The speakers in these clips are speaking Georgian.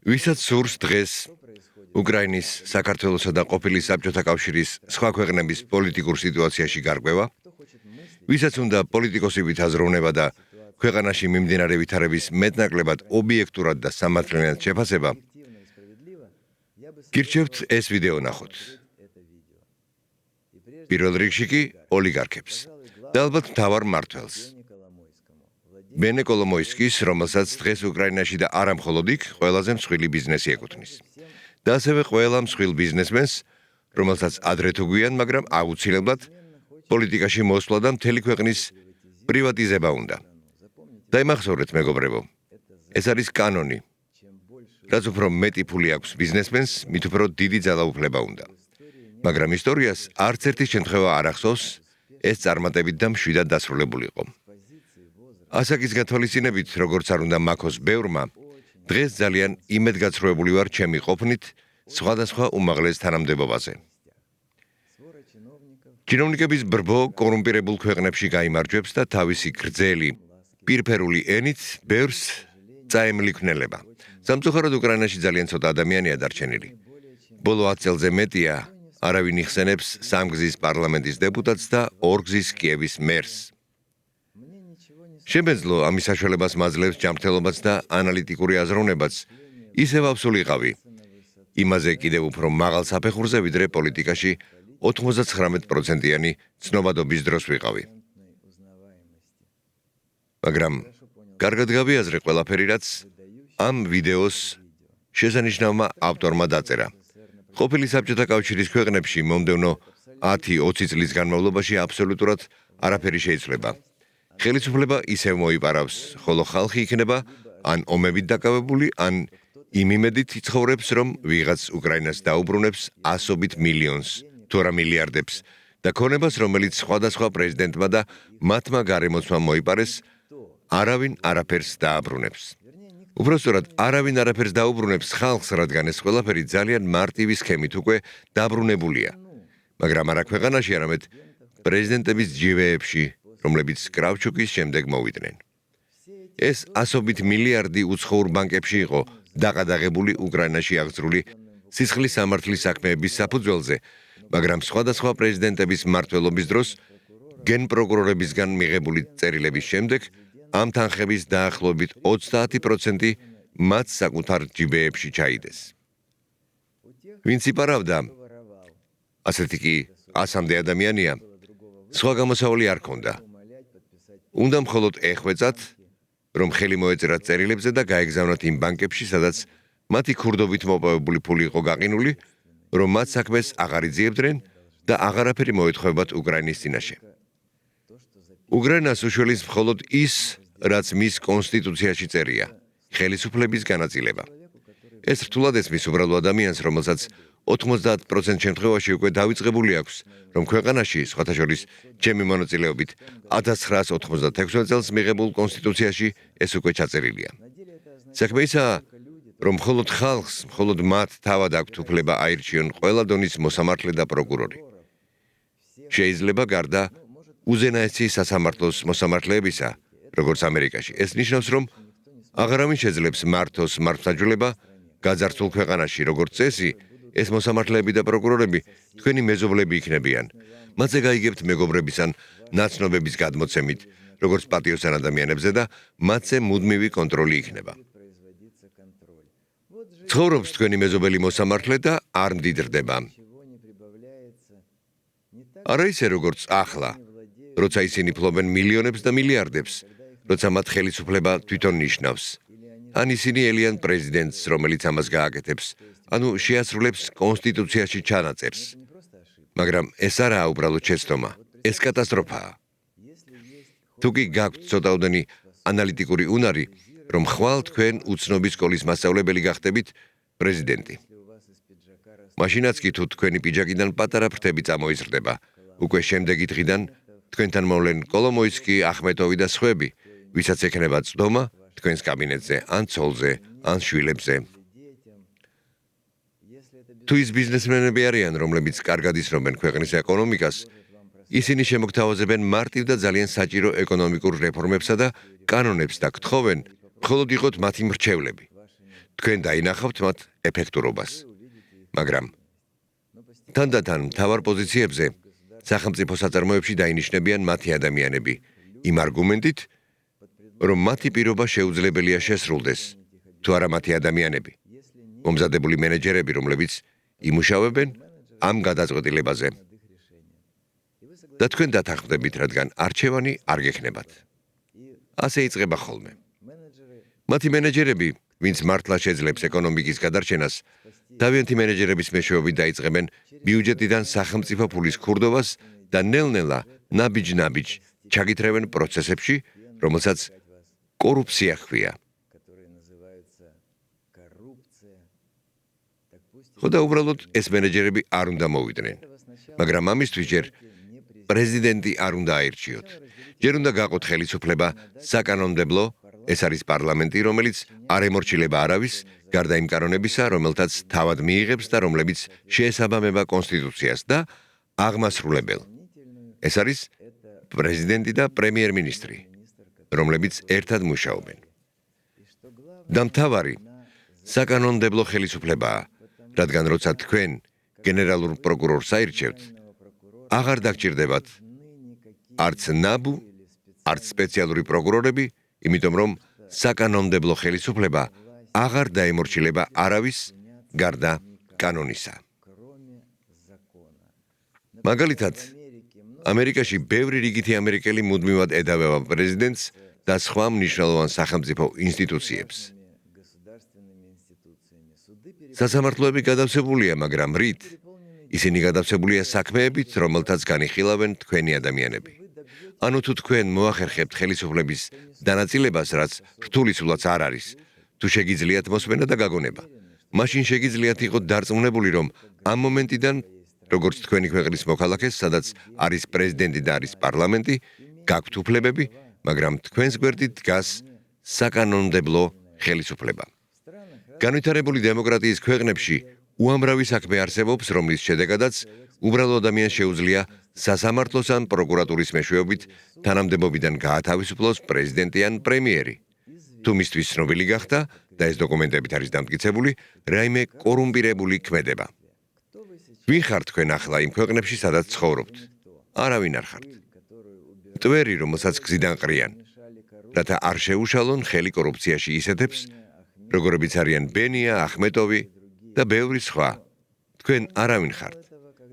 ვისაც სურს დღეს უკრაინის, საქართველოსა და ყოფილი საბჭოთა კავშირის სხვა ქვეყნების პოლიტიკურ სიტუაციაში გარკვევა, ვისაც უნდა პოლიტიკოსებით აზროვნება და ქვეყანაში მიმდინარე ვითარების მეტნაკლებად ობიექტურად და სამართლიანად შეფასება, გირჩევთ ეს ვიდეო ნახოთ. პირველ რიგში კი ოლიგარქებს და ალბათ მთავარ მმართველს. ბენე კოლომოისკის, რომელსაც დღეს უკრაინაში და არა მხოლოდ იქ, ყველაზე მსხვილი ბიზნესი ეკუთვნის. და ასევე ყველა მსხვილ ბიზნესმენს, რომელსაც ადრე თუ გვიან, მაგრამ აუცილებლად პოლიტიკაში მოსვლა და მთელი ქვეყნის პრივატიზება უნდა. დაიმახსოვრეთ, მეგობრებო, ეს არის კანონი. რაც უფრო მეტი ფული აქვს ბიზნესმენს, მით უფრო დიდი ძალაუფლება უნდა. მაგრამ ისტორიას არც ერთი შემთხვევა არ ახსოვს, ეს წარმატებით და მშვიდად დასრულებულიყო. ასაკის გათვალისწინებით, როგორც არ უნდა მაქოს ბევრმა, დღეს ძალიან იმედგაცრუებული ვარ ჩემი ყოფნით სხვადასხვა უმაღლეს თანამდებობაზე. ჩინოვნიკების ბრბო კორუმპირებულ ქვეყნებში გაიმარჯვებს და თავისი გრძელი, პირფერული ენით ბევრს წაემლიქნელება. სამწუხაროდ უკრაინაში ძალიან ცოტა ადამიანია დარჩენილი. ბოლო 10 წელზე მეტია არავინ იხსენებს სამგზის პარლამენტის დეპუტატს და ორგზის კიევის მერს. შემეძლო ამის საშუალებას მაძლევს ჯანმრთელობაც და ანალიტიკური აზროვნებაც, ისევ ავსულიყავი. იმაზე კიდევ უფრო მაღალ საფეხურზე, ვიდრე პოლიტიკაში 99%-იანი ცნობადობის დროს ვიყავი. მაგრამ კარგად გავიაზრე ყველაფერი, რაც ამ ვიდეოს შესანიშნავმა ავტორმა დაწერა. ყოფილი საბჭოთა კავშირის ქვეყნებში მომდევნო 10-20 წლის განმავლობაში აბსოლუტურად არაფერი შეიცვლება. ხელისუფლება ისევ მოიპარავს, ხოლო ხალხი იქნება ან ომებით დაკავებული, ან იმ იმედით იცხოვრებს, რომ ვიღაც უკრაინას დაუბრუნებს ასობით მილიონს, თუ არა მილიარდებს და ქონებას, რომელიც სხვადასხვა პრეზიდენტმა და მათმა გარემოცვამ მოიპარეს, არავინ არაფერს დააბრუნებს. უბრალოდ არავინ არაფერს დაუბრუნებს ხალხს, რადგან ეს ყველაფერი ძალიან მარტივი სქემით უკვე დაბრუნებულია. მაგრამ არა ქვეყანაში, არამედ პრეზიდენტების ჯივეებში, რომლებიც კრავჩუკის შემდეგ მოვიდნენ. ეს ასობით მილიარდი უცხოურ ბანკებში იყო დაყადაღებული უკრაინაში აღძრული სისხლის სამართლის საქმეების საფუძველზე, მაგრამ სხვადასხვა პრეზიდენტების მმართველობის დროს გენპროკურორებისგან მიღებული წერილების შემდეგ ამ თანხების დაახლოებით 30% მათ საკუთარ ჯიბეებში ჩაიდეს. ვინც იპარავდა, ასეთი კი 100-მდე ადამიანია, სხვა გამოსავალი არ ქონდა. უნდა მხოლოდ ეხვეწათ, რომ ხელი მოეწერათ წერილებზე და გაეგზავნათ იმ ბანკებში, სადაც მათი ქურდობით მოპოვებული ფული იყო გაყინული, რომ მათ საქმეს აღარ იძიებდნენ და აღარაფერი მოეთხოვებათ უკრაინის წინაშე. უკრაინას უშველის მხოლოდ ის, რაც მის კონსტიტუციაში წერია, ხელისუფლების განაწილება. ეს რთულად ესმის უბრალო ადამიანს, რომელსაც 90% შემთხვევაში უკვე დავიწყებული აქვს, რომ ქვეყანაში, სხვათა შორის, ჩემი მონაწილეობით 1996 წელს მიღებულ კონსტიტუციაში ეს უკვე ჩაწერილია. საქმე ისაა, რომ მხოლოდ ხალხს, მხოლოდ მათ თავად აქვთ უფლება აირჩიონ ყველა დონის მოსამართლე და პროკურორი. შეიძლება გარდა უზენაესი სასამართლოს მოსამართლეებისა, როგორც ამერიკაში. ეს ნიშნავს, რომ აღარავინ შეძლებს მართოს მართლმსაჯულება გაძარცულ ქვეყანაში, როგორც წესი, ეს მოსამართლეები და პროკურორები თქვენი მეზობლები იქნებიან. მათზე გაიგებთ მეგობრების ან ნაცნობების გადმოცემით, როგორც პატიოსან ადამიანებზე და მათზე მუდმივი კონტროლი იქნება. ცხოვრობს თქვენი მეზობელი მოსამართლე და არ მდიდრდება. არა ისე როგორც ახლა, როცა ისინი ფლობენ მილიონებს და მილიარდებს, როცა მათ ხელისუფლება თვითონ ნიშნავს. ან ისინი ელიან პრეზიდენტს, რომელიც ამას გააკეთებს, ანუ შეასრულებს კონსტიტუციაში ჩანაწერს. მაგრამ ეს არაა უბრალოდ შეცდომა, ეს კატასტროფაა. თუ კი გაქვთ ცოტაოდენი ანალიტიკური უნარი, რომ ხვალ თქვენ უცნობი სკოლის მასწავლებელი გახდებით პრეზიდენტი. მაშინაც კი თუ თქვენი პიჯაკიდან პატარა ფრთები წამოიზრდება, უკვე შემდეგი დღიდან თქვენთან მოვლენ კოლომოისკი, ახმეტოვი და სხვები, ვისაც ექნება წვდომა თქვენს კაბინეტზე, ან ცოლზე, ან შვილებზე. თუ ის ბიზნესმენები არიან, რომლებიც კარგად ისრობენ ქვეყნის ეკონომიკას, ისინი შემოგთავაზებენ მარტივ და ძალიან საჭირო ეკონომიკურ რეფორმებსა და კანონებს და გთხოვენ, მხოლოდ იყოთ მათი მრჩევლები. თქვენ დაინახავთ მათ ეფექტურობას. მაგრამ თანდათან მთავარ პოზიციებზე სახელმწიფო საწარმოებში დაინიშნებიან მათი ადამიანები იმ არგუმენტით, რომ მათი პირობა შეუძლებელია შესრულდეს, თუ არა მათი ადამიანები, მომზადებული მენეჯერები, რომლებიც იმუშავებენ ამ გადაწყვეტილებაზე. და თქვენ დათანხმდებით, რადგან არჩევანი არ გექნებათ. ასე იწყება ხოლმე. მათი მენეჯერები, ვინც მართლა შეძლებს ეკონომიკის გადარჩენას, თავიანთი მენეჯერების მეშვეობით დაიწყებენ ბიუჯეტიდან სახელმწიფო ფულის ქურდობას და ნელ-ნელა ნაბიჯ-ნაბიჯ ჩაგითრევენ პროცესებში, რომელსაც კორუფცია ჰქვია. ხოდა უბრალოდ ეს მენეჯერები არ უნდა მოვიდნენ, მაგრამ ამისთვის ჯერ პრეზიდენტი არ უნდა აირჩიოთ. ჯერ უნდა გაყოთ ხელისუფლება საკანონმდებლო, ეს არის პარლამენტი, რომელიც არ ემორჩილება არავის, გარდა იმ კანონებისა, რომელთაც თავად მიიღებს და რომლებიც შეესაბამება კონსტიტუციას და აღმასრულებელ. ეს არის პრეზიდენტი და პრემიერ-მინისტრი, რომლებიც ერთად მუშაობენ. და მთავარი საკანონმდებლო ხელისუფლებაა, რადგან როცა თქვენ გენერალურ პროკურორს აირჩევთ, აღარ დაგჭირდებათ არც ნაბუ, არც სპეციალური პროკურორები, იმიტომ რომ საკანონმდებლო ხელისუფლება აღარ დაემორჩილება არავის გარდა კანონისა. მაგალითად, ამერიკაში ბევრი რიგითი ამერიკელი მუდმივად ედავება პრეზიდენტს და სხვა მნიშვნელოვან სახელმწიფო ინსტიტუციებს. სასამართლოები გადავსებულია, მაგრამ რით? ისინი გადავსებულია საქმეებით, რომელთაც განიხილავენ თქვენი ადამიანები. ანუ თუ თქვენ მოახერხებთ ხელისუფლების დანაწილებას, რაც რთულისულად არ არის, თუ შეგიძლიათ მოსმენა და გაგონება, მაშინ შეგიძლიათ იყოთ დარწმუნებული, რომ ამ მომენტიდან, როგორც თქვენი ქვეყნის მოქალაქეს, სადაც არის პრეზიდენტი და არის პარლამენტი, გაქვთ უფლებები, მაგრამ თქვენს გვერდით დგას საკანონმდებლო ხელისუფლება. განვითარებული დემოკრატიის ქვეყნებში უამრავი საქმე არსებობს, რომლის შედეგადაც უბრალო ადამიანს შეუძლია სასამართლოს ან პროკურატურის მეშვეობით თანამდებობიდან გაათავისუფლოს პრეზიდენტი ან პრემიერი. თუ მისთვის ცნობილი გახდა და ეს დოკუმენტებით არის დამტკიცებული, რაიმე კორუმპირებული ქმედება. ვინ ხართ თქვენ ახლა იმ ქვეყნებში, სადაც ცხოვრობთ? არავინ არ ხართ. მტვერი, რომელსაც გზიდან ყრიან, რათა არ შეუშალონ ხელი კორუფციაში ისეთებს, როგორებიც არიან ბენია, ახმეტოვი და ბევრი სხვა. თქვენ არავინ ხართ.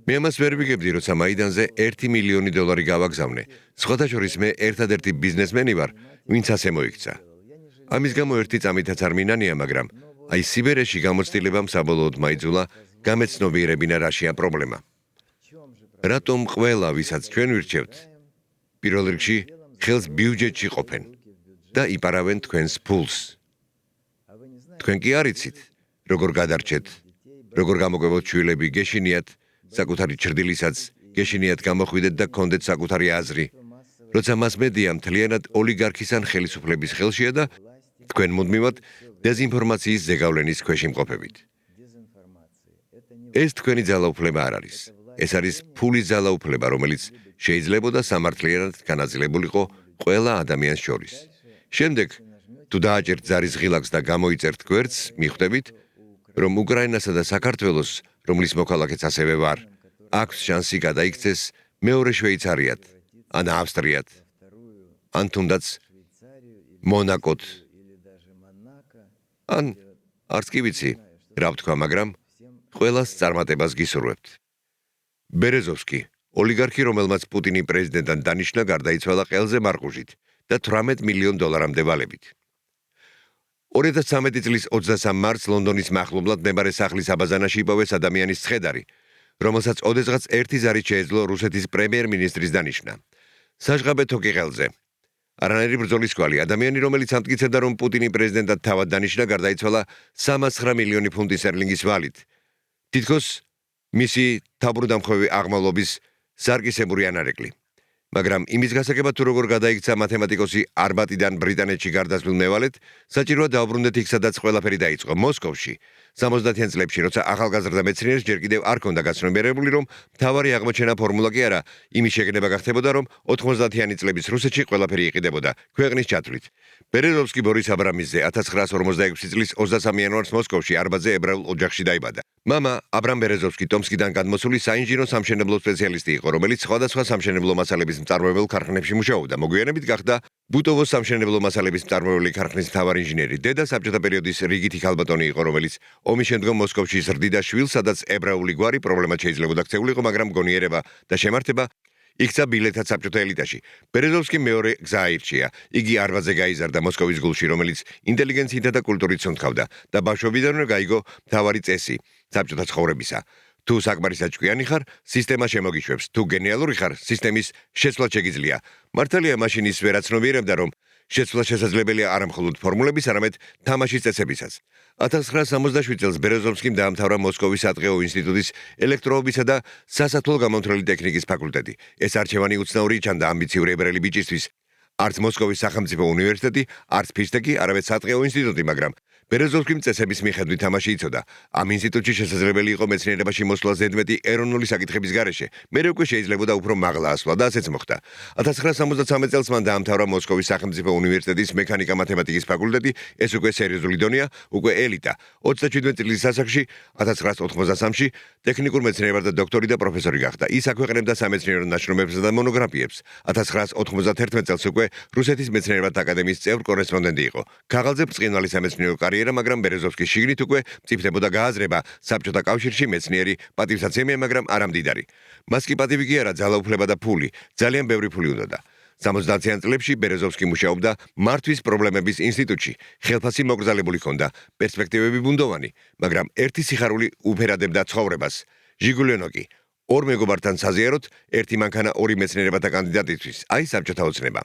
მე ამას ვერ ვიგებდი, როცა მაიდანზე $1 მილიონი გავაგზავნე. სხვათა შორის მე ერთადერთი ბიზნესმენი ვარ, ვინც ასე მოიქცა. ამის გამო ერთი წამითაც არ მინანია, მაგრამ აი სიბერეში გამოცდილებამ საბოლოოდ მაიძულა გამეცნობიერებინა რაშია პრობლემა. რატომ ყველა, ვისაც ჩვენ ვირჩევთ, პირველ რიგში ხელს ბიუჯეტში ყოფენ და იპარავენ თქვენს ფულს. თქვენ კი არ იცით, როგორ გადარჩეთ, როგორ გამოგებოთ შვილები, გეშინიათ საკუთარი ჩრდილისაც, გეშინიათ გამოხვიდეთ და გქონდეთ საკუთარი აზრი. როცა მასმედია მთლიანად ოლიგარქის ან ხელისუფლების ხელშია და თქვენ მუდმივად დეზინფორმაციის ზეგავლენის ქვეშ იმყოფებით. ეს თქვენი ძალაუფლება არ არის. ეს არის ფულის ძალაუფლება, რომელიც შეიძლებოდა სამართლიანად განაწილებულიყო ყველა ადამიანს შორის. შემდეგ, თუ დააჭერთ ზარის ღილაკს და გამოიწერთ გვერდს, მიხვდებით, რომ უკრაინასა და საქართველოს, რომლის მოქალაქეც ასევე ვარ, აქვს შანსი გადაიქცეს მეორე შვეიცარიად, ან ავსტრიად, ან თუნდაც მონაკოთ. ან არც კი ვიცი, რა ვთქვა, მაგრამ ყველას წარმატებას გისურვებთ. ბერეზოვსკი, ოლიგარქი, რომელმაც პუტინი პრეზიდენტად დანიშნა, გარდაიცვალა ყელზე მარყუჟით და $18 მილიონ ვალებით. 2013 წლის 23 მარტს ლონდონის მახლობლად მდებარე სახლის აბაზანაში იპოვეს ადამიანის ცხედარი, რომელსაც ოდესღაც 1 ზარით შეეძლო რუსეთის პრემიერ-მინისტრის დანიშნა. საჟღაბე თოკი ყელზე. არანაირი ბრძოლის კვალი, ადამიანი, რომელიც ამტკიცებდა, რომ პუტინი პრეზიდენტად თავად დანიშნა, გარდაიცვალა 309 მილიონი ფუნტი სტერლინგის ვალით. თითქოს მისი თავბრუდამხვევი აღმავლობის სარკისებური ანარეკლი. მაგრამ იმის გასაგებად თუ როგორ გადაიქცა მათემატიკოსი არბატიდან ბრიტანეთში გარდაცვლილ მევალეთ, საჭიროა დაუბრუნდეთ იქ, სადაც ყველაფერი დაიწყო, მოსკოვში. 70-იან წლებში, როცა ახალგაზრდა მეცნიერს ჯერ კიდევ არ ჰქონდა გაცნობიერებული, რომ მთავარი აღმოჩენა ფორმულა კი არა, იმის შეგნება გახდებოდა, რომ 90-იანი წლების რუსეთში ყველაფერი იყიდებოდა ქვეყნის ჩათვლით. ბერეზოვსკი ბორის აბრამიძე 1946 წლის 23 იანვარს მოსკოვში არბაძე ებრაულ ოჯახში დაიბადა. მამა აბრამ ბერეზოვსკი ტომსკიდან გადმოსული საინჟინრო სამშენებლო სპეციალისტი იყო, რომელიც სხვადასხვა სამშენებლო მასალების მწარმოებელ ქარხნებში მუშაობდა. მოგვიანებით გახდა ბუტოვოს სამშენებლო მასალების მწარმოებელი ქარხნის მთავარი ინჟინერი. დედა საბჭოთა პერიოდის რიგითი ქალბატონი იყო, რომელიც ომის შემდგომ მოსკოვში ზრდიდა შვილს, სადაც ებრაული გვარი პრობლემად შეიძლებოდა ქცეულიყო, მაგრამ გონიერება და შემართება იქცა ბილეთად საბჭოთა ელიტაში. ბერეზოვსკი მეორე გზა აირჩია. იგი არბაძე გაიზარდა მოსკოვის გულში, რომელიც ინტელიგენციითა და კულტურით სუნთქავდა და ბავშვობიდანვე გაიგო მთავარი წესი საბჭოთა ცხოვრებისა. თუ საკმარისად ჭკვიანი ხარ, სისტემა შემოგიშვებს. თუ გენიალური ხარ, სისტემის შეცვლა შეგიძლია. მართალია მაშინ ის ვერაცნობიერებდა, რომ შეცვლა შესაძლებელია არა მხოლოდ ფორმულების, არამედ თამაშის წესებისაც. 1967 წელს ბერეზოვსკიმ დაამთავრა მოსკოვის სატყეო ინსტიტუტის ელექტროობისა და სასათვალო გამოთვლელი ტექნიკის ფაკულტეტი. ეს არჩევანი უცნაური ჩანდა ამბიციური ებრაელი ბიჭისთვის. არც მოსკოვის სახელმწიფო უნივერსიტეტი, არც ფისტექი, არამედ სატყეო ინსტიტუტი, მაგრამ ბერეზოვსკიმ წესების მიხედვით თამაში იცოდა. ამ ინსტიტუტში შესაძლებელი იყო მეცნიერებაში მოსვლა ზედმეტი ეროვნული საკითხების გარეშე. მერე უკვე შეიძლებოდა უფრო მაღლა ასვლა და ასეც მოხდა. 1973 წელს მან დაამთავრა მოსკოვის სახელმწიფო უნივერსიტეტის მექანიკა-მათემატიკის ფაკულტეტი, ეს უკვე სერიოზული დონეა, უკვე ელიტა. 27 წლის ასაკში 1983-ში ტექნიკურ მეცნიერებათა დოქტორი და პროფესორი გახდა. ის აქვეყნებდა სამეცნიერო ნაშრომებსა და მონოგრაფიებს. 1991 წელს უკვე რუსეთის მეცნიერებათა აკადემიის წევრ კორესპონდენტი იყო. ქაღალდზე ბრწყინვალე სამეცნიერო კარიერა, მაგრამ ბერეზოვსკის შიგნით უკვე მწიფდებოდა გააზრება საბჭოთა კავშირში მეცნიერი პატივსაცემია, მაგრამ არა მდიდარი. მას კი პატივი კი არა, ძალაუფლება და ფული, ძალიან ბევრი ფული უნდოდა. 70-იან წლებში ბერეზოვსკი მუშაობდა მართვის პრობლემების ინსტიტუტში. ხელფასი მოკრძალებული ჰქონდა, პერსპექტივები ბუნდოვანი, მაგრამ ერთი სიხარული უფერადებდა ცხოვრებას. ჟიგულენოკი ორ მეგობართან საზიაროთ, ერთი მანქანა ორი მეცნიერებათა კანდიდატისთვის, აი საბჭოთა ოცნება.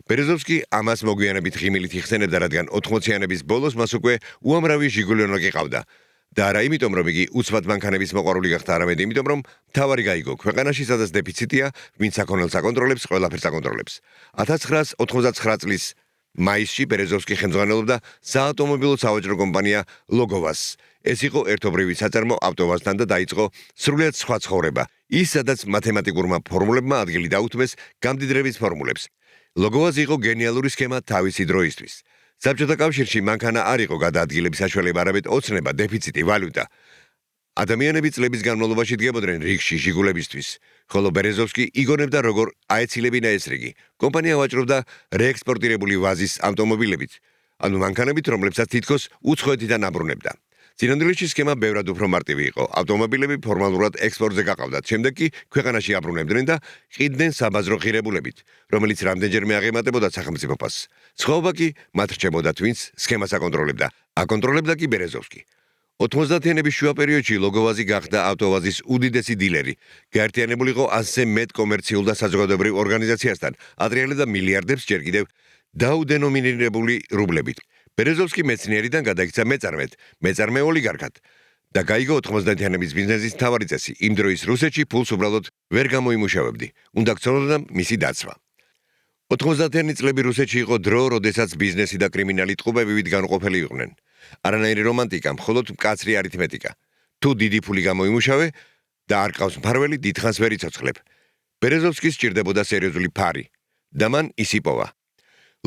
ბერეზოვსკი ამას მოგვიანებით ღიმილით იხსენებდა, რადგან 80-იანების ბოლოს მას უკვე უამრავი ჟიგულენოკი ყავდა. და არა იმიტომ, რომ იგი უცბად მანქანების მოყვარული გახდა, არამედ იმიტომ, რომ მთავარი გაიგო, ქვეყანაში სადაც დეფიციტია, ვინც საქონელს აკონტროლებს, ყველაფერს აკონტროლებს. 1999 წლის მაისში ბერეზოვსკი ხელმძღვანელობდა საავტომობილო სავაჭრო კომპანია ლოგოვას. ეს იყო ერთობრივი საწარმო ავტოვაზთან და დაიწყო სრულიად სხვა ცხოვრება. ის, სადაც მათემატიკურმა ფორმულებმა ადგილი დაუთმეს გამდიდრების ფორმულებს. ლოგოვაზი იყო გენიალური სქემა თავისი დროისთვის. საბჭოთა კავშირში მანქანა არ იყო გადაადგილების საშუალება, არამედ ოცნება, დეფიციტი, ვალუტა. ადამიანები წლების განმავლობაში დგებოდნენ რიგში ჟიგულებისთვის, ხოლო ბერეზოვსკი იგონებდა, როგორ აეცილებინა ეს რიგი. კომპანია ვაჭრობდა რეექსპორტირებული ვაზის ავტომობილებით, ანუ მანქანებით, რომლებსაც თითქოს უცხოეთიდან აბრუნებდა. წინანდვილში სქემა ბევრად უფრო მარტივი იყო. ავტომობილები ფორმალურად ექსპორტზე გაყავდათ, შემდეგ კი ქვეყანაში აბრუნებდნენ და ყიდდნენ საბაზრო ღირებულებით, რომელიც რამდენჯერმე აღემატებოდა სახელმწიფო ფასს. სხვაობა კი მათ რჩებოდათ, ვინც სქემას აკონტროლებდა. აკონტროლებდა კი ბერეზოვსკი. 90-იანების შუა პერიოდში ლოგოვაზი გახდა ავტოვაზის უდიდესი დილერი. გაერთიანებული იყო 100-ზე მეტ კომერციულ და საზოგადოებრივ ორგანიზაციასთან, ატრიალებდა მილიარდებს ჯერ კიდევ დაუდენომინირებული რუბლებით. ბერეზოვსკი მეცნიერიდან გადაიქცა მეწარმედ, მეწარმე ოლიგარქად და გაიგო 90-იანების ბიზნესის მთავარი წესი. იმ დროის რუსეთში ფულს უბრალოდ ვერ გამოიმუშავებდი, უნდა გწონოდა მისი დაცვა. 90-იანი წლები რუსეთში იყო დრო, როდესაც ბიზნესი და კრიმინალი ტყუპებივით განუყოფელი იყვნენ. არანაირი რომანტიკა, მხოლოდ მკაცრი არითმეტიკა. თუ დიდი ფული გამოიმუშავე და არ ყავს მფარველი, დიდხანს ვერ იცოცხლებ. ბერეზოვსკის სჭირდებოდა სერიოზული ფარი და მან ის იპოვა.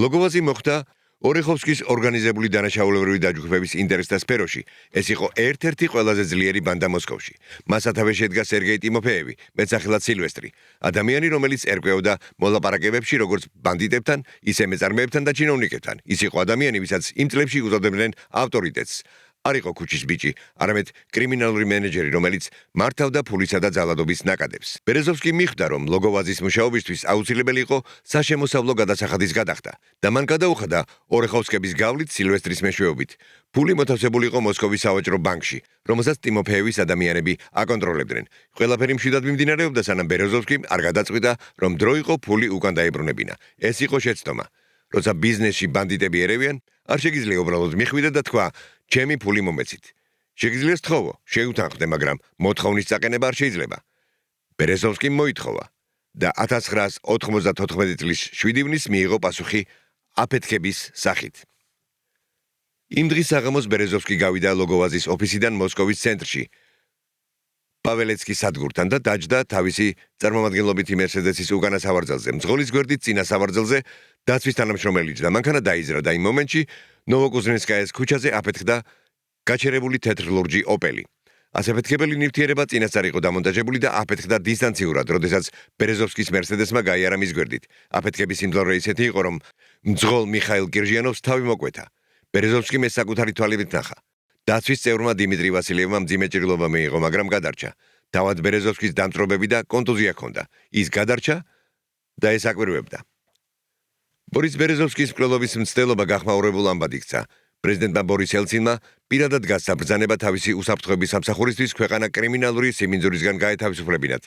ლოგოვაზი მოხდა ორეხოვსკის ორგანიზებული დანაშაულებრივი დაჯგუფების ინტერესთა სფეროში. ეს იყო ერთ-ერთი ყველაზე ძლიერი ბანდა მოსკოვში. მას სათავეში შედგა სერგეი ტიმოფეევი, მეტსახელად სილვესტრი, ადამიანი, რომელიც ერკვეოდა მოლაპარაკებებში როგორც ბანდიტებთან, ისე მეწარმეებთან და ჩინოვნიკებთან. ის იყო ადამიანი, ვისაც იმ წლებში უწოდებდნენ ავტორიტეტს. არ იყო ქუჩის ბიჭი, არამედ კრიმინალური მენეჯერი, რომელიც მართავდა ფულისა და ძალადობის ნაკადებს. ბერეზოვსკი მიხვდა, რომ ლოგოვაზის მუშაობისთვის აუცილებელი იყო საშემოსავლო გადასახადის გადახდა და მან გადაუხადა ორეხოვსკების გავლით სილვესტრის მეშვეობით. ფული მოთავსებული იყო მოსკოვის სავაჭრო ბანკში, რომელსაც ტიმოფეევის ადამიანები აკონტროლებდნენ. ყველაფერი მშვიდად მიმდინარეობდა, სანამ ბერეზოვსკიმ არ გადაწყვიტა, რომ დრო იყო ფული უკან დაებრუნებინა. ეს იყო შეცდომა. როცა ბიზნესში ბანდიტები ერევიან, არ შეგიძლია უბრალოდ მიხვიდე და თქვა, ჩემი ფული მომეცით. შეგიძლია სთხოვო, შეუთანხმდე, მაგრამ მოთხოვნის წაყენება არ შეიძლება. ბერეზოვსკიმ მოითხოვა და 1994 წლის 7 ივნისს მიიღო პასუხი აფეთქების სახით. იმ დღის საღამოს ბერეზოვსკი გავიდა ლოგოვაზის ოფისიდან მოსკოვის ცენტრში პაველეცკის სადგურთან და დაჯდა თავისი წარმომადგენლობითი მერსედესის უკანა სავარძელზე. მძღოლის გვერდით წინა სავარძელზე დაცვის თანამშრომელი იჯდა. მანქანა დაიზრა და იმ მომენტში ნოვოკუზნენსკაიას ქუჩაზე აფეთქდა გაჩერებული თეთრ ლურჯი ოპელი. ასაფეთქებელი ნივთიერება წინასწარ იყო დამონტაჟებული და აფეთქდა დისტანციურად, როდესაც ბერეზოვსკის მერსედესმა გაიარა მის გვერდით. აფეთქების სიმძლავრე ისეთი იყო, რომ მძღოლ მიხაილ კირჟიანოვს თავი მოკვეთა. ბერეზოვსკიმ ეს საკუთარი თვალებით ნახა. დაცვის წევრმა დიმიტრი ვასილიევმა მძიმე ჭრილობა მიიღო, მაგრამ გადარჩა. თავად ბერეზოვსკის დამწრობები და კონტუზია ჰქონდა. ის გადარჩა და ეს აკვირვებდა. ბორის ბერეზოვსკის მკვლელობის მცდელობა გახმაურებულ ამბად იქცა. პრეზიდენტმა ბორის ელცინმა პირადად გასცა ბრძანება თავისი უსაფრთხოების სამსახურისთვის ქვეყანა კრიმინალური სიმინძვრისგან გაეთავისუფლებინათ.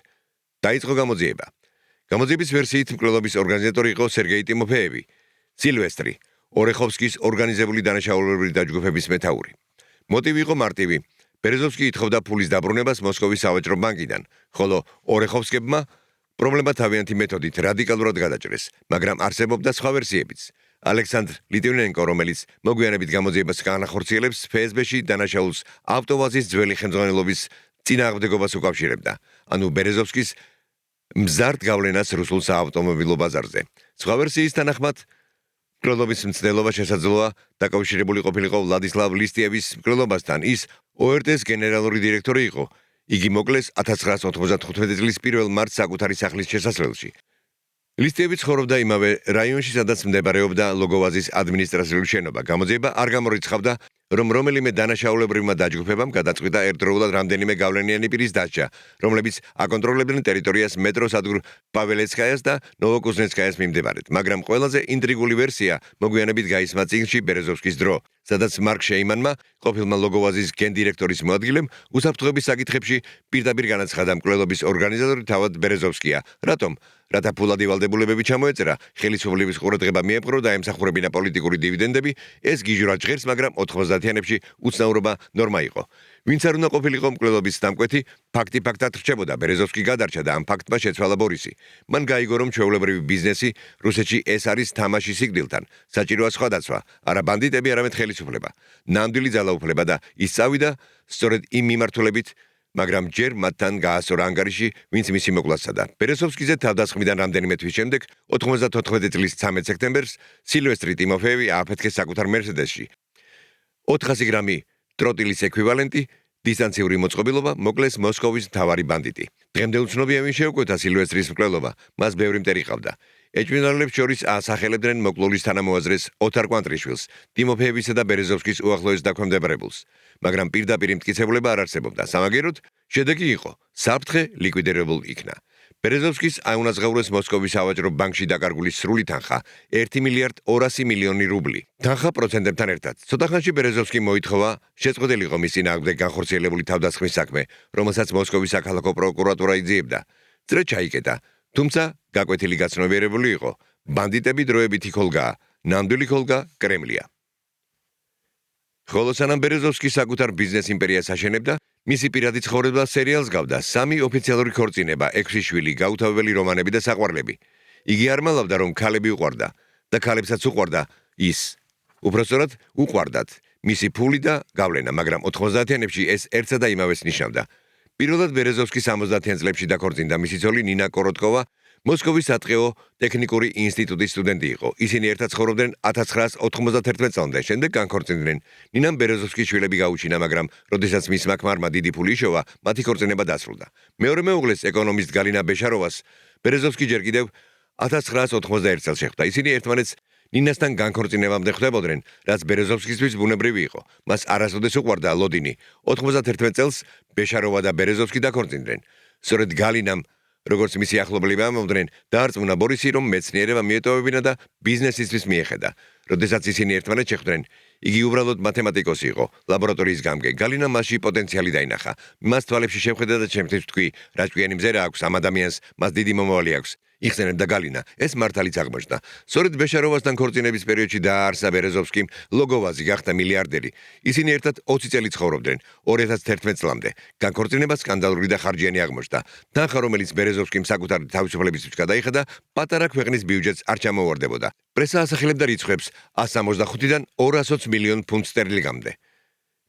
დაიწყო გამოძიება. გამოძიების ვერსიით მკვლელობის ორგანიზატორი იყო სერგეი ტიმოფეევი, სილვესტრი, ორეხოვსკის ორგანიზებული დანაშაულებრივი დაჯგუფების მეთაური. მოტივი იყო მარტივი. ბერეზოვსკი ითხოვდა ფულის დაბრუნებას მოსკოვის სავაჭრო ბანკიდან, ხოლო ორეხოვსკებმა პრობლემა თავიანთი მეთოდით რადიკალურად გადაჭრეს, მაგრამ არსებობდა სხვა ვერსიებიც. ალექსანდრ ლიტვინენკო, რომელიც მოგვიანებით გამოძიებას განახორციელებს, FSB-ში დანაშაულს ავტოვაზის ძველი ხელმძღვანელობის წინააღმდეგობას უკავშირებდა, ანუ ბერეზოვსკის მზარდ გავლენას რუსულ საავტომობილო ბაზარზე. სხვა ვერსიის თანახმად, მკვლელობის მცდელობა შესაძლოა დაკავშირებული ყოფილიყო ვლადისლავ ლისტიევის მკვლელობასთან. ის ORT-ს გენერალური დირექტორი იყო. იგი მოკლეს 1995 წლის 1 მარტს საკუთარი სახლის შესასვლელში. ლისტიევი ცხოვრობდა იმავე რაიონში, სადაც მდებარეობდა ლოგოვაზის ადმინისტრაციული შენობა. გამოძიება არ გამორიცხავდა, რომ რომელიმე დანაშაულებრივმა დაჯგუფებამ გადაწყვიტა ერთდროულად რამდენიმე გავლენიანი პირის დასჯა, რომლებიც აკონტროლებდნენ ტერიტორიას მეტრო სადგურ პაველეცკაიას და ნოვოკუზნენსკაიას მიმდებარედ. მაგრამ ყველაზე ინტრიგული ვერსია მოგვიანებით გაისმა წიგნში ბერეზოვსკის დრო, სადაც მარკ შეიმანმა, ყოფილმა ლოგოვაზის გენდირექტორის მოადგილემ, უსაფრთხოების საკითხებში პირდაპირ განაცხადა მკვლელობის ორგანიზატორი თავად ბერეზოვსკია. რატომ? რათა ფულადი ვალდებულებები ჩამოეწერა, ხელისუფლების ყურადღება მიეპყრო და ემსახურებინა პოლიტიკური დივიდენდები, ეს გიჟურად ჟღერს, მაგრამ 90-იანებში უცნაურობა ნორმა იყო. ვინც არ უნდა ყოფილიყო მკვლელობის დამკვეთი, ფაქტი ფაქტად რჩებოდა. ბერეზოვსკი გადარჩა და ამ ფაქტმა შეცვალა ბორისი. მან გაიგო, რომ ჩვეულებრივი ბიზნესი რუსეთში ეს არის თამაში სიკვდილთან. საჭიროა სხვა დაცვა, არა ბანდიტები, არამედ ხელისუფლება. ნამდვილი ძალაუფლება და ის წავიდა სწორედ იმ მიმართულებით, მაგრამ ჯერ მათთან გაასწორა ანგარიში, ვინც მისი მოკლასცადა. ბერეზოვსკიზე თავდასხმიდან რამდენიმე თვის შემდეგ, 94 წლის 13 სექტემბერს, სილვესტრი ტიმოფეევი ააფეთქეს საკუთარ მერსედესში. 400 გრამი ტროტილის ექვივალენტი, დისტანციური მოწყობილობა, მოკლეს მოსკოვის მთავარი ბანდიტი. დღემდე უცნობია ვინ შეუკვეთა სილვესტრის მკვლელობა, მას ბევრი მტერი ჰყავდა. ეჭვმიტანილებს შორის ასახელებდნენ მოკლულის თანამოაზრეს ოთარ კვანტრიშვილს, ტიმოფეევისა და ბერეზოვსკის უახლოეს დაქვემდებარებულს, მაგრამ პირდაპირ მტკიცებულება არ არსებობდა. სამაგეროდ, შედეგი იყო, საფრთხე ლიკვიდირებულ იქნა. ბერეზოვსკის აუნაზღაურეს მოსკოვის სავაჭრო ბანკში დაკარგული სრული თანხა 1 მილიარდ 200 მილიონი რუბლი. თანხა პროცენტებთან ერთად. ცოტა ხანში ბერეზოვსკი მოითხოვა შეწყვეტილიყო მის წინააღმდეგ განხორციელებული თავდასხმის საქმე, რომელსაც მოსკოვის საქალაქო პროკურატურა იძიებდა. წრე ჩაიკეტა, თუმცა გაკვეთილი გაცნობიერებული იყო. ბანდიტები დროებითი ხოლგაა, ნამდვილი ხოლგა კრემლია. ხოლო სანამ ბერეზოვსკი საკუთარ ბიზნეს იმპერიას აშენებდა, მისი პირადი ცხოვრება სერიალს გავდა 3 ოფიციალური ქორწინება, 6 შვილი, გაუთავებელი რომანები და საყვარლები. იგი არ მალავდა, რომ ქალები უყვარდა და ქალებსაც უყვარდა ის. უпростоრად უყვარდათ მისი ფული და გავლენა, მაგრამ 90-იანებში ეს ერთსა და იმავეს ნიშნავდა. პირველად ბერეზოვსკი 70-იან წლებში დაქორწინდა. მისი ცოლი ნინა კოროტკოვა მოსკოვის სატყეო ტექნიკური ინსტიტუტის სტუდენტი იყო. ისინი ერთად ცხოვრობდნენ 1991 წლამდე, შემდეგ განქორწინდნენ. ნინამ ბერეზოვსკის შვილები გაუჩინა, მაგრამ როდესაც მისმა ქმარმა დიდი ფული იშოვა, მათი ქორწინება დასრულდა. მეორე მეუღლეს, ეკონომისტ გალინა ბეშაროვას, ბერეზოვსკი ჯერ კიდევ 1991 წელს შეხვდა. ისინი ერთმანეთს ნინასთან განქორწინებამდე ხვდებოდნენ, რაც ბერეზოვსკისთვის ბუნებრივი იყო. მას არასოდეს უყვარდა ლოდინი. 91 წელს ბეშაროვა და ბერეზოვსკი დაქორწინდნენ. სწორედ გალინამ, როგორც მისი ახლობლები ამბობდნენ, დაარწმუნა ბორისი, რომ მეცნიერება მიეტოვებინა და ბიზნესისთვის მიეხედა. როდესაც ისინი ერთმანეთს შეხვდნენ, იგი უბრალოდ მათემატიკოსი იყო, ლაბორატორიის გამგე. გალინამ მასში პოტენციალი დაინახა. მას თვალებში შევხედა და ჩემთვის თქვი, რა ჭკვიანი მზერა აქვს ამ ადამიანს, მას დიდი მომავალი აქვს. იხსენებდა გალინა. ეს მართალიც აღმოჩნდა. სწორედ ბეშაროვასთან ქორწინების პერიოდში დააარსა ბერეზოვსკიმ ლოგოვაზი გახდა მილიარდერი. ისინი ერთად 20 წელი ცხოვრობდნენ 2011 წლამდე. განქორწინება სკანდალური და ხარჯიანი აღმოჩნდა. თანხა, რომელიც ბერეზოვსკიმ საკუთარი თავისუფლებისთვის გადაიხადა, პატარა ქვეყნის ბიუჯეტს არ ჩამოუვარდებოდა. პრესა ასახელებდა რიცხვებს 165-დან 220 მილიონ ფუნტ სტერლინგამდე.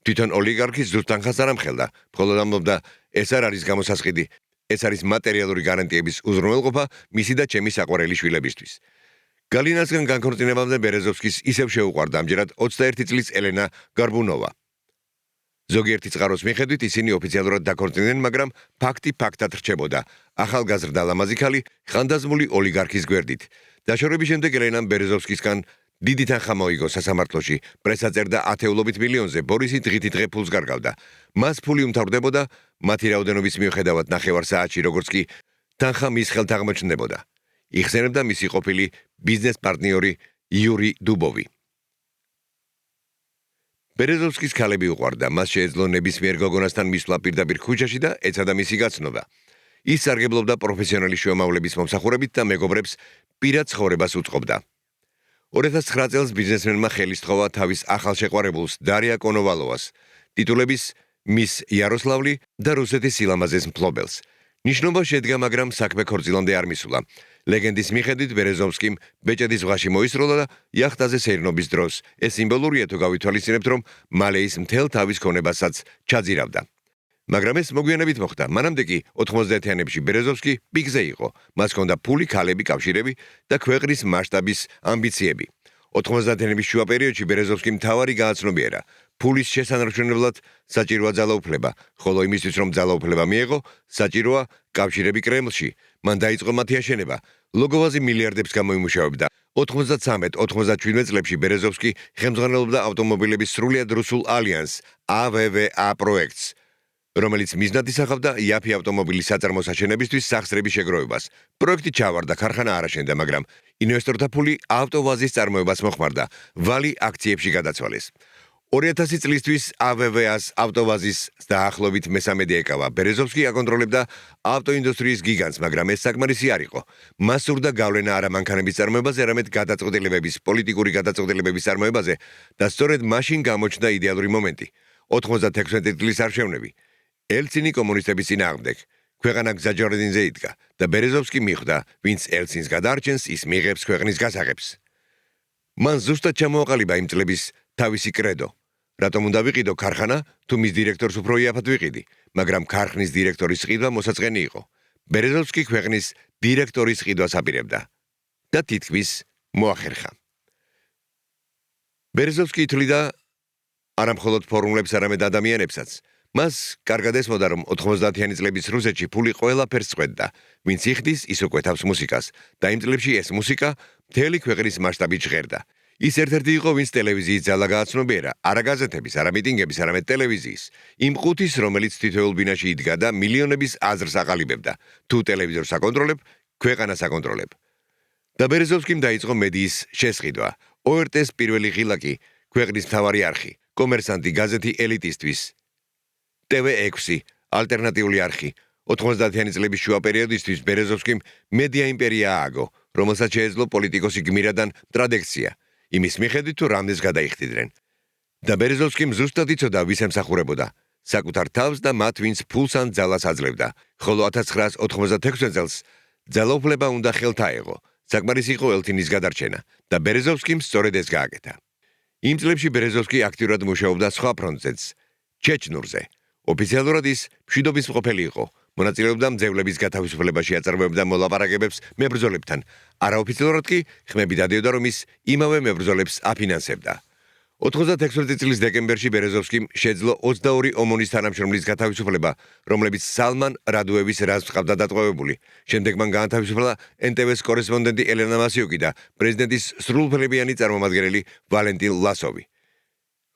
თვითონ ოლიგარქი ზუსტ თანხას არ ამხელდა, მხოლოდ ამბობდა, ეს არ არის გამოსასყიდი. ეს არის მატერიალური გარანტიების უზრუნველყოფა მისი და ჩემი საყვარელი შვილებისთვის. გალინასგან განქორწინებამდე ბერეზოვსკის ისევ შეუყვარდა ამჯერად 21 წლის ელენა გარბუნოვა. ზოგიერთი წყაროს მიხედვით ისინი ოფიციალურად დაქორწინდნენ, მაგრამ ფაქტი ფაქტად რჩებოდა. ახალგაზრდა ლამაზი ქალი ხანდაზმული ოლიგარქის გვერდით. დაშორების შემდეგ ელენამ ბერეზოვსკისგან დიდი თანხა მოიგო სასამართლოში. პრესა წერდა ათეულობით მილიონზე, ბორისი დღითიდღე ფულს გარგავდა. მას ფული უმთავრდებოდა მათი რაოდენობის მიუხედავად ნახევარ საათში, როგორც კი თანხა მის ხელთ აღმოჩნდებოდა. იხსენებდა მისი ყოფილი ბიზნეს პარტნიორი იური დუბოვი. ბერეზოვსკის ქალები უყვარდა, მას შეეძლო ნებისმიერ გოგონასთან მისვლა პირდაპირ ქუჩაში და ეცადა მისი გაცნობა. ის სარგებლობდა პროფესიონალი შუამავლების მომსახურებით და მეგობრებს პირად ცხოვრებას უწყობდა. 2009 წელს ბიზნესმენმა ხელი სთხოვა თავის ახალ შეყვარებულს დარია კონოვალოვას, ტიტულების მის იაროსლავლი და რუსეთის სილამაზეს მფლობელს. ნიშნობა შედგა, მაგრამ საქმე ქორწილამდე არ მისულა. ლეგენდის მიხედვით ბერეზოვსკიმ ბეჭედის ზღვაში მოისროლა და იახტაზე სეირნობის დროს. ეს სიმბოლურია თუ გავითვალისწინებთ, რომ მალე ის მთელ თავის ქონებასაც ჩაძირავდა. მაგრამ ეს მოგვიანებით მოხდა. მანამდე კი 90-იანებში ბერეზოვსკი პიკზე იყო. მას ჰქონდა ფული, ქალები, კავშირები და ქვეყნის მასშტაბის ამბიციები. 90-იანების შუა პერიოდში ბერეზოვსკიმ მთავარი გააცნობიერა. ფულის შესანარჩუნებლად საჭიროა ძალაუფლება, ხოლო იმისთვის რომ ძალაუფლება მიეღო, საჭიროა კავშირები კრემლში. მან დაიწყო მათი აშენება. ლოგოვაზი მილიარდებს გამოიმუშავებდა. 93-97 წლებში ბერეზოვსკი ხელმძღვანელობდა ავტომობილების სრულიად რუსულ ალიანს AVVA პროექტს, რომელიც მიზნად ისახავდა იაფი ავტომობილის საწარმოს აშენებისთვის სახსრების შეგროვებას. პროექტი ჩავარდა, ქარხანა არ აშენდა, მაგრამ ინვესტორთა ფული ავტოვაზის წარმოებას მოხმარდა. ვალი აქციებში გადაცვალეს. 2000 წლისთვის AVVA-ს ავტოვაზის დაახლოებით მესამედი ეკავა. ბერეზოვსკი აკონტროლებდა ავტოინდუსტრიის გიგანტს, მაგრამ ეს საკმარისი არ იყო. მას სურდა გავლენა არა მანქანების წარმოებაზე, არამედ პოლიტიკური გადაწყვეტილებების წარმოებაზე და სწორედ მაშინ გამოჩნდა იდეალური მომენტი. 96 წლის არჩევნები. ელცინი კომუნისტების წინააღმდეგ. ქვეყანა გზაჯვარედინზე იდგა და ბერეზოვსკი მიხვდა, ვინც ელცინს გადაარჩენს, ის მიიღებს ქვეყნის გასაღებს. მან ზუსტად ჩამოაყალიბა იმ წლების თავისი კრედო. რატომ უნდა ვიყიდო ქარხანა, თუ მის დირექტორს უფრო იაფად ვიყიდი, მაგრამ ქარხნის დირექტორის ყიდვა მოსაწყენი იყო. ბერეზოვსკი ქვეყნის დირექტორის ყიდვას აპირებდა და თითქმის მოახერხა. ბერეზოვსკი ითვლიდა არამხოლოდ ფორმულებს, არამედ ადამიანებსაც. მას კარგად ესმოდა, რომ 90-იანი წლების რუსეთში ფული ყველაფერს წყვეტდა, ვინც იხდის, ის უკვეთავს მუსიკას და იმ წლებში ეს მუსიკა მთელი ქვეყნის მასშტაბით ჟღერდა. ის ერთ-ერთი იყო, ვინც ტელევიზიის ძალა გააცნობიერა, არა გაზეთების, არა მიტინგების, არამედ ტელევიზიის. იმ ყუთის, რომელიც თითოეულ ბინაში იდგა და მილიონების აზრს აყალიბებდა. თუ ტელევიზორს აკონტროლებ, ქვეყანას აკონტროლებ. და ბერეზოვსკიმ დაიწყო მედიის შესყიდვა. ORT-ს პირველი ღილაკი, ქვეყნის მთავარი არხი, კომერსანტი, გაზეთი ელიტისტვის. TV6, ალტერნატიული არხი. 90-იანი წლების შუა პერიოდისთვის ბერეზოვსკიმ მედია იმპერია ააგო, რომელსაც შეეძლო პოლიტიკოსი გმირადან ტრადექცია. იმის მიხედვით თუ რამდენს გადაიხდიდნენ. და ბერეზოვსკიმ ზუსტად იცოდა, ვის ემსახურებოდა. საკუთარ თავს და მათ, ვინც ფულს ან ძალას აძლევდა. ხოლო 1996 წელს ძალაუფლება უნდა ხელთ აეღო. საკმარისი იყო ელცინის გადარჩენა და ბერეზოვსკიმ სწორედ ეს გააკეთა. იმ წლებში ბერეზოვსკი აქტიურად მუშაობდა სხვა ფრონტზეც, ჩეჩნურზე. ოფიციალურად ის მშვიდობის მყოფელი იყო. მონაწილეობდა მძევლების გათავისუფლებაში, აწარმოებდა მოლაპარაკებებს მებრძოლებთან. არაოფიციალურად კი ხმები დადიოდა, რომ ის იმავე მებრძოლებს აფინანსებდა. 96 წლის დეკემბერში ბერეზოვსკიმ შეძლო 22 ომონის თანამშრომლის გათავისუფლება, რომლებიც სალმან რადუევის რაზმს ჰყავდა დატყვევებული. შემდეგ მან გაათავისუფლა NTV-ს კორესპონდენტი ელენა მასიუკი და პრეზიდენტის სრულუფლებიანი წარმომადგენელი ვალენტინ ლასოვი.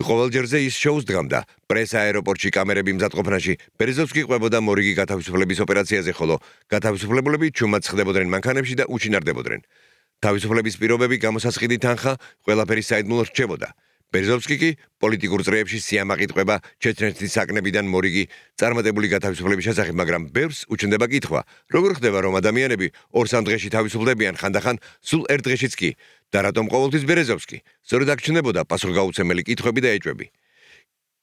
ყოველ ჯერზე ის შოუს დგამდა. პრესა აეროპორტში კამერები მზადყოფნაში ბერეზოვსკი ყვებოდა მორიგი გათავისუფლების ოპერაციაზე, ხოლო გათავისუფლებულები ჩუმად ხდებოდნენ მანქანებში და უჩინარდებოდნენ. თავისუფლების პირობები, გამოსასყიდი თანხა, ყველაფერი საიდუმლო რჩებოდა. ბერეზოვსკი კი პოლიტიკურ წრეებში სიამაყი იტყვება ჩეჩნეთის საკნებიდან მორიგი წარმატებული გათავისუფლების შესახებ, მაგრამ ბევრს უჩნდება კითხვა, როგორ ხდება, რომ ადამიანები 2-3 დღეში თავისუფლებიან, ხანდახან სულ 1 დღეშიც კი და რატომ ყოველთვის ბერეზოვსკი? სწორედ აქ ჩნდებოდა პასუხგაუცემელი კითხვები და ეჭვები.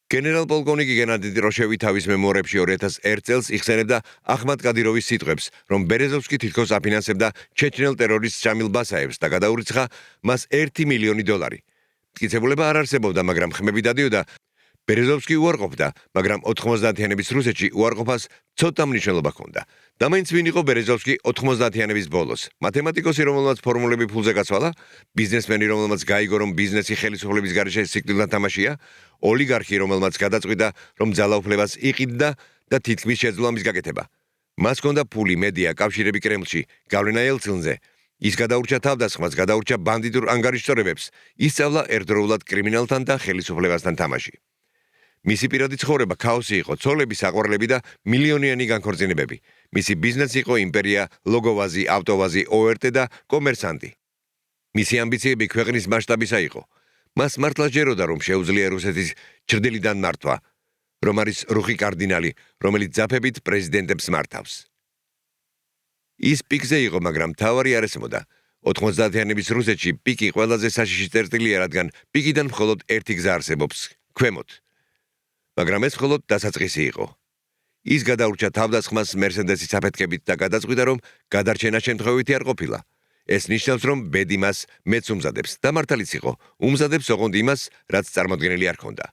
გენერალ-პოლკოვნიკი გენადი ტროშევი თავის მემუარებში 2001 წელს იხსენებდა ახმად კადიროვის სიტყვებს, რომ ბერეზოვსკი თითქოს აფინანსებდა ჩეჩნელ ტერორისტ შამილ ბასაევს და გადაურიცხა მას $1 მილიონი. მტკიცებულება არ არსებობდა, მაგრამ ხმები დადიოდა. ბერეზოვსკი უარყოფდა, მაგრამ 90-იანების რუსეთში უარყოფას ცოტა მნიშვნელობა ჰქონდა. და მაინც ვინ იყო ბერეზოვსკი 90-იანების ბოლოს? მათემატიკოსი, რომელმაც ფორმულები ფულზე გაცვალა, ბიზნესმენი, რომელმაც გაიგო, რომ ბიზნესი ხელისუფლების გარეშე სიკვდილთან თამაშია, ოლიგარქი, რომელმაც გადაწყვიტა, რომ ძალაუფლებას იყიდდა და თითქმის შეძლო ამის გაკეთება. მას ჰქონდა ფული, მედია, კავშირები კრემლში, გავლენა ელცინზე. ის გადაურჩა თავდასხმას, გადაურჩა ბანდიტურ ანგარიშწორებებს, ისწავლა ერთდროულად კრიმინალთან და ხელისუფლებასთან თამაში. მისი პირადი ცხოვრება ქაოსი იყო, ცოლები, საყვარლები და მილიონიანი განქორწინებები. მისი ბიზნესი იყო იმპერია, ლოგოვაზი, ავტოვაზი, ORT და კომერსანტი. მისი ამბიციები ქვეყნის მასშტაბისა იყო. მას მართლა ჯეროდა, რომ შეუძლია რუსეთის ჩრდილიდან მართვა, რომ არის რუხი კარდინალი, რომელიც ძაფებით პრეზიდენტებს მართავს. ის პიკზე იყო, მაგრამ თავარი არ ესმოდა. 90-იანების რუსეთში პიკი ყველაზე საშიში წერტილია, რადგან პიკიდან მხოლოდ ერთი გზა არსებობს, ქვემოთ. მაგრამ ეს მხოლოდ დასაწყისი იყო. ის გადაურჩა თავდასხმას მერსედესის აფეთქებით და გადაწყვიტა, რომ გადარჩენა შემთხვევითი არ ყოფილა. ეს ნიშნავს, რომ ბედი მას მეც უმზადებს და მართალიც იყო, უმზადებს ოღონდ იმას, რაც წარმოდგენილი არ ჰქონდა.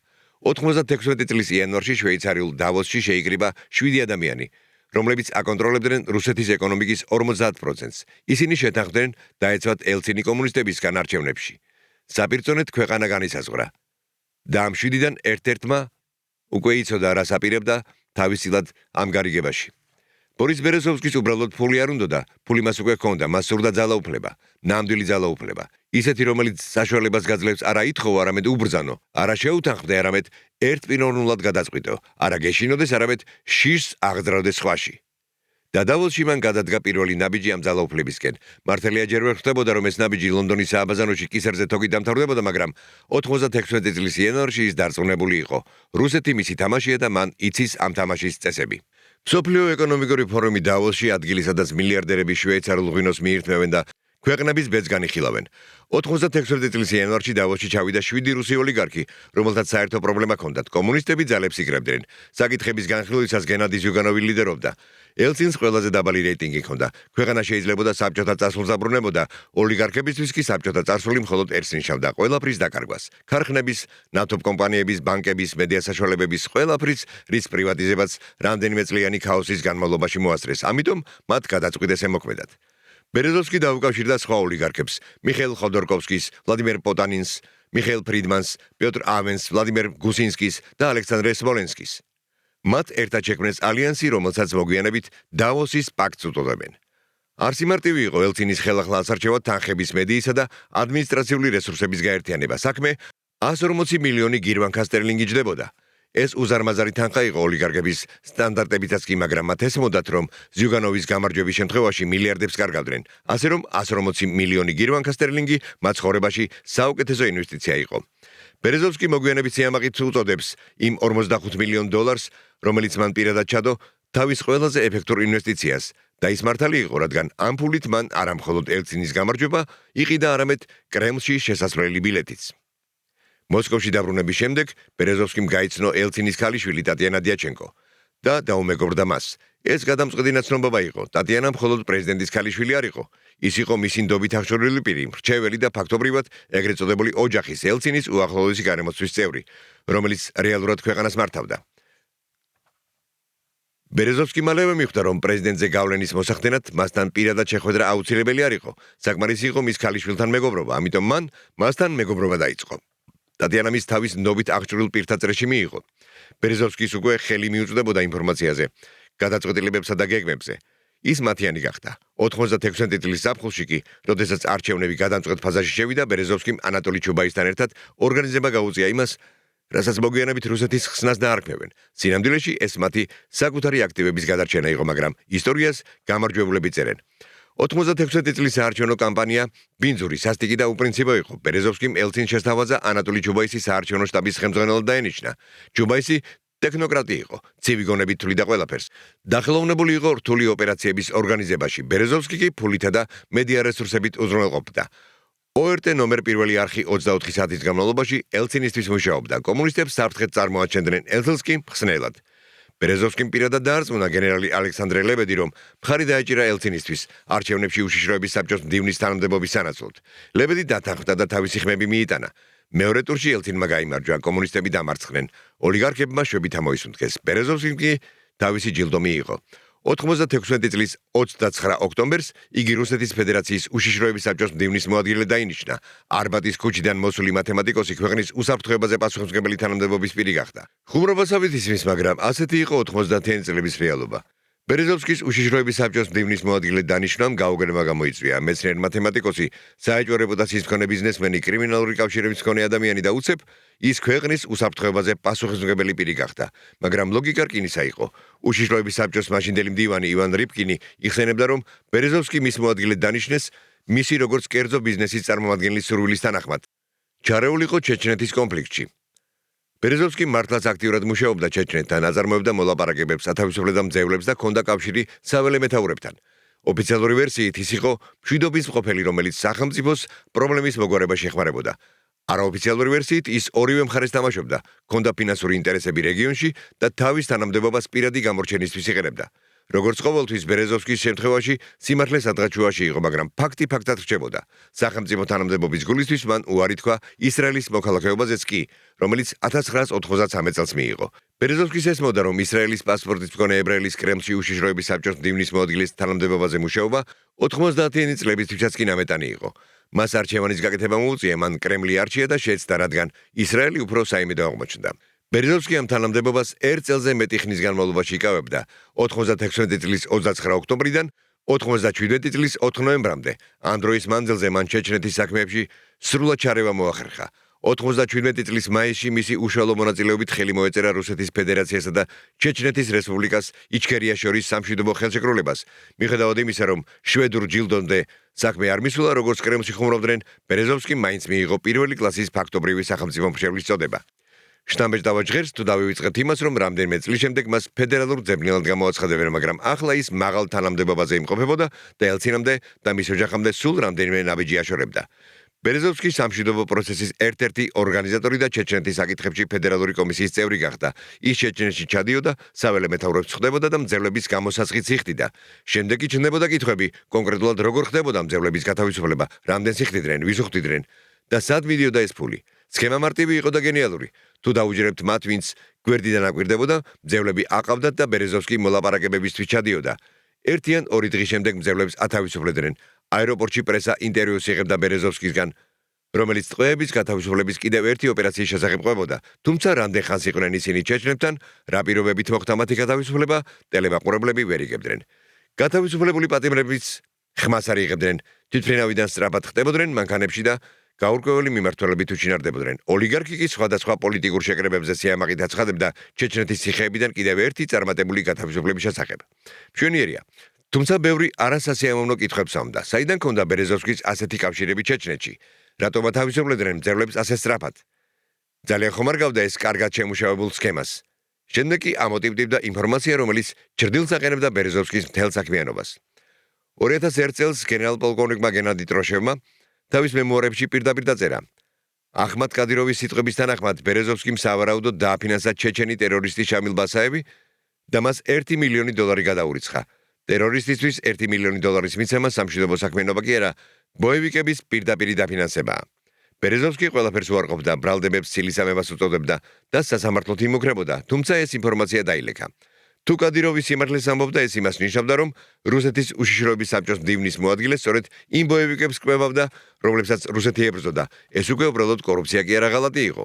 96 წლის იანვარში შვეიცარიულ დავოსში შეიკრიბა 7 ადამიანი, რომლებიც აკონტროლებდნენ რუსეთის ეკონომიკის 50%-ს. ისინი შეთანხმდნენ დაეცვათ ელცინი კომუნისტებისგან არჩევნებში. საპირწონედ ქვეყანა განისაზღვრა. და ამ 7-დან ერთ-ერთმა უკვე იცოდა, რას აპირებდა თავისილად ამ გარიგებაში. ბორის ბერეზოვსკის უბრალოდ ფული არ უნდოდა, ფული მას უკვე ჰქონდა, მას სურდა ძალაუფლება, ნამდვილი ძალაუფლება. ისეთი, რომელიც საშუალებას გაძლევს არა ითხოვო, არამედ უბრძანო, არა შეუთანხმდე, არამედ ერთპიროვნულად გადაწყვიტო, არა გეშინოდეს, არამედ შიშს აღძრავდეს სხვაში. და დავოსში მან გადადგა პირველი ნაბიჯი ამ ძალაუფლებისკენ. მართალია ჯერ ვერ ხდებოდა, რომ ეს ნაბიჯი ლონდონის სააბაზანოში კისერზე თოქით დამთავრდებოდა, მაგრამ 96 წლის იანვარში ის დარწმუნებული იყო. რუსეთი მისი თამაშია და მან იცის ამ თამაშის წესები. მსოფლიო ეკონომიკური ფორუმი დავოსში, ადგილი, სადაც მილიარდერები შვეიცარიულ ღვინოს მიირთმევენ და ქვეყნების ბედს განიხილავენ. 96 წლის იანვარში დავოსში ჩავიდა 7 რუსი ოლიგარქი, რომელთაც საერთო პრობლემა ჰქონდათ. კომუნისტები ძალებს იკრებდნენ. საკითხების განხილვისას გენადი ზიუგანოვი ლიდერობდა. ელცინს ყველაზე დაბალი რეიტინგი ჰქონდა. ქვეყანა შეიძლებოდა საბჭოთა წარსულს დაბრუნებოდა, ოლიგარქებისთვის კი საბჭოთა წარსული მხოლოდ ერთს ნიშნავდა ყველაფრის დაკარგვას. ქარხნების, ნავთობ კომპანიების, ბანკების, მედია საშუალებების ყველაფრის, რის პრივატიზებაც რამდენიმე წლიანი ქაოსის განმავლობაში მოასწრეს. ამიტომ მათ გადაწყვიტეს ემოქმედათ. ბერეზოვსკი დაუკავშირდა სხვა ოლიგარქებს, მიხეილ ხოდორკოვსკის, ვლადიმერ პოტანინს, მიხეილ ფრიდმანს, პიოტრ ავენს, ვლადიმერ გუსინსკის და ალექსანდრე სმოლენსკის. მათ ერთად შექმნეს ალიანსი, რომელსაც მოგვიანებით დავოსის პაქტს უწოდებენ. არსი მარტივი იყო ელცინის ხელახლა ასარჩევად თანხების, მედიისა და ადმინისტრაციული რესურსების გაერთიანება. საქმე 140 მილიონი გირვანქა სტერლინგი ჯდებოდა. ეს უზარმაზარი თანხა იყო ოლიგარქების სტანდარტებითაც კი, მაგრამ მათ ესმოდათ, რომ ზიუგანოვის გამარჯვების შემთხვევაში მილიარდებს კარგავდნენ, ასე რომ 140 მილიონი გირვანქა სტერლინგი მათ ცხოვრებაში საუკეთესო ინვესტიცია იყო. ბერეზოვსკი მოგვიანებით სიამაყით უწოდებს იმ $45 მილიონ, რომელიც მან პირადად ჩადო თავის ყველაზე ეფექტურ ინვესტიციას და ის მართალი იყო, რადგან ამ ფულით მან არა მხოლოდ ელცინის გამარჯვება იყიდა, არამედ კრემლში შესასვლელი ბილეთიც. მოსკოვში დაბრუნების შემდეგ ბერეზოვსკიმ გაიცნო ელცინის ქალიშვილი ტატიანა დიაჩენკო და დაუმეგობრდა მას. ეს გადამწყვეტი ნაცნობობა იყო. ტატიანა მხოლოდ პრეზიდენტის ქალიშვილი არ იყო. ის იყო მისი ნდობით აღჭურვილი პირი, მრჩეველი და ფაქტობრივად ეგრეთ წოდებული ოჯახის ელცინის უახლოესი გარემოცვის წევრი, რომელიც რეალურად ქვეყანას მართავდა. ბერეზოვსკი მალევე მიხვდა, რომ პრეზიდენტზე გავლენის მოსახდენად მასთან პირადად შეხვედრა აუცილებელი არ იყო. საკმარისი იყო მის ქალიშვილთან მეგობრობა, ამიტომ მან მასთან მეგობრობა დაიწყო. ტატიანა მის თავის ნდობით აღჭურვილ პირთა წრეში მიიღო. ბერეზოვსკის უკვე ხელი მიუწვდებოდა ინფორმაციაზე, გადაწყვეტილებებსა და გეგმებზე. ის მათიანი გახდა. 96 წლის ზაფხულში კი, როდესაც არჩევნები გადამწყვეტ ფაზაში შევიდა, ბერეზოვსკიმ ანატოლი ჩუბაისთან ერთად ორგანიზება გაუწია იმას, რასაც მოგვიანებით რუსეთის ხსნას დაარქმევენ. სინამდვილეში ეს მათი საკუთარი აქტივების გადარჩენა იყო, მაგრამ ისტორიას გამარჯვებულები წერენ. 96 წლის საარჩევნო კამპანია ბინძური, სასტიკი და უპრინციპო იყო. ბერეზოვსკიმ ელცინ შესთავაზა ანატოლი ჯუბაისის საარჩევნო შტაბის ხელმძღვანელად დაენიშნა. ჯუბაისი ტექნოკრატი იყო, ცივი გონებით თვლიდა ყველაფერს. დახელოვნებული იყო რთული ოპერაციების ორგანიზებაში. ბერეზოვსკი კი ფულითა და მედია რესურსებით უზრუნველყოფდა. ORT ნომერ პირველი არხი 24 საათის განმავლობაში ელცინისთვის მუშაობდა. კომუნისტებს საფრთხედ წარმოაჩენდნენ ელცინს კი მხსნელად. ბერეზოვსკიმ პირადად დაარწმუნა გენერალი ალექსანდრე ლებედი, რომ მხარი დაეჭირა ელცინისთვის არჩევნებში უშიშროების საბჭოს მდივნის თანამდებობის სანაცვლოდ. ლებედი დათანხმდა და თავისი ხმები მიიტანა. მეორე ტურში ელცინმა გაიმარჯვა, კომუნისტები დამარცხდნენ. ოლიგარქებმა შვებით ამოისუნთქეს. ბერეზოვსკიმ კი თავისი ჯილდო მიიღო. 96 წლის 29 ოქტომბერს იგი რუსეთის ფედერაციის უშიშროების საბჭოს მდივნის მოადგილედ დაინიშნა. არბატის ქუჩიდან მოსული მათემატიკოსი ქვეყნის უსაფრთხოებაზე პასუხისმგებელი თანამდებობის პირი გახდა. ხუმრობასავით ისმის, მაგრამ ასეთი იყო 90-იანი წლების რეალობა. ბერეზოვსკის უშიშროების საბჭოს მდივნის მოადგილედ დანიშნვამ გაუგებრობა გამოიწვია. მეცნიერ მათემატიკოსი, საეჭვო რეპუტაციის მქონე ბიზნესმენი, კრიმინალური კავშირების მქონე ადამიანი და უცებ ის ქვეყნის უსაფრთხოებაზე პასუხისმგებელი პირი გახდა. მაგრამ ლოგიკა რკინისა იყო. უშიშროების საბჭოს მაშინდელი მდივანი ივან რიფკინი იხსენებდა, რომ ბერეზოვსკი მის მოადგილედ დანიშნეს მისი როგორც კერძო ბიზნესის წარმომადგენლის სურვილის თანახმად. ჩარეული იყო ჩეჩნეთის კონფლიქტში. ბერეზოვსკი მართლაც აქტიურად მუშაობდა ჩეჩნეთთან, აწარმოებდა მოლაპარაკებებს, ათავისუფლებდა მძევლებს და ჰქონდა კავშირი საველე მეთაურებთან. ოფიციალური ვერსიით ის იყო მშვიდობის მყოფელი, რომელიც სახელმწიფოს პრობლემის მოგვარებაში ეხმარებოდა. არაოფიციალური ვერსიით ის ორივე მხარეს თამაშობდა, ჰქონდა ფინანსური ინტერესები რეგიონში და თავის თანამდებობას პირადი გამორჩენისთვის იყენებდა. როგორც ყოველთვის ბერეზოვსკის შემთხვევაში სიმართლე სადღაჩუაში იყო, მაგრამ ფაქტი ფაქტად რჩებოდა. სახელმწიფო თანამდებობის გულისთვის მან უარი თქვა ისრაელის მოქალაქეობაზეც კი, რომელიც 1993 წელს მიიღო. ბერეზოვსკის ესმოდა, რომ ისრაელის პასპორტით მქონე ებრაელის კრემლში უშიშროების საბჭოს მდივნის მოადგილის თანამდებობაზე მუშაობა 90-იანი წლებისთვისაც კი ნამეტანი იყო. მას არჩევანის გაკეთება მოუწია, მან კრემლი არჩია და შეეცდა, რადგან ისრაელი უფრო საიმედო აღმოჩნდა. ბერეზოვსკი ამ თანამდებობას ერთ წელზე მეტი ხნის განმავლობაში იკავებდა, 96 წლის 29 ოქტომბრიდან 97 წლის 4 ნოემბრამდე. ამ დროის მანძილზე მან ჩეჩნეთის საქმეებში სრულად ჩარევა მოახერხა. 97 წლის მაისში მისი უშუალო მონაწილეობით ხელი მოეწერა რუსეთის ფედერაციასა და ჩეჩნეთის რესპუბლიკას იჩქერიას შორის სამშვიდობო ხელშეკრულებას. მიუხედავად იმისა, რომ შვედურ ჯილდომდე საქმე არ მისულა, როგორც კრემლში ხუმრობდნენ, ბერეზოვსკიმ მაინც მიიღო პირველი კლასის ფაქტობრივი სახელმწიფო მრჩევლის წოდება. შტამბეჭდავა ჟღერს თუ დავივიწყეთ იმას, რომ რამდენიმე წლის შემდეგ მას ფედერალურ ძებნელად გამოაცხადებენ, მაგრამ ახლა ის მაღალ თანამდებობაზე იმყოფებოდა და ელცინამდე და მის ოჯახამდე სულ რამდენიმე ნაბიჯი აშორებდა. ბერეზოვსკი სამშვიდობო პროცესის ერთ-ერთი ორგანიზატორი და ჩეჩნეთის საკითხებში ფედერალური კომისიის წევრი გახდა. ის ჩეჩნეთში ჩადიოდა, საველე მეთაურებს ხვდებოდა და მძევლების გამოსასყიდს იხდიდა. შემდეგ კი ჩნდებოდა კითხვები, კონკრეტულად როგორ ხდებოდა მძევლების გათავისუფლება, რამდენს იხდიდნენ, ვის უხდიდნენ და სად მიდიოდა ეს ფული. სქემა მარტივი იყო და გენიალური. თუ დაუჯერებთ მათ, ვინც გვერდიდან აკვირდებოდა, მძევლები აყავდათ და ბერეზოვსკი მოლაპარაკებებისთვის ჩადიოდა. ერთი ან ორი დღის შემდეგ მძევლებს ათავისუფლებდნენ. აეროპორტში პრესა ინტერვიუს იღებდა ბერეზოვსკისგან, რომელიც ტყვეების გათავისუფლების კიდევ ერთი ოპერაციის შესახებ ყვებოდა. თუმცა რამდენ ხანს იყვნენ ისინი ჩეჩნეთთან, რა პირობებით მოხდა მათი გათავისუფლება, ტელემაყურებლები ვერ იგებდნენ. გათავისუფლებული პატიმრებიც ხმას არ იღებდნენ, თვითმფრინავიდან სწრაფად ხდებოდნენ მანქანებში და გაურკვეველი მიმართულებით უჩინარდებოდნენ. ოლიგარქი კი სხვადასხვა პოლიტიკურ შეკრებებზე სიამაყით აცხადებდა ჩეჩნეთის ციხეებიდან კიდევ ერთი წარმატებული გათავისუფლების შესახებ. მშვენიერია. თუმცა ბევრი არასასიამოვნო კითხვებს ამდა. საიდან ქონდა ბერეზოვსკის ასეთი კავშირები ჩეჩნეთში? რატომ ათავისუფლებდნენ მძევლებს ასე სწრაფად? ძალიან ხომ არ გავდა ეს კარგად შემუშავებულ სქემას? შემდეგ კი ამოტივტივდა ინფორმაცია, რომელიც ჩრდილს აყენებდა ბერეზოვსკის მთელ საქმიანობას. 2001 წელს გენერალ-პოლკოვნიკმა გენადი ტროშევმა თავის მემუარებში პირდაპირ დაწერა. ახმად კადიროვის სიტყვების თანახმად ბერეზოვსკიმ სავარაუდოდ დააფინანსა ჩეჩენი ტერორისტი შამილ ბასაევი და მას $1 მილიონი გადაურიცხა. ტერორისტისთვის $1 მილიონი მიცემა სამშვიდობო საქმიანობა კი არა, ბოევიკების პირდაპირი დაფინანსებაა. ბერეზოვსკი ყველაფერს უარყოფდა, ბრალდებებს ცილისამებას უწოდებდა და სასამართლოდ იმუქრებოდა, თუმცა ეს ინფორმაცია დაილექა. თუ კადიროვი სიმართლეს ამბობდა, ეს იმას ნიშნავდა, რომ რუსეთის უშიშროების საბჭოს მდივნის მოადგილე სწორედ იმ ბოევიკებს კვებავდა, რომლებსაც რუსეთი ებრძოდა. ეს უკვე უბრალოდ კორუფცია კი არა ღალატი იყო.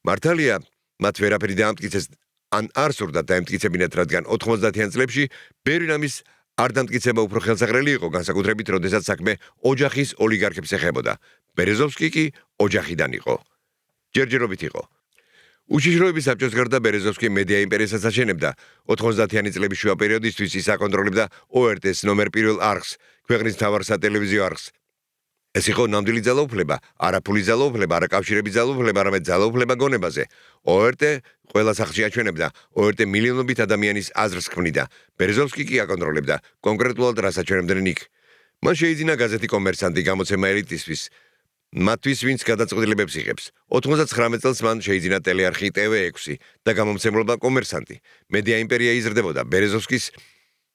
მართალია, მათ ვერაფერი დაამტკიცეს ან არ სურდათ დაემტკიცებინათ, რადგან 90-იან წლებში ბევრინამის არ დამტკიცება უფრო ხელსაყრელი იყო, განსაკუთრებით, როდესაც საქმე ოჯახის ოლიგარქებს ეხებოდა. ბერეზოვსკი კი ოჯახიდან იყო. ჯერჯერობით იყო. უშიშროების საბჭოს გარდა ბერეზოვსკი მედია იმპერიასაც აშენებდა 90-იანი წლების შუა პერიოდისთვის ის აკონტროლებდა ORT-ს ნომერ 1 არხს, ქვეყნის მთავარ სატელევიზიო არხს. ეს იყო ნამდვილი ძალაუფლება, არაფული ძალაუფლება, არაკავშირები ძალაუფლება, არამედ ძალაუფლება გონებაზე. ORT ყველა სახლში აჩვენებდა, ORT მილიონობით ადამიანის აზრს ქმნიდა. ბერეზოვსკი კი აკონტროლებდა კონკრეტულად რას აჩვენებდნენ იქ. მან შეიძინა გაზეთი კომერსანტი გამოცემა ელიტისთვის, მათთვის ვინც გადაწყვეტილებებს იღებს. 99 წელს მან შეიძინა ტელეარხი TV6 და გამომცემლობა კომერსანტი. მედია იმპერია იზრდებოდა, ბერეზოვსკის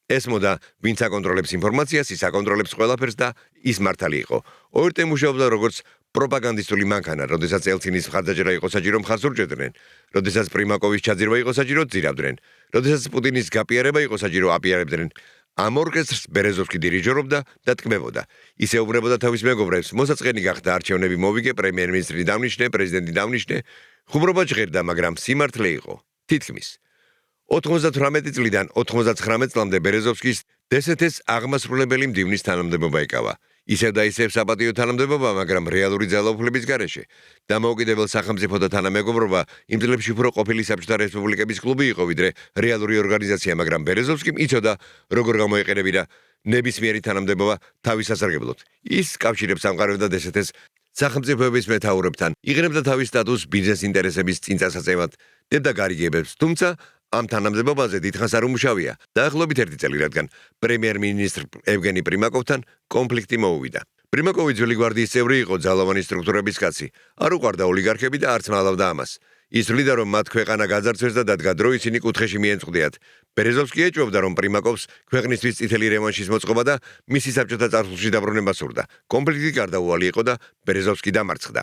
ესმოდა, ვინც აკონტროლებს ინფორმაციას, ის აკონტროლებს ყველაფერს და ის მართალი იყო. ORT მუშაობდა როგორც პროპაგანდისტული მანქანა, როდესაც ელცინის მხარდაჭერა იყო საჭირო, მხარს ურჭერდნენ, როდესაც პრიმაკოვის ჩაძირვა იყო საჭირო, ძირავდნენ, როდესაც პუტინის გაპიარება იყო საჭირო, აპიარებდნენ. ამ ორკესტრს ბერეზოვსკი დირიჟორობდა და თქმებოდა. ის ეუბნებოდა თავის მეგობრებს, მოსაწყენი გახდა არჩევნები მოვიგე, პრემიერ-მინისტრი დავნიშნე, პრეზიდენტი დავნიშნე. ხუმრობა ჟღერდა, მაგრამ სიმართლე იყო. თითქმის 98 წლიდან 99 წლამდე ბერეზოვსკის DST-ს აღმასრულებელი მდივნის თანამდებობა ეკავა. ისევ და ისევ საპატიო თანამდებობა, მაგრამ რეალური ძალაუფლების გარეშე. დამოუკიდებელ სახელმწიფოთა თანამეგობრობა იმ წლებში უფრო ყოფილი საბჭოთა რესპუბლიკების კლუბი იყო, ვიდრე რეალური ორგანიზაცია, მაგრამ ბერეზოვსკიმ იცოდა, როგორ გამოეყენებინა ნებისმიერი თანამდებობა თავის სასარგებლოდ. ის კავშირებს ამყარებდა DST-ს სახელმწიფოების მეთაურებთან, იღებდა თავის სტატუსს ბიზნეს ინტერესების წინწასაწევად, დებდა გარიგებებს, თუმცა ამ თანამდებობაზე დიდხანს არ უმუშავია. დაახლოებით 1 წელი, რადგან პრემიერ-მინისტრ ევგენი პრიმაკოვთან კონფლიქტი მოუვიდა. პრიმაკოვი ძველი გვარდიის წევრი იყო, ძალოვანი სტრუქტურების კაცი. არ უყვარდა ოლიგარქები და არც მალავდა ამას. ის თვლიდა, რომ მათ ქვეყანა გაძარცვეს და დადგა დრო, ისინი კუთხეში მიენწყდიათ. ბერეზოვსკი ეჭვობდა, რომ პრიმაკოვს ქვეყნისთვის წითელი რევანშის მოწყობა და მისი საბჭოთა წარსულში დაბრუნება სურდა. კონფლიქტი გარდაუვალი იყო და ბერეზოვსკი დამარცხდა.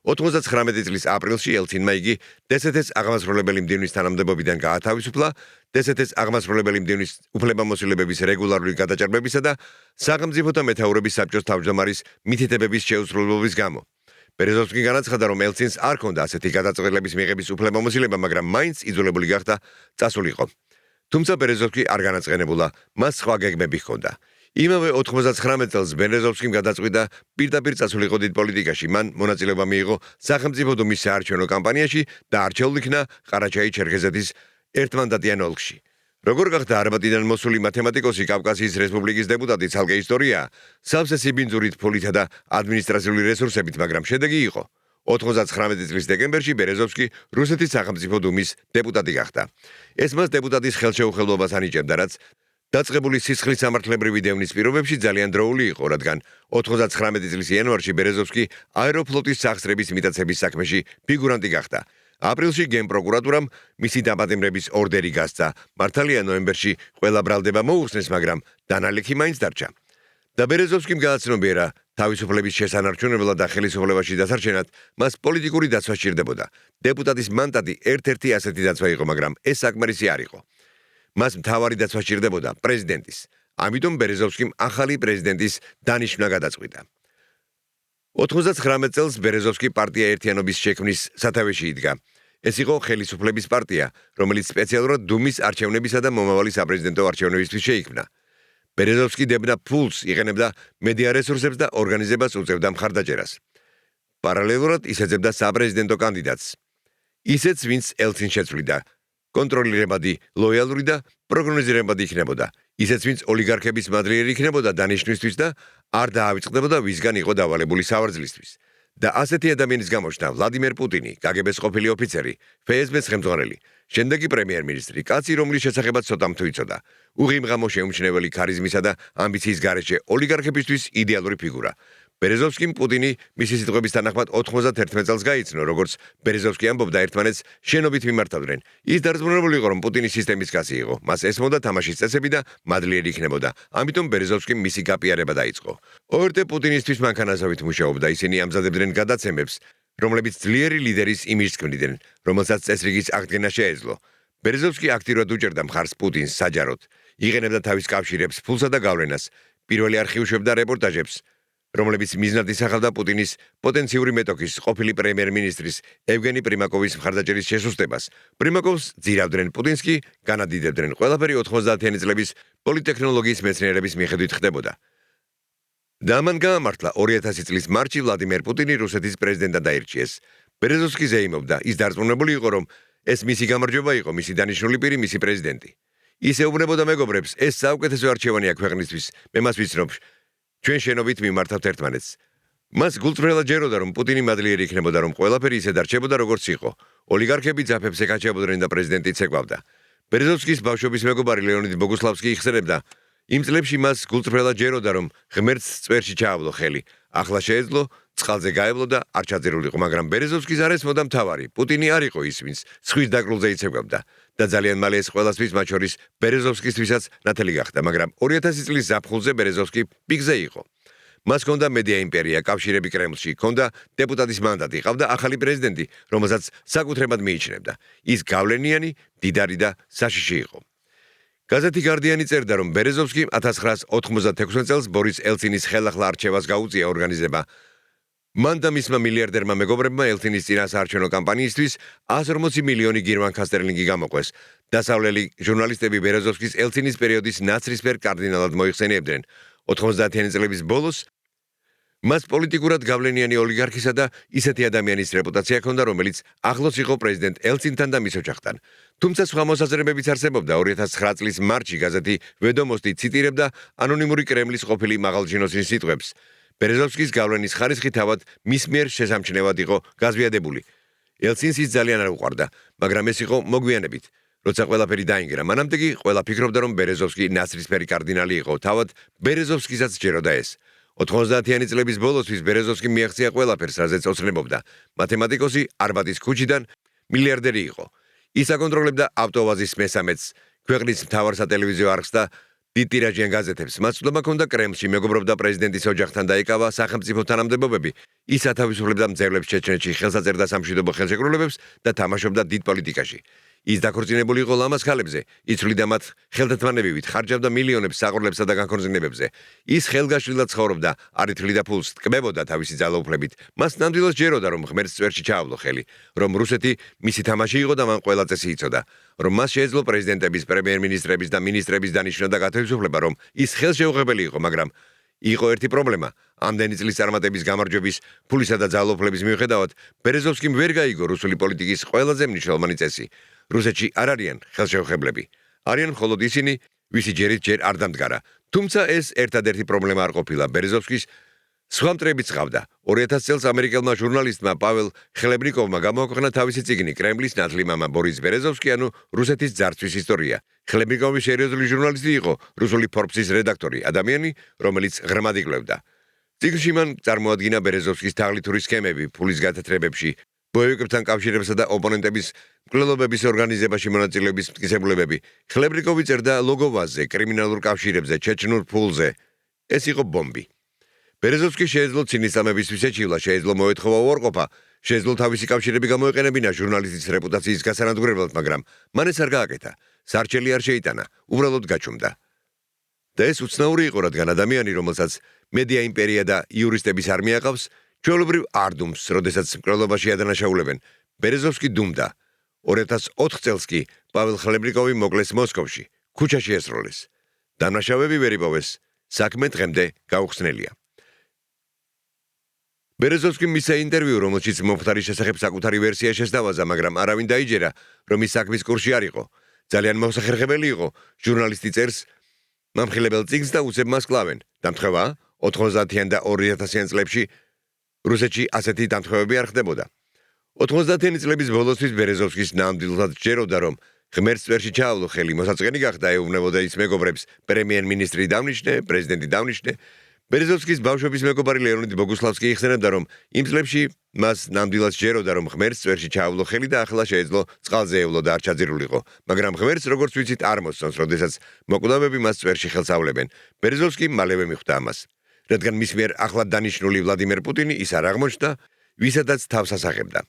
99 წლის აპრილში ელცინმა იგი DST-ს აღმასრულებელი მდივნის თანამდებობიდან გაათავისუფლა, DST-ს აღმასრულებელი მდივნის უფლებამოსილებების რეგულარული გადაჭარბებისა და სახელმწიფოთა მეთაურების საბჭოს თავმჯდომარის მითითებების შეუსრულებლობის გამო. ბერეზოვსკი განაცხადა, რომ ელცინს არ ჰქონდა ასეთი გადაწყვეტილების მიღების უფლებამოსილება, მაგრამ მაინც იძულებული გახდა წასულიყო. თუმცა ბერეზოვსკი არ განაწყენებულა, მას სხვა გეგმები ჰქონდა. იმავე 99 წელს ბერეზოვსკიმ გადაწყვიტა პირდაპირ წასულიყო დიდ პოლიტიკაში. მან მონაწილეობა მიიღო სახელმწიფო დუმის საარჩევნო კამპანიაში და არჩეულ იქნა ყარაჩაი-ჩერქეზეთის ერთმანდატიან ოლქში. როგორ გახდა არბატიდან მოსული მათემატიკოსი, კავკასიის რესპუბლიკის დეპუტატი, ცალკე ისტორიაა, სავსე სიბინძურით, ფულით და ადმინისტრაციული რესურსებით, მაგრამ შედეგი იყო. 99 წლის დეკემბერში ბერეზოვსკი რუსეთის სახელმწიფო დუმის დეპუტატი გახდა. ეს მას დეპუტატის ხელშეუხებლობას ანიჭებდა, რაც დაწყებული სისხლის სამართლებრივი დევნის პირობებში ძალიან დროული იყო, რადგან 99 წლის იანვარში ბერეზოვსკი აეროფლოტის სახსრების მიტაცების საქმეში ფიგურანტი გახდა. აპრილში გენპროკურატურამ მისი დაპატიმრების ორდერი გასცა. მართალია ნოემბერში ყველა ბრალდება მოუხსნეს, მაგრამ დანალექი მაინც დარჩა. და ბერეზოვსკიმ გააცნობიერა თავისუფლების შესანარჩუნებლად და ხელისუფლებაში დასარჩენად მას პოლიტიკური დაცვა სჭირდებოდა. დეპუტატის მანდატი ერთ-ერთი ასეთი დაცვა იყო, მაგრამ ეს საკმარისი არ იყო. მას მთავარი დაცვა სჭირდებოდა პრეზიდენტის. ამიტომ ბერეზოვსკიმ ახალი პრეზიდენტის დანიშვნა გადაწყვიტა. 99 წელს ბერეზოვსკი პარტია ერთიანობის შექმნის სათავეში იდგა. ეს იყო ხელისუფლების პარტია, რომელიც სპეციალურად დუმის არჩევნებისა და მომავალი საპრეზიდენტო არჩევნებისთვის შეიქმნა. ბერეზოვსკი დებდა ფულს, იყენებდა მედია რესურსებს და ორგანიზებას უწევდა მხარდაჭერას. პარალელურად ის ეძებდა საპრეზიდენტო კანდიდატს. ისეც, ვინც ელცინს შეცვლიდა. კონტროლირებადი, ლოიალური და პროგნოზირებადი იქნებოდა. ისეც, ვინც ოლიგარქების მადლიერი იქნებოდა დანიშვნისთვის და არ დაავიწყდებოდა ვისგან იყო დავალებული სავარძლისთვის. და ასეთი ადამიანის გამოჩნდა ვლადიმერ პუტინი, KGB-ს ყოფილი ოფიცერი, FSB-ს ხელმძღვანელი, შემდეგი პრემიერ-მინისტრი, კაცი, რომლის შესახებაც ცოტამ თუ იცოდა. უღიმღამო შეუმჩნეველი ქარიზმისა და ამბიციის გარეშე ოლიგარქებისთვის იდეალური ფიგურა. ბერეზოვსკიმ პუტინი მისი სიტყვების თანახმად 91 წელს გაიცნო, როგორც ბერეზოვსკი ამბობდა, ერთმანეთს შენობით მიმართავდნენ. ის დარწმუნებული იყო, რომ პუტინის სისტემის კაცი იყო. მას ესმოდა თამაშის წესები და მადლიერი იქნებოდა. ამიტომ ბერეზოვსკიმ მისი გაპიარება დაიწყო. ORT პუტინისთვის მანქანაზავით მუშაობდა, ისინი ამზადებდნენ გადაცემებს, რომლებიც ძლიერი ლიდერის იმიჯს ქმნიდნენ, რომელსაც წესრიგის აღდგენა შეეძლო. ბერეზოვსკი აქტიურად უჭერდა მხარს პუტინს საჯაროდ. იღენებდა თავის კავშირებს, ფულსა და გავლენას. პირველი არხი უშვებდა რეპორტაჟებს, რომლებიც მიზნად ისახავდა პუტინის პოტენციური მეტოქის, ყოფილი პრემიერ-მინისტრის ევგენი პრიმაკოვის მხარდაჭერის შესუსტებას. პრიმაკოვს ძირავდნენ, პუტინს კი განადიდებდნენ. ყველაფერი 90-იანი წლების პოლიტექნოლოგიის მეცნიერების მიხედვით ხდებოდა. და ამან გაამართლა 2000 წლის მარტში ვლადიმერ პუტინი რუსეთის პრეზიდენტად დაირჩიეს. ბერეზოვსკი ზეიმობდა, ის დარწმუნებული იყო, რომ ეს მისი გამარჯვება იყო, მისი დანიშნული პირი, მისი პრეზიდენტი. ის ეუბნებოდა მეგობრებს, ეს საუკეთესო არჩევანია ქვეყნისთვის, მე მას ვიცნობ, ჩვენ შენობით მიმართავთ ერთმანეთს. მას გულწრფელად ჯეროდა, რომ პუტინი მადლიერი იქნებოდა, რომ ყველაფერი ისე დარჩებოდა, როგორც იყო. ოლიგარქები ძაფებს ეკაჭებოდნენ და პრეზიდენტიც ეკავდა. ბერეზოვსკის ბავშვობის მეგობარი ლეონიდ ბოგუსლავსკი იხსენებდა, იმ წლებში მას გულწრფელად ჯეროდა, რომ ღმერთს წვერში ჩაავლო ხელი. ახლა შეეძლო, წყალზე გაევლო და არ ჩაძირულიყო, მაგრამ ბერეზოვსკის არ ესმოდა მთავარი. პუტინი არ იყო ის, ვინც სხვის დაკრულზე იცეკვებდა და ძალიან მალე ეს ყველასთვის, მათ შორის ბერეზოვსკისთვისაც ნათელი გახდა, მაგრამ 2000 წლის ზაფხულზე ბერეზოვსკი პიკზე იყო. მას ჰქონდა მედია იმპერია, კავშირები კრემლში, ჰქონდა დეპუტატის მანდატი, ყავდა ახალი პრეზიდენტი, რომელსაც საკუთრებად მიიჩნევდა. ის გავლენიანი, დიდარი და საშიში იყო. გაზეთი გარდიანი წერდა, რომ ბერეზოვსკი 1996 წელს ბორის ელცინის ხელახლა არჩევას გაუწია ორგანიზება. მან და მისმა მილიარდერმა მეგობრებმა ელცინის წინასაარჩევნო კამპანიისთვის 140 მილიონი გერმანკა სტერლინგი გამოყვეს. დასავლელი ჟურნალისტები ბერეზოვსკის ელცინის პერიოდის ნაცრისფერ კარდინალად მოიხსენიებდნენ. 90-იანი წლების ბოლოს მას პოლიტიკურად გავლენიანი ოლიგარქისა და ისეთი ადამიანის რეპუტაცია ჰქონდა, რომელიც ახლოს იყო პრეზიდენტ ელცინთან და მის ოჯახთან. თუმცა სხვა მოსაზრებებიც არსებობდა. 2009 წლის მარტში გაზეთი ვედომოსტი ციტირებდა ანონიმური კრემლის ყოფილი მაღალჩინოსნის სიტყვებს. ბერეზოვსკის გავლენის ხარისხი თავად მის მიერ შესამჩნევად იყო გაზვიადებული. ელცინს ის ძალიან არ უყვარდა, მაგრამ ეს იყო მოგვიანებით. როცა ყველაფერი დაინგრა, მანამდე კი ყველა ფიქრობდა, რომ ბერეზოვსკი ნაცრისფერი კარდინალი იყო. თავად ბერეზოვსკისაც ჯეროდა ეს. 90-იანი წლების ბოლოსთვის ბერეზოვსკი მიაღწია ყველაფერს, რაზეც ოცნებობდა. მათემატიკოსი არბატის ქუჩიდან მილიარდერი იყო. ის აკონტროლებდა ავტოვაზის მესამედს, ქვეყნის მთავარ სატელევიზიო არხს და დიდ ტირაჟიან გაზეთებს. მას ცდომა ჰქონდა კრემლში, მეგობრობდა პრეზიდენტის ოჯახთან და ეკავა სახელმწიფო თანამდებობები. ის ათავისუფლებდა მძევლებს ჩეჩნეთში, ხელს აწერდა სამშვიდობო ხელშეკრულებებს და თამაშობდა დიდ პოლიტიკაში. ის დაქორწინებული იყო ლამაზ ქალებზე, იცვლიდა მათ ხელთათმანებივით, ხარჯავდა მილიონებს საყურლებსა და განქორწინებებზე. ის ხელგაშლილად ცხოვრობდა, არ ითვლიდა ფულს, ტკბებოდა თავისი ძალაუფლებით. მას ნამდვილად ჯეროდა, რომ ღმერთს წვერში ჩაავლო ხელი, რომ რუსეთი მისი თამაში იყო და მან ყველა წესი იცოდა, რომ მას შეეძლო პრეზიდენტების, პრემიერ-მინისტრების და მინისტრების დანიშვნა და გათვალისწინება, რომ ის ხელშეუხებელი იყო, მაგრამ იყო ერთი პრობლემა. ამდენი წლის წარმატების გამარჯვების, ფულისა და ძალაუფლების მიუხედავად, ბერეზოვსკიმ ვერ გაიგო რუსული პოლიტიკის ყველაზე მნიშვნელოვანი წესი. რუსეთში არ არიან ხელშეუხებლები. არიან მხოლოდ ისინი, ვისი ჯერით ჯერ არ დამდგარა. თუმცა ეს ერთადერთი პრობლემა არ ყოფილა. ბერეზოვსკის სხვა მტრებიც ჰყავდა. 2000 წელს ამერიკელმა ჟურნალისტმა პაվել ხლებნიკოვმა გამოაქვეყნა თავისი წიგნი კრემლის ნათლი მამა ბორის ბერეზოვსკი, ანუ რუსეთის ძარცვის ისტორია. ხლებნიკოვი სერიოზული ჟურნალისტი იყო, რუსული Forbes-ის რედაქტორი, ადამიანი, რომელიც ღრმად იკვლევდა. წიგნში მან წარმოადგინა ბერეზოვსკის თაღლითური სქემები ფულის გათეთრებებში, ბოევიკებთან კავშირებსა და ოპონენტების მკვლელობების ორგანიზებაში მონაწილეობის მტკიცებულებები. ხლებნიკოვი წერდა ლოგოვაზზე, კრიმინალურ კავშირებზე, ჩეჩნურ ფულზე. ეს იყო ბომბი. ბერეზოვსკი შეეძლო ცინისამებისთვის ეჩივლა, შეეძლო მოეთხოვა უარყოფა, შეეძლო თავისი კავშირები გამოეყენებინა ჟურნალისტის რეპუტაციის გასანადგურებლად, მაგრამ მან ეს არ გააკეთა. სარჩელი არ შეიტანა, უბრალოდ გაჩუმდა. და ეს უცნაური იყო, რადგან ადამიანი, რომელსაც მედია იმპერია და იურისტების არმია ყავს, ჩვეულებრივ არ დუმს, როდესაც მკვლელობაში ადანაშაულებენ. ბერეზოვსკი დუმდა. 2004 წელს კი პაվել ხლებნიკოვი მოკლეს მოსკოვში, ქუჩაში ესროლეს. დამნაშავეები ვერ იპოვეს. საქმე დღემდე გაუხსნელია. ბერეზოვსკიმ მისცა ინტერვიუ, რომელშიც მომხდარის შესახებ საკუთარი ვერსია შესთავაზა, მაგრამ არავინ დაიჯერა, რომ ის საქმის კურსში არ იყო. ძალიან მოსახერხებელი იყო. ჟურნალისტი წერს მამხილებელ წიგნს და უცებ მას კლავენ. დამთხევაა, 90-იან და 2000-იან წლებში რუსეთში ასეთი დამთხევები არ ხდებოდა. 90-იანი წლების ბოლოსთვის ბერეზოვსკის ნამდვილად ჯეროდა, რომ ღმერთს წვერში ჩაავლო ხელი, მოსაწყენი გახდა, ეუბნებოდა ის მეგობრებს, პრემიერ-მინისტრი დავნიშნე, პრეზიდენტი დავნიშნე. ბერეზოვსკის ბავშვობის მეგობარი ლეონიდ ბოგუსლავსკი იხსენებდა, რომ იმ წლებში მას ნამდვილად ჯეროდა, რომ ღმერთს წვერში ჩაავლო ხელი და ახლა შეეძლო წყალზე ევლო და არ ჩაძირულიყო. მაგრამ ღმერთს, როგორც ვიცით, არ მოსწონს, როდესაც მოკვდავები მას წვერში ხელს ავლებენ. ბერეზოვსკი მალევე მიხვდა ამას. რადგან მის მიერ ახლად დანიშნული ვლადიმერ პუტინი ის არ აღმოჩნდა, ვისადაც თავს ასახებდა.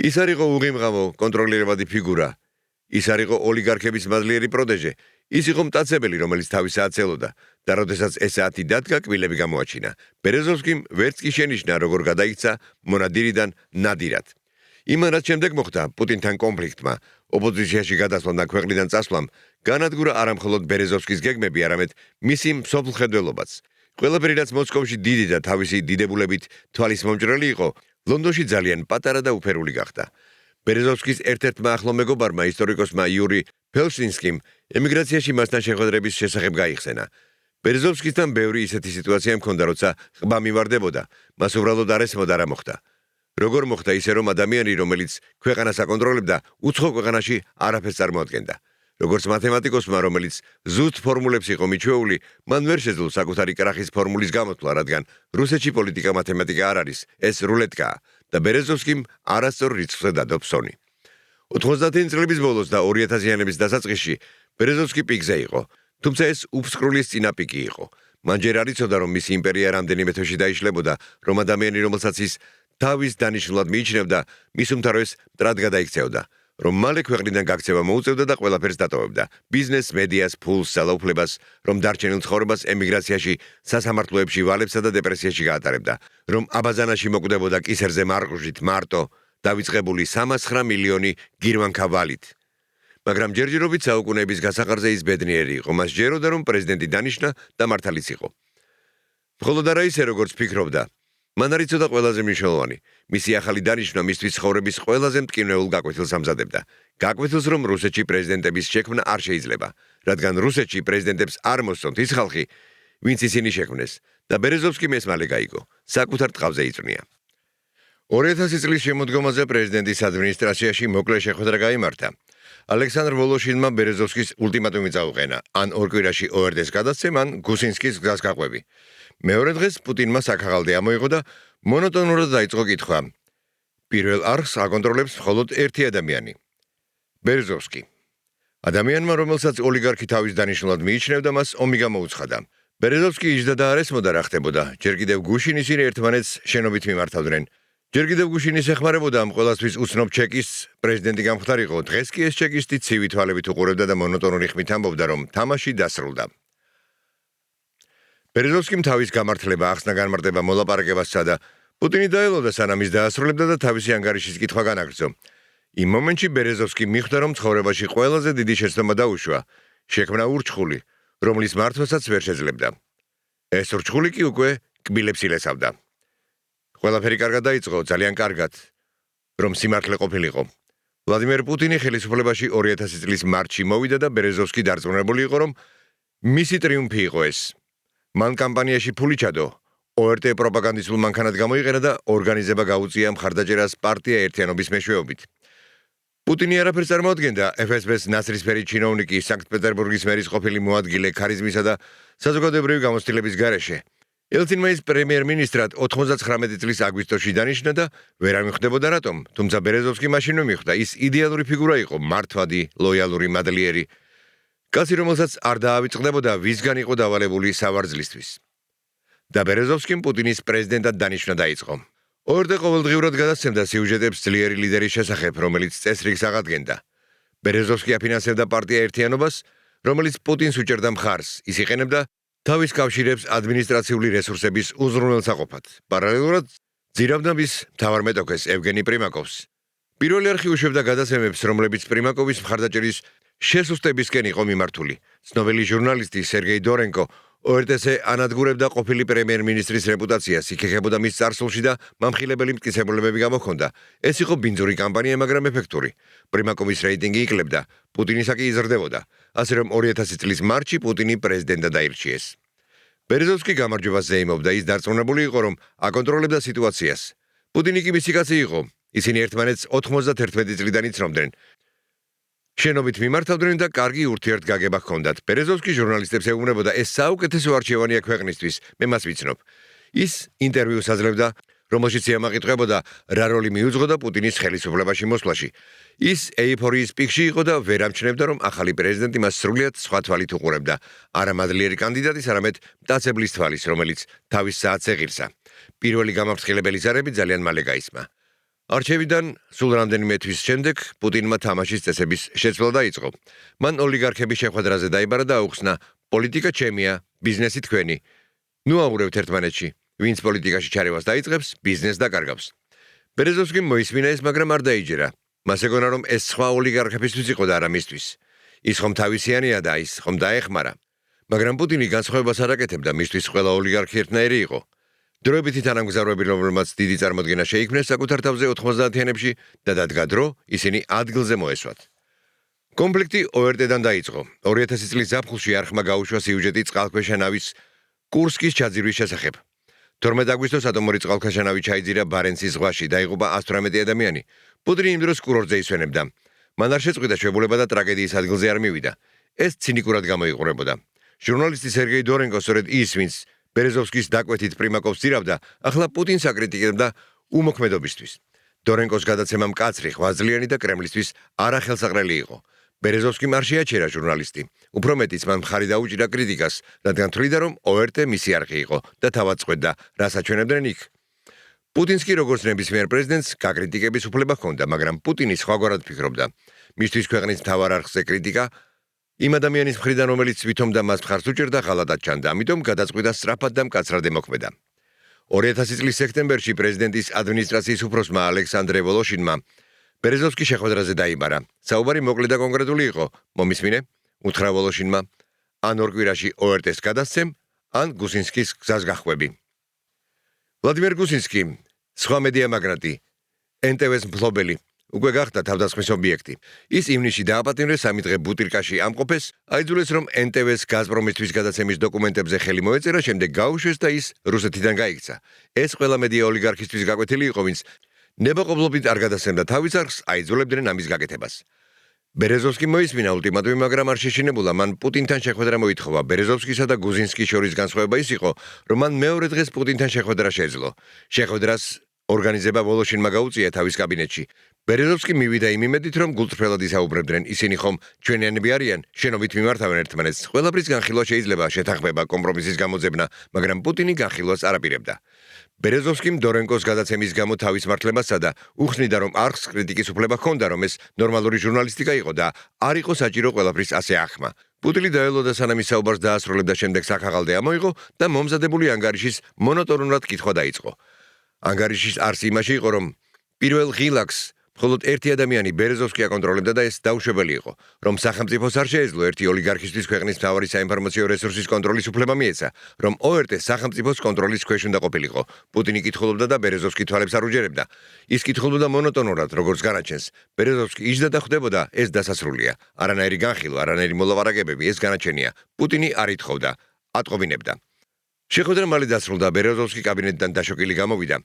ის არ იყო უღიმღამო, კონტროლირებადი ფიგურა. ის არ იყო ოლიგარქების მადლიერი პროდეჟე. ის იყო მტაცებელი, რომელიც თავისა აცელოდა და როდესაც ესეთი დადგა, კბილები გამოაჩინა. ბერეზოვსკიმ ვერც კი შენიშნა, როგორ გადაიქცა მონადირიდან ნადირად. იმან რაც შემდეგ მოხდა პუტინთან კონფლიქტმა, ოპოზიციაში გადასვლამ და ქვეყნიდან წასვლამ, განადგურა არამხოლოდ ბერეზოვსკის გეგმები, არამედ მისი მსოფლმხედველობაც. ყველაფერი, რაც მოსკოვში დიდი და თავისი დიდებულებით თვალის მომჭრელი იყო, ლონდონში ძალიან პატარა და უფერული გახდა. ბერეზოვსკის ერთ-ერთმა ახლო მეგობარმა ისტორიკოსმა იური ფელშინსკიმ ემიგრაციაში მასთან შეხვედრების შესახებ გაიხსენა. ბერეზოვსკისთან ბევრი ისეთი სიტუაცია მქონდა, როცა ყბა მიმარდებოდა, მას უბრალოდ არ ესმოდა რა მოხდა. როგორ მოხდა ისე, რომ ადამიანი, რომელიც ქვეყანას აკონტროლებდა, უცხო ქვეყანაში არაფერს წარმოადგენდა. როგორც მათემატიკოსმა, რომელიც ზუსტ ფორმულებს იყო მიჩვეული, მან ვერ შეძლო საკუთარი კრახის ფორმულის გამოთვლა, რადგან რუსეთში პოლიტიკა მათემატიკა არ არის, ეს რულეტკაა და ბერეზოვსკიმ არასწორ რიცხვზე დადო ფსონი. 90-იანი წლების ბოლოს და 2000-იანების დასაწყისში ბერეზოვსკი პიკზე იყო, თუმცა ეს უფსკრულის წინა პიკი იყო. მან ჯერ არ იცოდა, რომ მისი იმპერია რამდენიმე თვეში დაიშლებოდა, რომ ადამიანი, რომელსაც ის თავის დანიშნულად მიიჩნევდა, მის უმთავრეს მტრად გადაიქცეოდა. რომ მალე ქვეყნიდან გაქცევა მოუწევდა და ყველაფერს დატოვებდა. ბიზნეს, მედიას, ფულს, ძალაუფლებას, რომ დარჩენილ ცხოვრებას ემიგრაციაში, სასამართლოებში, ვალებსა და დეპრესიაში გაატარებდა. რომ აბაზანაში მოკვდებოდა კისერზე მარყუჟით მარტო დავიწყებული 309 მილიონი გირვანკა ვალით. მაგრამ ჯერჯერობით საუკუნეების გასაყარზე ის ბედნიერი იყო. მას ჯეროდა, რომ პრეზიდენტი დანიშნა და მართალიც იყო. მხოლოდ არა ისე, როგორც ფიქრობდა. მან არ იცოდა ყველაზე მნიშვნელოვანი. მისი ახალი დანიშვნა მისთვის ცხოვრების ყველაზე მტკივნეულ გაკვეთილს ამზადებდა. გაკვეთილს, რომ რუსეთში პრეზიდენტების შექმნა არ შეიძლება, რადგან რუსეთში პრეზიდენტებს არ მოსწონთ ის ხალხი, ვინც ისინი შექმნეს და ბერეზოვსკიმ ეს მალე გაიგო. საკუთარ ტყავზე იწვნია. 2000 წლის შემოდგომაზე პრეზიდენტის ადმინისტრაციაში მოკლე შეხვედრა გაიმართა. ალექსანდრ ვოლოშინმა ბერეზოვსკის ულტიმატუმი წაუყენა, ან ორ კვირაში ORD-ს გადასცემ, ან გუსინსკის გზას გაყვები. მეორე დღეს პუტინმა საქაღალდი ამოიღო და მონოტონურად დაიწყო კითხვა. პირველ არხს აკონტროლებს მხოლოდ ერთი ადამიანი. ბერეზოვსკი. ადამიანმა, რომელსაც ოლიგარქი თავის დანიშნულად მიიჩნევდა, მას ომი გამოუცხადა. ბერეზოვსკი იჯდა და არ ესმოდა რა ხდებოდა. ჯერ კიდევ გუშინ ისინი ერთმანეთს შენობით მიმართავდნენ. ჯერ კიდევ გუშინის ეხმარებოდა ამ ყველასთვის უცნობ ჩეკის პრეზიდენტი გამხდარიყო. დღეს კი ეს ჩეკისტი ცივი თვალებით უყურებდა და მონოტონური ხმით ამბობდა, რომ თამაში დასრულდა. ბერეზოვსკიმ თავის გამართლება ახსნა განმარტება მოლაპარაკებასა და პუტინი დაელოდა სანამ ის დაასრულებდა და თავისი ანგარიშის კითხვა განაგრძო. იმ მომენტში ბერეზოვსკი მიხვდა, რომ ცხოვრებაში ყველაზე დიდი შეცდომა დაუშვა, შექმნა ურჩხული, რომლის მართვასაც ვერ შეძლებდა. ეს ურჩხული კი უკვე კბილებს ილესავდა. ყველაფერი კარგად დაიწყო, ძალიან კარგად, რომ სიმართლე ყოფილიყო. ვლადიმერ პუტინი ხელისუფლებაში 2000 წლის მარტში მოვიდა და ბერეზოვსკი დარწმუნებული იყო, რომ მისი ტრიუმფი იყო ეს. მან კამპანიაში ფული ჩადო, ORT პროპაგანდისტულ მანქანად გამოიყენა და ორგანიზება გაუწია მხარდაჭერას პარტია ერთიანობის მეშვეობით. პუტინი არაფერს წარმოადგენდა FSB-ს ნაცრისფერი ჩინოვნიკი, სანქტ-პეტერბურგის მერის ყოფილი მოადგილე ქარიზმისა და საზოგადოებრივი გამოცდილების გარეშე. ელცინმა ის პრემიერ-მინისტრად 99 წლის აგვისტოში დანიშნა და ვერ ამიხვდებოდა რატომ, თუმცა ბერეზოვსკი მაშინვე მიხვდა, ის იდეალური ფიგურა იყო, მართვადი, ლოიალური, მადლიერი. კაცი, რომელსაც არ დაავიწყდებოდა, ვისგან იყო დავალებული სავარძლისთვის. და ბერეზოვსკიმ პუტინის პრეზიდენტად დანიშნა დაიწყო. ORD ყოველდღიურად გადასცემდა სიუჟეტებს ძლიერი ლიდერის შესახებ, რომელიც წესრიგს აღადგენდა. ბერეზოვსკი აფინანსებდა პარტია ერთიანობას, რომელიც პუტინს უჭერდა მხარს, ის იყენებდა თავის კავშირებს ადმინისტრაციული რესურსების უზრუნველსაყოფად. პარალელურად ძირავდა მის მთავარ მეტოქეს ევგენი პრიმაკოვს. პირველი არხი უშვებდა გადაცემებს, რომლებიც პრიმაკოვის მხარდაჭერის შესუსტებისკენ იყო მიმართული. ცნობილი ჟურნალისტი სერგეი დორენკო ORT-ზე ანადგურებდა ყოფილი პრემიერ-მინისტრის რეპუტაციას, იქეხებოდა მის წარსულში და მამხილებელი მტკიცებულებები გამოჰქონდა. ეს იყო ბინძური კამპანია, მაგრამ ეფექტური. პრიმაკოვის რეიტინგი იკლებდა, პუტინისა კი იზრდებოდა. ასე რომ 2000 წლის მარტში პუტინი პრეზიდენტად დაირჩიეს. ბერეზოვსკი გამარჯვებას ზეიმობდა, ის დარწმუნებული იყო, რომ აკონტროლებდა სიტუაციას. პუტინი კი მისი კაცი იყო. ისინი ერთმანეთს 91 წლიდან იცნობდნენ. შენობით მიმართავდნენ და კარგი ურთიერთგაგება ჰქონდათ. ბერეზოვსკი ჟურნალისტებს ეუბნებოდა, ეს საუკეთესო არჩევანია ქვეყნისთვის, მე მას ვიცნობ. ის ინტერვიუს აძლევდა, რომელშიც იამაყიტყებოდა, რა როლი მიუძღოდა პუტინის ხელისუფლებაში მოსვლაში. ის ეიფორიის პიკში იყო და ვერ ამჩნევდა, რომ ახალი პრეზიდენტი მას სრულიად სხვა თვალით უყურებდა. არა მადლიერი კანდიდატის, არამედ მტაცებლის თვალის, რომელიც თავის საათს ეღირსა. პირველი გამაფრთხილებელი ზარები ძალიან მალე გაისმა. არჩევიდან სულ რამდენიმე თვის შემდეგ პუტინმა თამაშის წესების შეცვლა დაიწყო. მან ოლიგარქების შეხვედრაზე დაიბარა და აუხსნა, პოლიტიკა ჩემია, ბიზნესი თქვენი. ნუ აურევთ ერთმანეთში, ვინც პოლიტიკაში ჩარევას დაიწყებს, ბიზნეს დაკარგავს. ბერეზოვსკიმ მოისმინა ეს, მაგრამ არ დაიჯერა. მას ეგონა, რომ ეს სხვა ოლიგარქებისთვის იყო და არა მისთვის. ის ხომ თავისიანია და ის ხომ დაეხმარა. მაგრამ პუტინი განსხვავებას არ აკეთებდა, მისთვის ყველა ოლიგარქი ერთნაირი იყო. დროებითი თანამგზავრები, რომელმაც დიდი წარმოდგენა შეიქმნეს საკუთარ თავზე 90-იანებში და დადგა დრო, ისინი ადგილზე მოესვათ. კონფლიქტი ORT-დან დაიწყო. 2000 წლის ზაფხულში არხმა გაუშვა სიუჟეტი წყალქვეშა ნავის კურსკის ჩაძირვის შესახებ. 12 აგვისტოს ატომური წყალქვეშა ნავი ჩაიძირა ბარენცის ზღვაში, დაიღუპა 118 ადამიანი. პუტინი იმ დროს კურორტზე ისვენებდა. მან არ შეწყვიტა შებულება და ტრაგედიის ადგილზე არ მივიდა. ეს ცინიკურად გამოიყურებოდა. ჟურნალისტი სერგეი დორენკო სწორედ ის, ვინც ბერეზოვსკის დაკვეთით პრიმაკოვს ძირავდა, ახლა პუტინს აკრიტიკებდა უმოქმედობისთვის. დორენკოს გადაცემა მკაცრი, ღვაწლიანი და კრემლისთვის არახელსაყრელი იყო. ბერეზოვსკიმ არ შეაჩერა ჟურნალისტი. უფრო მეტიც მან მხარი დაუჭირა კრიტიკას, რადგან თვლიდა, რომ ORT მისი არხი იყო და თავად წყვეტდა, რას აჩვენებდნენ იქ. პუტინს კი როგორც ნებისმიერ პრეზიდენტს გაკრიტიკების უფლება ჰქონდა, მაგრამ პუტინი სხვაგვარად ფიქრობდა. მისთვის ქვეყნის მთავარ არხზე კრიტიკა იმ ადამიანის მხრიდან, რომელიც თვითონ და მას მხარს უჭერდა, ღალატად ჩანდა, ამიტომ გადაწყვიტა სწრაფად და მკაცრად ემოქმედა. 2000 წლის სექტემბერში პრეზიდენტის ადმინისტრაციის უფროსმა ალექსანდრე ვოლოშინმა ბერეზოვსკის შეხვედრაზე დაიბარა. საუბარი მოკლე და კონკრეტული იყო. მომისმინე, უთხრა ვოლოშინმა, ან ორ კვირაში ORT-ს გადასცემ, ან გუსინსკის გზას გახვევი. ვლადიმერ გუსინსკი, სხვა მედია მაგნატი, NTV-ს მფლობელი, უკვე გახდა თავდასხმის ობიექტი. ის ივნისში დააპატიმრეს, სამი დღე ბუტირკაში ამყოფეს, აიძულეს, რომ NTV-ს გაზპრომისთვის გადაცემის დოკუმენტებზე ხელი მოეწერა, შემდეგ გაუშვეს და ის რუსეთიდან გაიქცა. ეს ყველა მედია ოლიგარქისთვის გაკვეთილი იყო, ვინც ნებაყოფლობით არ გადასცემდა თავის არხს, აიძულებდნენ ამის გაკეთებას. ბერეზოვსკი მოისმინა ულტიმატუმი, მაგრამ არ შეშინებულა. მან პუტინთან შეხვედრა მოითხოვა. ბერეზოვსკისა და გუზინსკის შორის განსხვავება ის იყო, რომ მან მეორე დღეს პუტინთან შეხვედრა შეეძლო. შეხვედრას ორგანიზება ვოლოშინმა გაუწია თავის კაბინეტში. ბერეზოვსკი მივიდა იმ იმედით, რომ გულწრფელად ისაუბრებდნენ. ისინი ხომ ჩვენიანები არიან, შენობით მიმართავენ ერთმანეთს. ყველაფრის განხილვა შეიძლება, შეთანხმება, კომპრომისის გამოძებნა, მაგრამ პუტინი განხილვას არ აპირებდა. ბერეზოვსკიმ დორენკოს გადაცემის გამო თავის მართლებასა და უხსნიდა, რომ არხს კრიტიკის უფლება ჰქონდა, რომ ეს ნორმალური ჟურნალისტიკა იყო და არ იყო საჭირო ყველაფრის ასე ახმა. პუტინი დაელოდა სანამ ის საუბარს დაასრულებდა, შემდეგ საქაღალდე ამოიღო და მომზადებული ანგარიშის მონოტონურად კითხვა დაიწყო. ანგარიშის არსი იმაში იყო, რომ პირველ ღილაკს მხოლოდ ერთი ადამიანი ბერეზოვსკი აკონტროლებდა და ეს დაუშვებელი იყო, რომ სახელმწიფოს არ შეეძლო ერთი ოლიგარქისთვის ქვეყნის მთავარი საინფორმაციო რესურსის კონტროლის უფლება მიეცა, რომ ORT სახელმწიფოს კონტროლის ქვეშ უნდა ყოფილიყო. პუტინი კითხულობდა და ბერეზოვსკი თვალებს არ უჯერებდა. ის კითხულობდა მონოტონურად, როგორც განაჩენს. ბერეზოვსკი იჯდა და ხვდებოდა, ეს დასასრულია. არანაირი განხილვა, არანაირი მოლაპარაკებები, ეს განაჩენია. პუტინი არ ითხოვდა, ატყობინებდა. შეხვედრა მალე დასრულდა, ბერეზოვსკი კაბინეტიდან დაშოკილი გამოვიდა.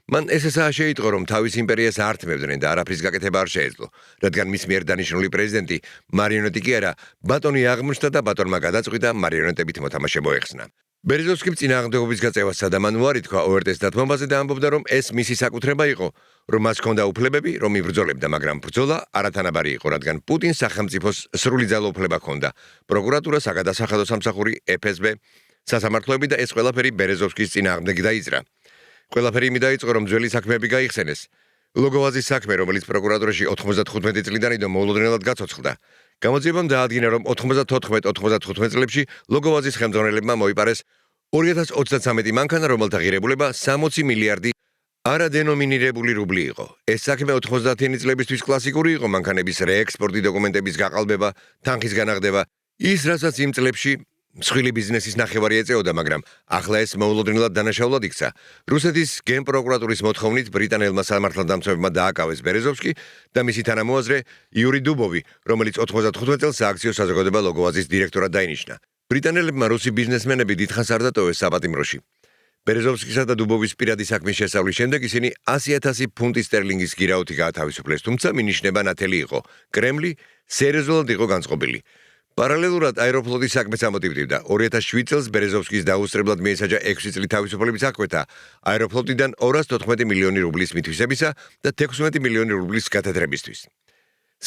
მან ესაა შეიტყო, რომ თავის იმპერიას ართმევდნენ და არაფრის გაკეთება არ შეეძლო, რადგან მის მიერ დანიშნული პრეზიდენტი მარიონეტი კი არა, ბატონი აღმოჩნდა და ბატონმა გადაწყვიტა მარიონეტებით მოთამაშე მოეხსნა. ბერეზოვსკიმ წინააღმდეგობის გაწევასა და მან უარი თქვა ORT-ს დათმობაზე და ამბობდა, რომ ეს მისი საკუთრება იყო, რომ მას ჰქონდა უფლებები, რომ იბრძოლებდა, მაგრამ ბრძოლა არათანაბარი იყო, რადგან პუტინს სახელმწიფოს სრული ძალაუფლება ჰქონდა. პროკურატურა, საგადასახადო სამსახური, FSB, სასამართლოები და ეს ყველაფერი ბერეზოვსკის წინააღმდეგ დაიძრა. ყველაფერი იმით დაიწყო, რომ ძველი საქმეები გაიხსენეს. ლოგოვაზის საქმე, რომელიც პროკურატურაში 95 წლიდან იდო მოულოდნელად გაცოცხლდა. გამოძიებამ დაადგინა, რომ 94-95 წლებში ლოგოვაზის ხელმძღვანელებმა მოიპარეს 2033 მანქანა, რომელთა ღირებულება 60 მილიარდი არადენომინირებული რუბლი იყო. ეს საქმე 90-იანი წლებისთვის კლასიკური იყო, მანქანების რეექსპორტი, დოკუმენტების გაყალბება, თანხის განაღდება, ის რასაც იმ წლებში მსხვილი ბიზნესის ნახევარი ეწეოდა, მაგრამ ახლა ეს მოულოდნელად დანაშაულად იქცა. რუსეთის გენპროკურატურის მოთხოვნით ბრიტანელმა სამართალდამცავებმა დააკავეს ბერეზოვსკი და მისი თანამოაზრე იური დუბოვი, რომელიც 95 წელს სააქციო საზოგადოება ლოგოვაზის დირექტორად დაინიშნა. ბრიტანელებმა რუსი ბიზნესმენები დიდხანს არ დატოვეს საპატიმროში. ბერეზოვსკისა და დუბოვის პირადი საქმის შესავლის შემდეგ ისინი 100,000 ფუნტი სტერლინგის გირაოთი გაათავისუფლეს, თუმცა მინიშნება ნათელი იყო. კრემლი სერიოზულად იყო განწყობილი. პარალელურად აეროფლოტის საქმეც ამოტივტივდა. 2007 წელს ბერეზოვსკის დაუსწრებლად მიესაჯა 6 წლით თავისუფლების აღკვეთა აეროფლოტიდან 214 მილიონი რუბლის მითვისებისა და 16 მილიონი რუბლის გათეთრებისთვის.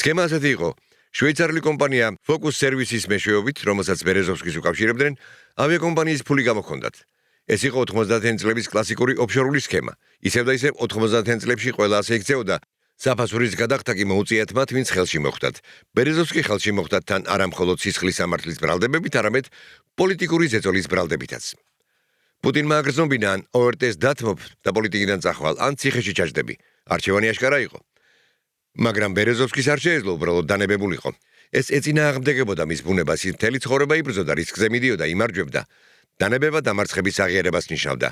სქემა ასეთი იყო. შვეიცარიული კომპანია Focus Services მეშვეობით, რომელსაც ბერეზოვსკის უკავშირებდნენ, ავიაკომპანიის ფული გამოჰქონდათ. ეს იყო 90-იანი წლების კლასიკური ოფშორული სქემა. ისევ და ისევ 90-იანი წლებში ყველა ასე იქცეოდა. საფასურის გადახდა კი მოუწიათ მათ, ვინც ხელში მოხვდათ. ბერეზოვსკი ხელში მოხვდათ თან არა მხოლოდ სისხლის სამართლის ბრალდებებით, არამედ პოლიტიკური ზეწოლის ბრალდებითაც. პუტინმა აგრძნობინა, ან ORT-ს დათმობ და პოლიტიკიდან წახვალ, ან ციხეში ჩაჯდები. არჩევანი აშკარა იყო. მაგრამ ბერეზოვსკის არ შეეძლო უბრალოდ დანებებულიყო. ეს ეწინააღმდეგებოდა მის ბუნებას, ის მთელი ცხოვრება იბრძოდა, რისკზე მიდიოდა, იმარჯვებდა. დანებება დამარცხების აღიარებას ნიშნავდა.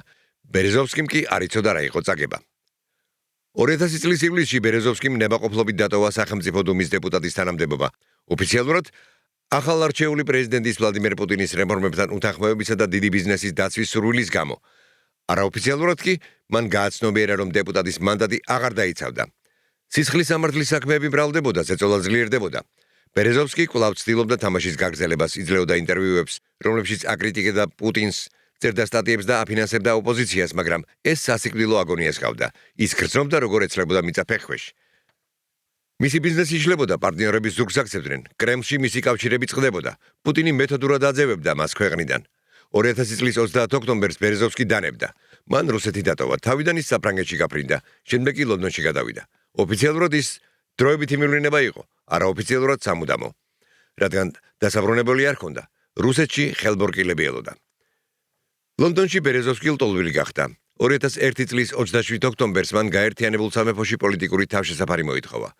ბერეზოვსკიმ კი არ იცოდა რა იყო წაგება. 2000 წლის ივლისში ბერეზოვსკიმ ნებაყოფლობით დატოვა სახელმწიფო დუმის დეპუტატის თანამდებობა. ოფიციალურად ახალ არჩეული პრეზიდენტის ვლადიმერ პუტინის რეფორმებთან უთანხმოებისა და დიდი ბიზნესის დაცვის სურვილის გამო. არაოფიციალურად კი მან გააცნობიერა, რომ დეპუტატის მანდატი აღარ დაიცავდა. სისხლის სამართლის საქმეები მრავლდებოდა, ზეწოლა ძლიერდებოდა. ბერეზოვსკი კვლავ ცდილობდა თამაშის გაგრძელებას, იძლეოდა ინტერვიუებს, რომლებშიც აკრიტიკებდა პუტინს, წერდა სტატიებს და აფინანსებდა ოპოზიციას, მაგრამ ეს სასიკვდილო აგონიას ჰყავდა. ის გრძნობდა, როგორ ეცლებოდა მიწა ფეხქვეშ. მისი ბიზნესი იშლებოდა, პარტნიორების ზურგს აქცევდნენ, კრემლში მისი კავშირები წყდებოდა. პუტინი მეთოდურად აძევებდა მას ქვეყნიდან. 2000 წლის 30 ოქტომბერს ბერეზოვსკი დანებდა. მან რუსეთი დატოვა, თავიდან ის საფრანგეთში გაფრინდა, შემდეგ კი ლონდონში გადავიდა. ოფიციალურად ის დროებითი მივლინება იყო, არაოფიციალურად სამუდამო. რადგან დასაბრუნებელი არ ჰქონდა, რუსეთში ხელბორკილები ელოდა. ლონდონში ბერეზოვსკი ლტოლვილი გახდა. 2001 წლის 27 ოქტომბერს მან გაერთიანებულ სამეფოში პოლიტიკური თავშესაფარი მოითხოვა.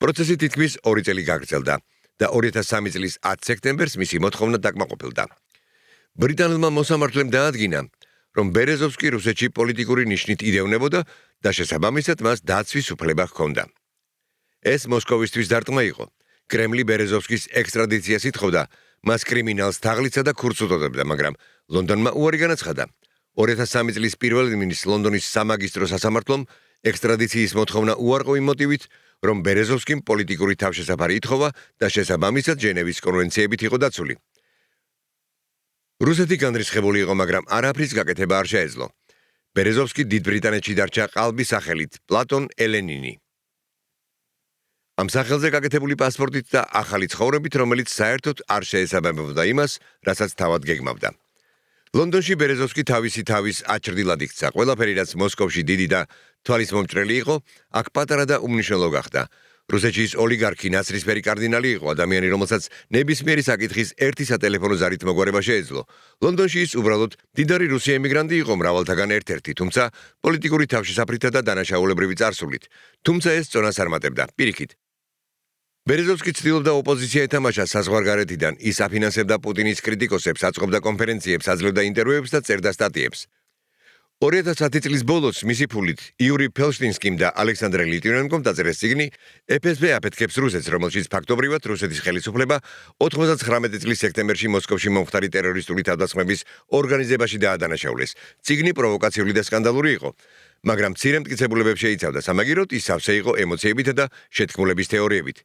პროცესი თითქმის 2 წელი გაგრძელდა და 2003 წლის 10 სექტემბერს მისი მოთხოვნა დაკმაყოფილდა. ბრიტანელმა მოსამართლემ დაადგინა, რომ ბერეზოვსკი რუსეთში პოლიტიკური ნიშნით იდევნებოდა და შესაბამისად მას დაცვის უფლება ჰქონდა. ეს მოსკოვისთვის დარტყმა იყო. კრემლი ბერეზოვსკის ექსტრადიციას ითხოვდა, მას კრიმინალს თაღლიცა და ქურცს უწოდებდა, მაგრამ ლონდონმა უარი განაცხადა. 2003 წლის 1 ივნის ლონდონის სამაგისტრო სასამართლომ ექსტრადიციის მოთხოვნა უარყო იმ მოტივით, რომ ბერეზოვსკიმ პოლიტიკური თავშესაფარი ითხოვა და შესაბამისად ჟენევის კონვენციებით იყო დაცული. რუსეთი განრისხებული იყო, მაგრამ არაფრის გაკეთება არ შეეძლო. ბერეზოვსკი დიდ ბრიტანეთში დარჩა ყალბის სახელით პლატონ ელენინი. ამ სახელზე გაკეთებული პასპორტით და ახალი ცხოვრებით, რომელიც საერთოდ არ შეესაბამებოდა იმას, რასაც თავად გეგმავდა. ლონდონში ბერეზოვსკი თავის აჩრდილად იქცა. ყველაფერი, რაც მოსკოვში დიდი და თვალის მომჭრელი იყო, აქ პატარა და უმნიშვნელო გახდა. რუსეთში ის ოლიგარქი, ნაცრისფერი კარდინალი იყო, ადამიანი, რომელსაც ნებისმიერი საკითხის ერთი სატელეფონო ზარით მოგვარება შეეძლო. ლონდონში ის უბრალოდ მდიდარი რუსი ემიგრანტი იყო, მრავალთაგან ერთ-ერთი, თუმცა პოლიტიკური თავშესაფრითა და დანაშაულებრივი წარსულით. თუმცა ეს წონას არ მატებდა. პირიქით. ბერეზოვსკი ცდილობდა ოპოზიცია ეთამაშა საზღვარგარეთიდან, ის აფინანსებდა პუტინის კრიტიკოსებს, აწყობდა კონფერენციებს, აძლევდა ინტერვიუებს და წერდა სტატიებს. 2010 წლის ბოლოს მისი ფულით იური ფელშტინსკიმ და ალექსანდრე ლიტვინენკომ დაწერეს წიგნი FSB აფეთქებს რუსეთს, რომელშიც ფაქტობრივად რუსეთის ხელისუფლება 99 წლის სექტემბერში მოსკოვში მომხდარი ტერორისტული თავდასხმების ორგანიზებაში დაადანაშაულეს. წიგნი პროვოკაციული და სკანდალური იყო, მაგრამ მცირე მტკიცებულებებს შეიცავდა, სამაგიეროდ ის სავსე იყო ემოციებითა და შეთქმულების თეორიებით.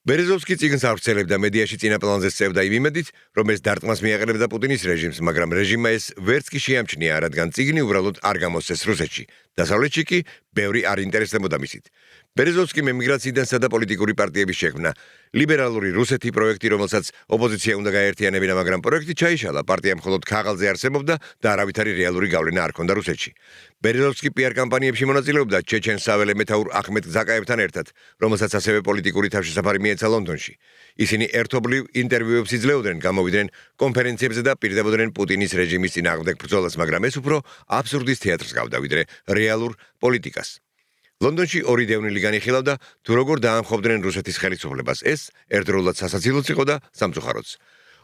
ბერეზოვსკი წიგნს ავრცელებდა, მედიაში წინა პლანზე სწევდა იმ იმედით, რომ ეს დარტყმას მიაყენებდა პუტინის რეჟიმს, მაგრამ რეჟიმმა ეს ვერც კი შეამჩნია, რადგან წიგნი უბრალოდ არ გამოსცეს რუსეთში. დასავლეთში კი ბევრი არ ინტერესდებოდა მისით. ბერეზოვსკიმ ემიგრაციიდანსა და პოლიტიკური პარტიების შექმნა. ლიბერალური რუსეთი პროექტი, რომელსაც ოპოზიცია უნდა გაერთიანებინა, მაგრამ პროექტი ჩაიშალა. პარტია მხოლოდ ქაღალზე არსებობდა და არავითარი რეალური გავლენა არ ჰქონდა რუსეთში. ბერეზოვსკი PR კამპანიებში მონაწილეობდა ჩეჩენ საველე მეთაურ ახმედ ზაკაევთან ერთად, რომელსაც ასევე პოლიტიკური თავშესაფარი მიეცა ლონდონში. ისინი ერთობლივ ინტერვიუებს იძლეოდნენ, გამოვიდნენ კონფერენციებზე და პირდებოდნენ პუტინის რეჟიმის წინააღმდეგ ბრძოლას, მაგრამ ეს უფრო აბსურდის თეატრს გავდა, ვიდრე რეალურ პოლიტიკას. ლონდონში ორი დევნილი განიხილავდა, თუ როგორ დაამხობდნენ რუსეთის ხელისუფლებას. ეს ერთდროულად სასაცილოც იყო და სამწუხაროც.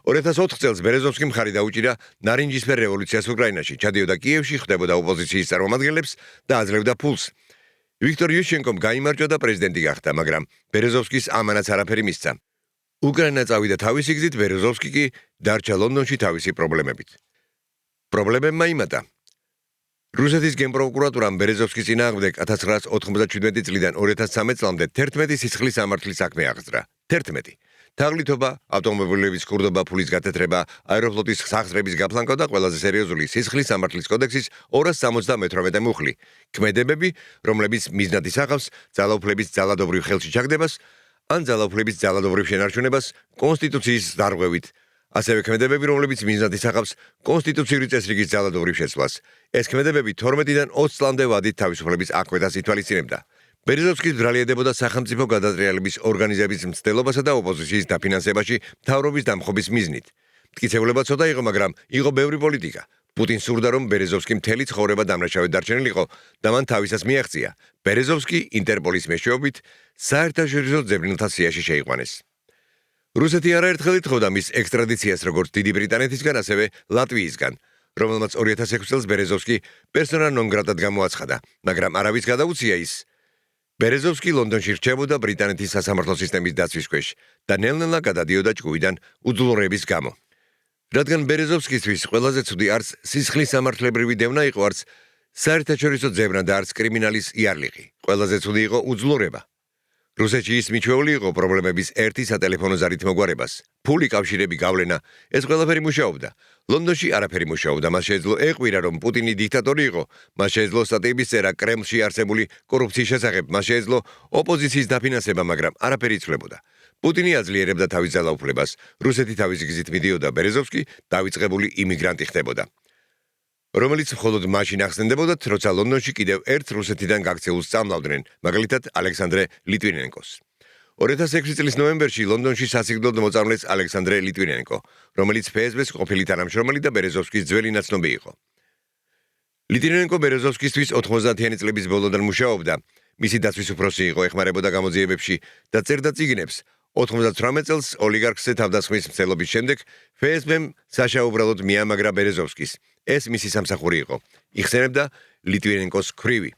2004 წელს ბერეზოვსკიმ მხარი დაუჭირა ნარინჯისფერ რევოლუციას უკრაინაში, ჩადიოდა კიევში, ხვდებოდა ოპოზიციის წარმომადგენლებს და აძლევდა ფულს. ვიქტორ იუშენკომ გაიმარჯვა და პრეზიდენტი გახდა, მაგრამ ბერეზოვსკის ამანაც არაფერი მისცა. უკრაინა წავიდა თავისი გზით, ბერეზოვსკი კი დარჩა ლონდონში თავისი პრობლემებით. პრობლემებმა იმატა. რუსეთის გენპროკურატურამ ბერეზოვსკის წინააღმდეგ 1997 წლიდან 2013 წლამდე 11 სისხლის სამართლის საქმე აღძრა. 11. თაღლითობა, ავტომობილების ხურდობა, ფულის გათეთრება, აეროფლოტის სახსრების გაფლანკვა და ყველაზე სერიოზული სისხლის სამართლის კოდექსის 278 მუხლი. ქმედებები, რომლებიც მიზნად ისახავს ძალაუფლების ძალადობრივ ხელში ჩაგდებას ან ძალაუფლების ძალადობრივ შენარჩუნებას კონსტიტუციის დარღვევით. ასევე ქმედებები, რომლებიც მიზნად ისახავს კონსტიტუციური წესრიგის ძალადობრივ შეცვლას. ეს ქმედებები 12-დან 20 წლამდე ვადით თავისუფლების აკვეთას ითვალისწინებდა. ბერეზოვსკი ბრალიდებოდა სახელმწიფო გადატრიალების ორგანიზების მცდელობასა და ოპოზიციის დაფინანსებაში მთავრობის დამხობის მიზნით. მტკიცებულება ცოტა იყო, მაგრამ იყო ბევრი პოლიტიკა. პუტინს სურდა, რომ ბერეზოვსკი მთელი ცხოვრება დამნაშავედ დარჩენილიყო და მან თავისას მიაღწია. ბერეზოვსკი ინტერპოლის მეშვეობით საერთაშორისო ძებნელთა სიაში შეიყვანეს. რუსეთი არაერთხელ ითხოვდა მის ექსტრადიციას როგორც დიდი ბრიტანეთისგან, ასევე ლატვიისგან. რომელმაც 2006 წელს ბერეზოვსკი პერსონა ნონ გრატად გამოაცხადა, მაგრამ არავის გადაუცია ის. ბერეზოვსკი ლონდონში რჩებოდა ბრიტანეთის სასამართლო სისტემის დაცვის ქვეშ და ნელ-ნელა გადადიოდა ჭკუიდან უძლურების გამო. რადგან ბერეზოვსკისთვის ყველაზე ცუდი არც სისხლის სამართლებრივი დევნა იყო, არც საერთაშორისო ძებნა და არც კრიმინალის იარლიყი. ყველაზე ცუდი იყო უძლურება. რუსეთში ის მიჩვეული იყო პრობლემების ერთი სატელეფონო ზარით მოგვარებას. ფული, კავშირები, გავლენა, ეს ყველაფერი მუშაობდა. ლონდონში არაფერი მუშაობდა, მას შეეძლო ეყვირა, რომ პუტინი დიქტატორი იყო, მას შეეძლო სტატიების წერა კრემლში არსებული კორუფციის შესახებ, მას შეეძლო ოპოზიციის დაფინანსება, მაგრამ არაფერი იცვლებოდა. პუტინი აძლიერებდა თავის ძალაუფლებას, რუსეთი თავისი გზით მიდიოდა, ბერეზოვსკი დავიწყებული იმიგრანტი ხდებოდა. რომელიც მხოლოდ მაშინ ახსენდებოდათ, როცა ლონდონში კიდევ ერთ რუსეთიდან გაქცეულს წამლავდნენ, მაგალითად ალექსანდრე ლიტვინენკოს. 2006 წლის ნოემბერში ლონდონში სასიკვდილოდ მოწამლეს ალექსანდრე ლიტვინენკო, რომელიც FSB-ს ყოფილი თანამშრომელი და ბერეზოვსკის ძველი ნაცნობი იყო. ლიტვინენკო ბერეზოვსკისთვის 90-იანი წლების ბოლოდან მუშაობდა, მისი დაცვის უფროსი იყო, ეხმარებოდა გამოძიებებში და წერდა წიგნებს. 98 წელს ოლიგარქზე თავდასხმის მცდელობის შემდეგ FSB-მ საშა უბრალოდ მიამაგრა ბერეზოვსკის. ეს მისი სამსახური იყო. იხსენებდა ლიტვინენკოს ქვრივი.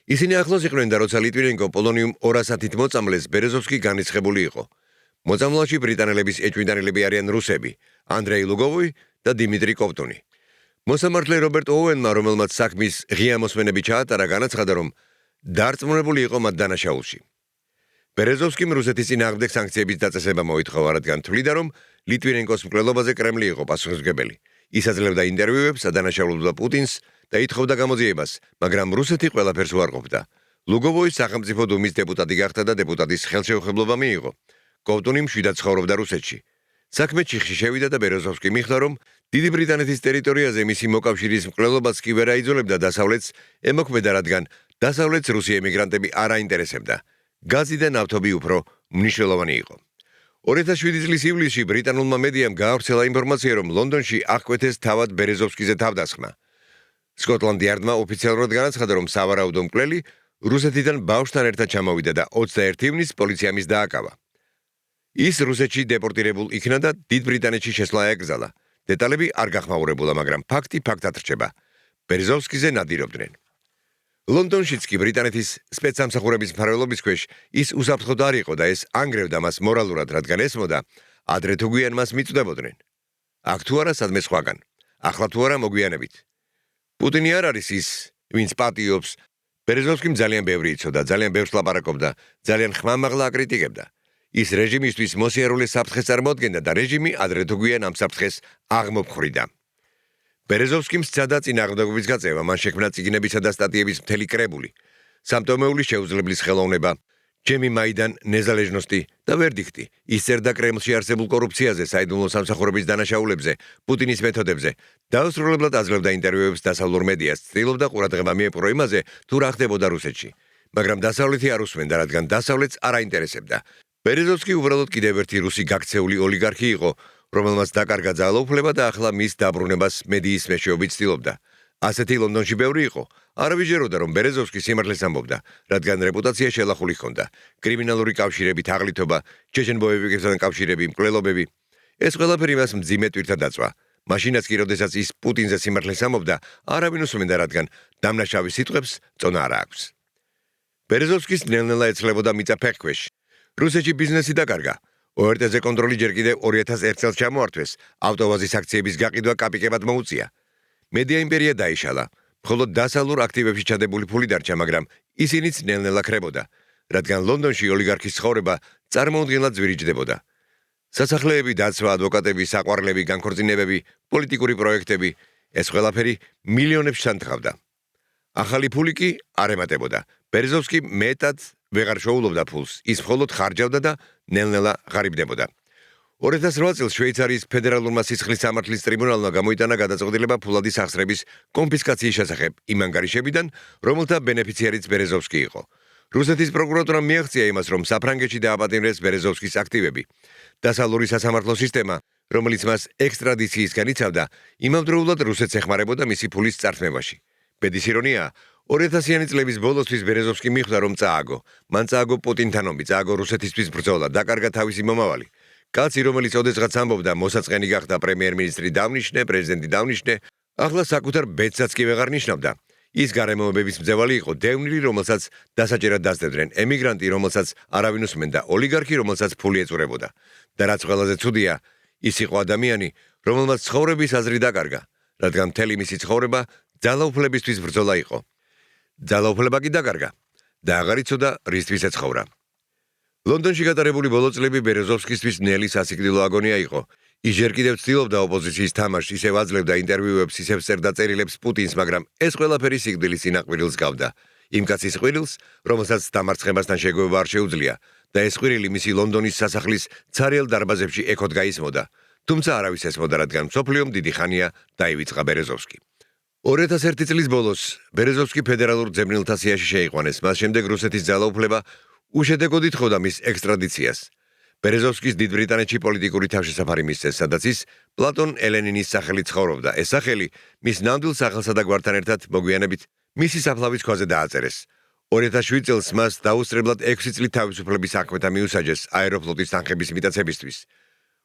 ისინი ახლოს იყვნენ და როცა ლიტვინენკო პოლონიუმ 210-ით მოწამლეს, ბერეზოვსკი განრისხებული იყო. მოწამვლაში ბრიტანელების ეჭვმიტანილები არიან რუსები, ანდრეი ლუგოვი და დიმიტრი კოვტუნი. მოსამართლე რობერტ ოუენმა, რომელმაც საქმის ღია მოსმენები ჩაატარა, განაცხადა, რომ დარწმუნებული იყო მათ დანაშაულში. ბერეზოვსკიმ რუსეთის წინააღმდეგ სანქციების დაწესება მოითხოვა, რადგან თვლიდა, რომ ლიტვინენკოს მკვლელობაზე კრემლი იყო პასუხისმგებელი. ის აძლევდა ინტერვიუებს, ადანაშაულებდა პუტინს და ითხოვდა გამოძიებას, მაგრამ რუსეთი ყველაფერს უარყოფდა. ლუგოვოი სახელმწიფო დუმის დეპუტატი გახდა და დეპუტატის ხელშეუხებლობა მიიღო. კოვტუნი მშვიდად ცხოვრობდა რუსეთში. საქმე ჩიხში შევიდა და ბერეზოვსკი მიხვდა, რომ დიდი ბრიტანეთის ტერიტორიაზე მისი მოკავშირის მკვლელობაც კი ვერ აიძულებდა დასავლეთს ემოქმედა, რადგან დასავლეთს რუსი ემიგრანტები არ აინტერესებდა. გაზი და ნავთობი უფრო მნიშვნელოვანი იყო. 2007 წლის ივლისში ბრიტანულმა მედიამ გაავრცელა ინფორმაცია, რომ ლონდონში აღკვეთეს თავად ბერეზოვსკიზე თავდასხმა. სკოტლანდ იარდმა ოფიციალურად განაცხადა, რომ სავარაუდო მკვლელი რუსეთიდან ბავშვთან ერთად ჩამოვიდა და 21 ივნისს პოლიციამ ის დააკავა. ის რუსეთში დეპორტირებულ იქნა და დიდ ბრიტანეთში შესვლა ეკრძალა. დეტალები არ გახმაურებულა, მაგრამ ფაქტი ფაქტად რჩება. ბერეზოვსკიზე ნადირობდნენ. ლონდონშიც კი ბრიტანეთის სპეცსამსახურების მფარველობის ქვეშ ის უსაფრთხოდ არ იყო და ეს ანგრევდა მას მორალურად, რადგან ესმოდა, ადრე თუ გვიან მას მიწვდებოდნენ. აქ თუ არა სადმე სხვაგან, ახლა თუ არა მოგვიანებით. პუტინი არ არის ის, ვინც პატიობს. ბერეზოვსკიმ ძალიან ბევრი იცოდა, ძალიან ბევრს ლაპარაკობდა, ძალიან ხმამაღლა აკრიტიკებდა. ის რეჟიმისთვის მოსიარულე საფრთხეს წარმოადგენდა და რეჟიმი ადრე თუ გვიან ამ საფრთხეს აღმოფხრიდა. ბერეზოვსკიმ სცადა წინააღმდეგობის გაწევა, მან შექმნა წიგნებისა და სტატიების მთელი კრებული. სამტომეული შეუძლებლის ხელოვნება, ჩემი მაიდან ნეზალეჟნოსტი და ვერდიქტი. ის წერდა კრემლში არსებულ კორუფციაზე, საიდუმლო სამსახურების დანაშაულებზე, პუტინის მეთოდებზე. დაუსრულებლად აძლევდა ინტერვიუებს დასავლურ მედიას, ცდილობდა ყურადღება მიეპყრო იმაზე, თუ რა ხდებოდა რუსეთში. მაგრამ დასავლეთი არ უსმენდა, რადგან დასავლეთს არ აინტერესებდა. ბერეზოვსკი უბრალოდ კიდევ ერთი რუსი გაქცეული ოლიგარქი იყო, რომელმაც დაკარგა ძალაუფლება და ახლა მის დაბრუნებას მედიის მეშვეობით ცდილობდა. ასეთი ლონდონში ბევრი იყო. არავის ჯეროდა, რომ ბერეზოვსკი სიმართლეს ამბობდა, რადგან რეპუტაცია შელახული ჰქონდა. კრიმინალური კავშირები, თაღლითობა, ჩეჩენ ბოევიკებთან კავშირები, მკვლელობები. ეს ყველაფერი მას მძიმე ტვირთად დაწვა. მაშინაც კი, როდესაც ის პუტინზე სიმართლეს ამბობდა, არავინ უსმენდა, რადგან დამნაშავი სიტყვებს წონა არ აქვს. ბერეზოვსკის ნელ-ნელა ეცლებოდა მიწა ფეხქვეშ. რუსეთში ბიზნესი დაკარგა. ORT-ზე კონტროლი ჯერ კიდევ 2001 წელს ჩამოართვეს, ავტოვაზის აქციების გაყიდვა კაპიკებად მოუწია. მედია იმპერია დაიშალა. მხოლოდ დასავლურ აქტივებში ჩადებული ფული დარჩა, მაგრამ ისინიც ნელ-ნელა ქრებოდა, რადგან ლონდონში ოლიგარქის ცხოვრება წარმოუდგენლად ძვირიჯდებოდა. სასახლეები, დაცვა, ადვოკატები, საყვარლები, განქორწინებები, პოლიტიკური პროექტები, ეს ყველაფერი მილიონებში თანთქავდა. ახალი ფული კი არ ემატებოდა. ბერეზოვსკი მეტად ვეღარ შოულობდა ფულს, ის მხოლოდ ხარჯავდა და ნელ-ნელა ღარიბდებოდა. 2008 წელს შვეიცარიის ფედერალურმა სისხლის სამართლის ტრიბუნალმა გამოიტანა გადაწყვეტილება ფულადის აღსრების კონფისკაციის შესახებ იმ ანგარიშებიდან, რომელთა ბენეფიციარიც ბერეზოვსკი იყო. რუსეთის პროკურატურამ მიაღწია იმას, რომ საფრანგეთში დააპატიმრეს ბერეზოვსკის აქტივები. დასავლური სასამართლო სისტემა, რომელიც მას ექსტრადიციისგან იცავდა, იმავდროულად რუსეთს ეხმარებოდა მისი ფულის წართმევაში. ბედის ირონია, 2000-იანი წლების ბოლოსთვის ბერეზოვსკი მიხვდა, რომ წააგო. მან წააგო პუტინთან ომი, წააგო რუსეთისთვის ბრძოლა, დაკარგა თავისი მომავალი. კაცი, რომელიც ოდესღაც ამბობდა, მოსაწყენი გახდა პრემიერ-მინისტრი დავნიშნე, პრეზიდენტი დავნიშნე, ახლა საკუთარ ბედსაც კი ვეღარ ნიშნავდა. ის გარემოებების მძევალი იყო დევნილი, რომელსაც დასაჭერად დასდევდნენ, ემიგრანტი, რომელსაც არავინ უსმენდა, ოლიგარქი, რომელსაც ფული ეწურებოდა. და რაც ყველაზე ცუდია, ის იყო ადამიანი, რომელმაც ცხოვრების აზრი დაკარგა, რადგან მთელი მისი ცხოვრება ძალაუფლებისთვის ბრძოლა იყო. ძალაუფლება კი დაკარგა და აღარ იცოდა რისთვის ეცხოვრა. ლონდონში გატარებული ბოლო წლები ბერეზოვსკისთვის ნელი სასიკვდილო აგონია იყო. ის ჯერ კიდევ ცდილობდა ოპოზიციის თამაშს, ისევ აძლევდა ინტერვიუებს, ისევ წერდა წერილებს პუტინს, მაგრამ ეს ყველაფერი სიკვდილის წინაყვილს გავდა. იმ კაცის ყვილს, რომელსაც დამარცხებასთან შეგუება არ შეუძლია და ეს ყვილი მისი ლონდონის სასახლის ცარიელ დარბაზებში ეკოთ გაისმოდა. თუმცა არავის ესმოდა, რადგან მსოფლიომ დიდი ხანია დაივიწყა ბერეზოვსკი. 2001 წლის ბოლოს ბერეზოვსკი ფედერალურ ძებნელთა სიაში შეიყვანეს, მას შემდეგ რუსეთის ძალაუფლება უშედეგოდ ითხოვდა მის ექსტრადიციას. ბერეზოვსკის დიდ ბრიტანეთში პოლიტიკური თავშესაფარი მისცეს, სადაც ის პლატონ ელენინის სახელით ცხოვრობდა. ეს სახელი მის ნამდვილ სახელსა და გვართან ერთად მოგვიანებით მისი საფლავის ქვაზე დააწერეს. 2007 წელს მას დაუსწრებლად 6 წლით თავისუფლების აღკვეთა მიუსაჯეს აეროფლოტის თანხების მიტაცებისთვის.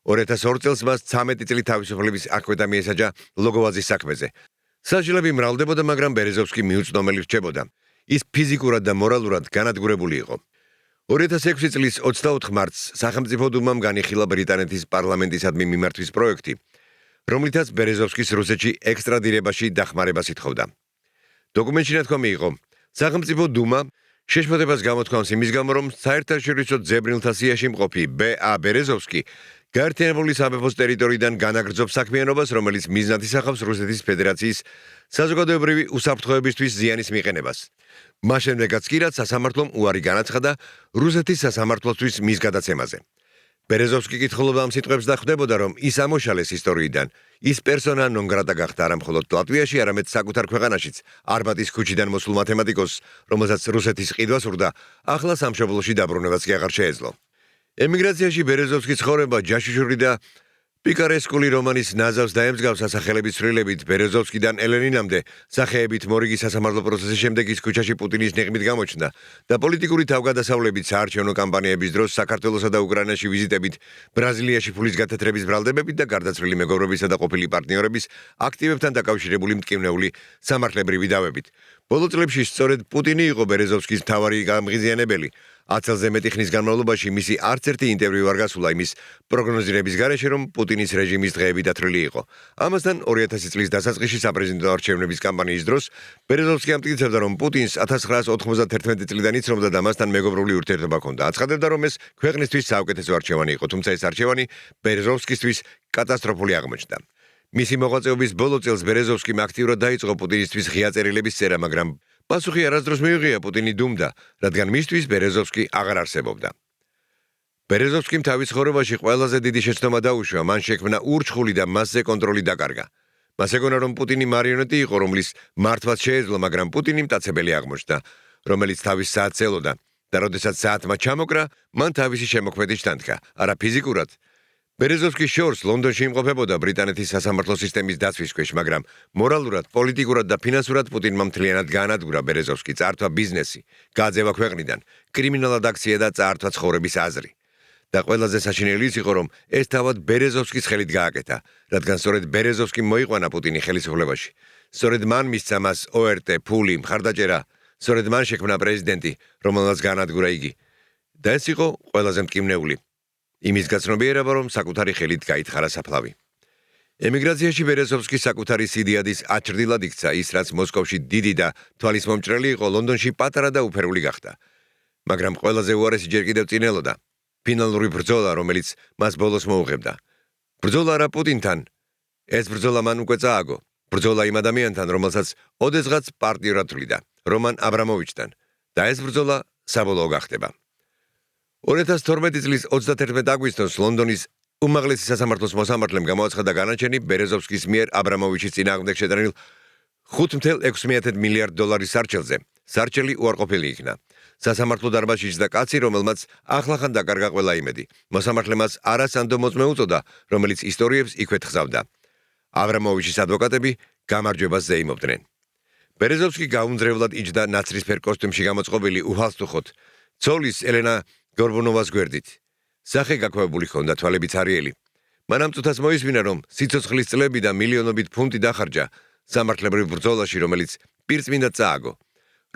2002 წელს მას 13 წლით თავისუფლების აღკვეთა მიესაჯა ლოგოვაზის საქმეზე. საჯლები მრავლდებოდა, მაგრამ ბერეზოვსკი მიუწვდომელი რჩებოდა. ის ფიზიკურად და მორალურად განადგურებული იყო. 2006 წლის 24 მარტს სახელმწიფო დუმამ განიხილა ბრიტანეთის პარლამენტისადმი მიმართვის პროექტი, რომლითაც ბერეზოვსკის რუსეთში ექსტრადირებაში დახმარებას ითხოვდა. დოკუმენტში ნათქვამი იყო, სახელმწიფო დუმა შეშფოთებას გამოთქვამს იმის გამო, რომ საერთაშორისო ძებნელთა სიაში მყოფი ბ.ა. ბერეზოვსკი გაერთიანებული სამეფოს ტერიტორიიდან განაგრძობს საქმიანობას, რომელიც მიზნად ისახავს რუსეთის ფედერაციის საზოგადოებრივი უსაფრთხოებისთვის ზიანის მიყენებას. მას შემდეგაც კი რაც სასამართლომ უარი განაცხადა რუსეთის სასამართლოსთვის მის გადაცემაზე. ბერეზოვსკი კითხულობდა ამ სიტყვებს და ხვდებოდა, რომ ის ამოშალეს ისტორიიდან. ის პერსონა ნონ გრატა გახდა არა მხოლოდ ლატვიაში, არამედ საკუთარ ქვეყანაშიც. არბატის ქუჩიდან მოსულ მათემატიკოსს, რომელსაც რუსეთის ყიდვა სურდა, ახლა სამშობლოში დაბრუნებაც კი აღარ შეეძლო. ემიგრაციაში ბერეზოვსკის ცხოვრება ჯაშუშური და პიკარესკული რომანის ნაზავს დაემსგავს სასახელების ცვლილებით. ბერეზოვსკიდან ელენინამდე სახეებით მორიგი სასამართლო პროცესის შემდეგ ის ქუჩაში პუტინის ნიღმით გამოჩნდა და პოლიტიკური თავგადასავლებით, საარჩევნო კამპანიების დროს საქართველოსა და უკრაინაში ვიზიტებით, ბრაზილიაში ფულის გათეთრების ბრალდებებით და გარდაცვლილი მეგობრებისა და ყოფილი პარტნიორების აქტივებთან დაკავშირებული მტკივნეული სამართლებრივი დავებით. ბოლო წლებში სწორედ პუტინი იყო ბერეზოვსკის მთავარი გამღიზიანებელი. 10 წელზე მეტი ხნის განმავლობაში მისი არც ერთი ინტერვიუ არ გასულა იმის პროგნოზირების გარეშე, რომ პუტინის რეჟიმის დღეები დათვლილი იყო. ამასთან 2000 წლის დასაწყისში საპრეზიდენტო არჩევნების კამპანიის დროს ბერეზოვსკი ამტკიცებდა, რომ პუტინს 1991 წლიდან იცნობდა და მასთან მეგობრული ურთიერთობა ჰქონდა. აცხადებდა, რომ ეს ქვეყნისთვის საუკეთესო არჩევანი იყო, თუმცა ეს არჩევანი ბერეზოვსკისთვის კატასტროფული აღმოჩნდა. მისი მოღვაწეობის ბოლო წელს ბერეზოვსკიმ აქტიურად დაიწყო პუტინისთვის ღია წერილების წერა, მაგრამ პასუხი არასდროს მიიღია, პუტინი დუმდა, რადგან მისთვის ბერეზოვსკი აღარ არსებობდა. ბერეზოვსკიმ თავის ცხოვრებაში ყველაზე დიდი შეცდომა დაუშვა, მან შექმნა ურჩხული და მასზე კონტროლი დაკარგა. მას ეგონა, რომ პუტინი მარიონეტი იყო, რომლის მართვაც შეეძლო, მაგრამ პუტინი მტაცებელი აღმოჩნდა, რომელიც თავის საათს ელოდა და როდესაც საათმა ჩამოკრა, მან თავისი შემოქმედი ჩთანხა, არა ფიზიკურად. ბერეზოვსკის შორს ლონდონში იმყოფებოდა ბრიტანეთის სასამართლო სისტემის დაცვის ქვეშ, მაგრამ მორალურად, პოლიტიკურად და ფინანსურად პუტინმა მთლიანად გაანადგურა ბერეზოვსკი, წაართვა ბიზნესი, გააძევა ქვეყნიდან, კრიმინალად აქცია და წაართვა ცხოვრების აზრი. და ყველაზე საშინელი ის იყო, რომ ეს თავად ბერეზოვსკის ხელით გააკეთა, რადგან სწორედ ბერეზოვსკიმ მოიყვანა პუტინი ხელისუფლებაში. სწორედ მან მისცა მას ORT, ფული, მხარდაჭერა, სწორედ მან შექმნა პრეზიდენტი, რომელმაც გაანადგურა იგი. და ეს იყო ყველაზე მტკივნეული. იმის გაცნობიერება, რომ საკუთარი ხელით გაითხარა საფლავი. ემიგრაციაში ბერეზოვსკი საკუთარი სიდიადის აჩრდილად იქცა, ის რაც მოსკოვში დიდი და თვალისმომჭრელი იყო, ლონდონში პატარა და უფერული გახდა. მაგრამ ყველაზე უარესი ჯერ კიდევ წინ ელოდა. ფინალური ბრძოლა, რომელიც მას ბოლოს მოუღებდა. ბრძოლა არა პუტინთან, ეს ბრძოლა მან უკვე წააგო. ბრძოლა იმ ადამიანთან, რომელსაც ოდესღაც პარტნიორად თვლიდა, რომან აბრამოვიჩთან. და ეს ბრძოლა საბოლოო გახდება. 2012 წლის 31 აგვისტოს ლონდონის უმაღლესი სასამართლოს მოსამართლემ გამოაცხადა განაჩენი ბერეზოვსკის მიერ აბრამოვიჩის წინააღმდეგ შეტანილ $5.6 მილიარდ სარჩელზე. სარჩელი უარყოფილი იქნა. სასამართლო დარბაზში იჯდა კაცი, რომელმაც ახლახან დაკარგა ყველა იმედი. მოსამართლემ მას არასანდო მოწმე უწოდა, რომელიც ისტორიებს იქვე თხზავდა. აბრამოვიჩის ადვოკატები გამარჯვებას ზეიმობდნენ. ბერეზოვსკი გაუმძრევლად იჯდა ნაცრისფერ კოსტუმში გამოწყობილი უჰალსტუხოთ, ცოლის ელენა გორბუნოვას გვერდით. სახე გაქვავებული ჰქონდა, თვალებიც არიელი. მან ამ წუთას მოისმინა, რომ სიცოცხლის წლები და მილიონობით ფუნტი დახარჯა, სამართლებრივ ბრძოლაში, რომელიც პირწმინდად წააგო.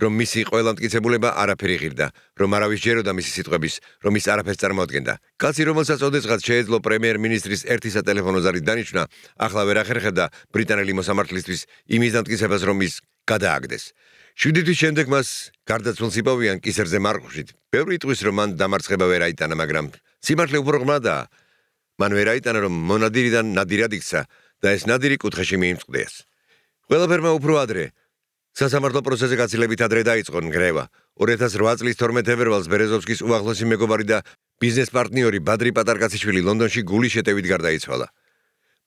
რომ მისი ყველა მტკიცებულება არაფერი ღირდა, რომ არავის ჯეროდა მისი სიტყვების, რომ ის არაფერს წარმოადგენდა. კაცი, რომელსაც ოდესღაც შეეძლო პრემიერ-მინისტრის ერთი სატელეფონო ზარით დანიშნა, ახლა ვერ ახერხებდა ბრიტანელი მოსამართლისთვის იმის დამტკიცებას, რომ ის გადააგდეს. 7 თვის შემდეგ მას გარდაცვლილს იპოვიან კისერზე მარხვშით. ბევრი იტყვის, რომ მან დამარცხება ვერ აიტანა, მაგრამ სიმართლე უფრო ღრმადაა. მან ვერ აიტანა, რომ მონადირიდან ნადირად იქცა და ეს ნადირი კუთხეში მიიმწყდიას. ყველაფერმა უფრო ადრე სასამართლო პროცესზე გაცილებით ადრე დაიწყო ნგრევა. 2008 წლის 12 თებერვალს ბერეზოვსკის უახლოესი მეგობარი და ბიზნეს პარტნიორი ბადრი პატარკაციშვილი ლონდონში გულის შეტევით გარდაიცვალა.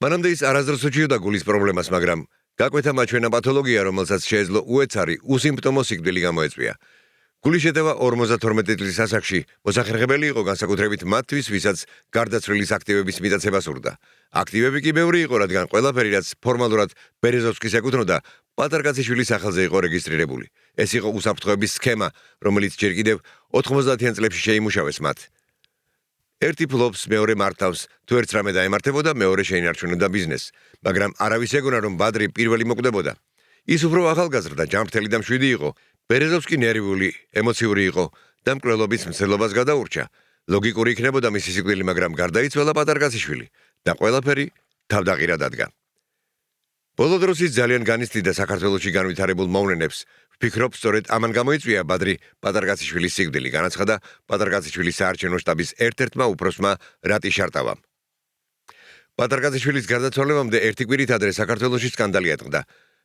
მანამდე ის არასდროს უჩიოდა გულის პრობლემას, მაგრამ გაკვეთა მაჩვენა პათოლოგია, რომელსაც შეეძლო უეცარი, უსიმპტომო სიკვდილი გამოეწვია. გულის შეტევა 52 წლის ასაკში მოსახერხებელი იყო განსაკუთრებით მათთვის, ვისაც გარდაცვლილის აქტივების მიტაცება სურდა. აქტივები კი ბევრი იყო, რადგან ყველაფერი, რაც ფორმალურად ბერეზოვსკის ეკუთვნოდა, პატარკაციშვილის სახელზე იყო რეგისტრირებული. ეს იყო უსაფრთხოების სქემა, რომელიც ჯერ კიდევ 90-იან წლებში შეიმუშავეს მათ. ერთი ფლობს, მეორე მართავს, თუ ერთს რამე დაემართებოდა, მეორე შეინარჩუნებდა ბიზნესს, მაგრამ არავის ეგონა, რომ ბადრი პირველი მოკვდებოდა. ის უფრო ახალგაზრდა, ჯანმრთელი და მშვიდი იყო. ბერეზოვსკი ნერვიული, ემოციური იყო და მკვლელობის მცდელობას გადაურჩა. ლოგიკური იქნებოდა მისი სიკვდილი, მაგრამ გარდაიცვალა პატარკაციშვილი და ყველაფერი თავდაყირად ადგა. ბოლო დროს ის ძალიან განიცდიდა საქართველოში განვითარებულ მოვლენებს. ვფიქრობ, სწორედ ამან გამოიწვია ბადრი პატარკაციშვილის სიკვდილი, განაცხადა პატარკაციშვილის საარჩევნო შტაბის ერთ-ერთმა უფროსმა რატი შარტავამ. პატარკაციშვილის გარდაცვალებამდე ერთი კვირით ადრე საქართველოში სკანდალი ატყდა.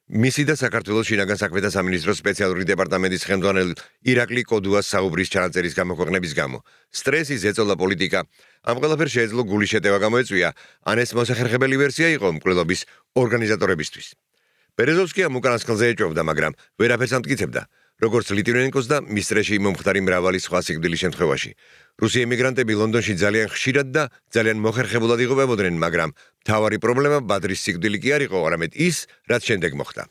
მისი და საქართველოს შინაგან საქმეთა სამინისტროს სპეციალური დეპარტამენტის ხელმძღვანელ ირაკლი კოდუას საუბრის ჩანაწერის გამოქვეყნების გამო. სტრესი, ზეწოლა, პოლიტიკა ამ ყველაფერს შეეძლო გულის შეტევა გამოეწვია, ან ეს მოსახერხებელი ვერსია იყო მკვლელობის ორგანიზატორებისთვის. ბერეზოვსკი ამ უკანასკნელზე ეჭვობდა, მაგრამ ვერაფერს ამტკიცებდა. როგორც ლიტვინენკოს და მის წრეში მომხდარი მრავალი სხვა სიკვდილის შემთხვევაში. რუსი ემიგრანტები ლონდონში ძალიან ხშირად და ძალიან მოხერხებულად იღუპებოდნენ, მაგრამ მთავარი პრობლემა ბადრის სიკვდილი კი არ იყო, არამედ ის, რაც შემდეგ მოხდა.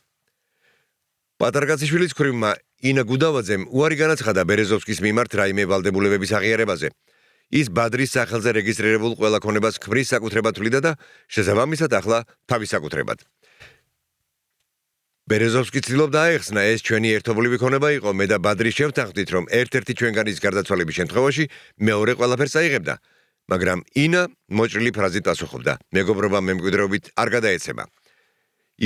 პატარკაციშვილის ქვრივმა ინა გუდავაძემ უარი განაცხადა ბერეზოვსკის მიმართ რაიმე ვალდებულებების აღიარებაზე. ის ბადრის სახელზე რეგისტრირებულ ყველა ქონებას ქმრის საკუთრებად თვლიდა და შესაბამისად ახლა თავის საკუთრებად. ბერეზოვსკი ცდილობდა აეხსნა, ეს ჩვენი ერთობლივი ქონება იყო, მე და ბადრი შევთანხმდით, რომ ერთ-ერთი ჩვენგანის გარდაცვალების შემთხვევაში მეორე ყველაფერს აიღებდა, მაგრამ ინა მოჭრილი ფრაზით პასუხობდა, მეგობრობა მემკვიდრეობით არ გადაეცემა.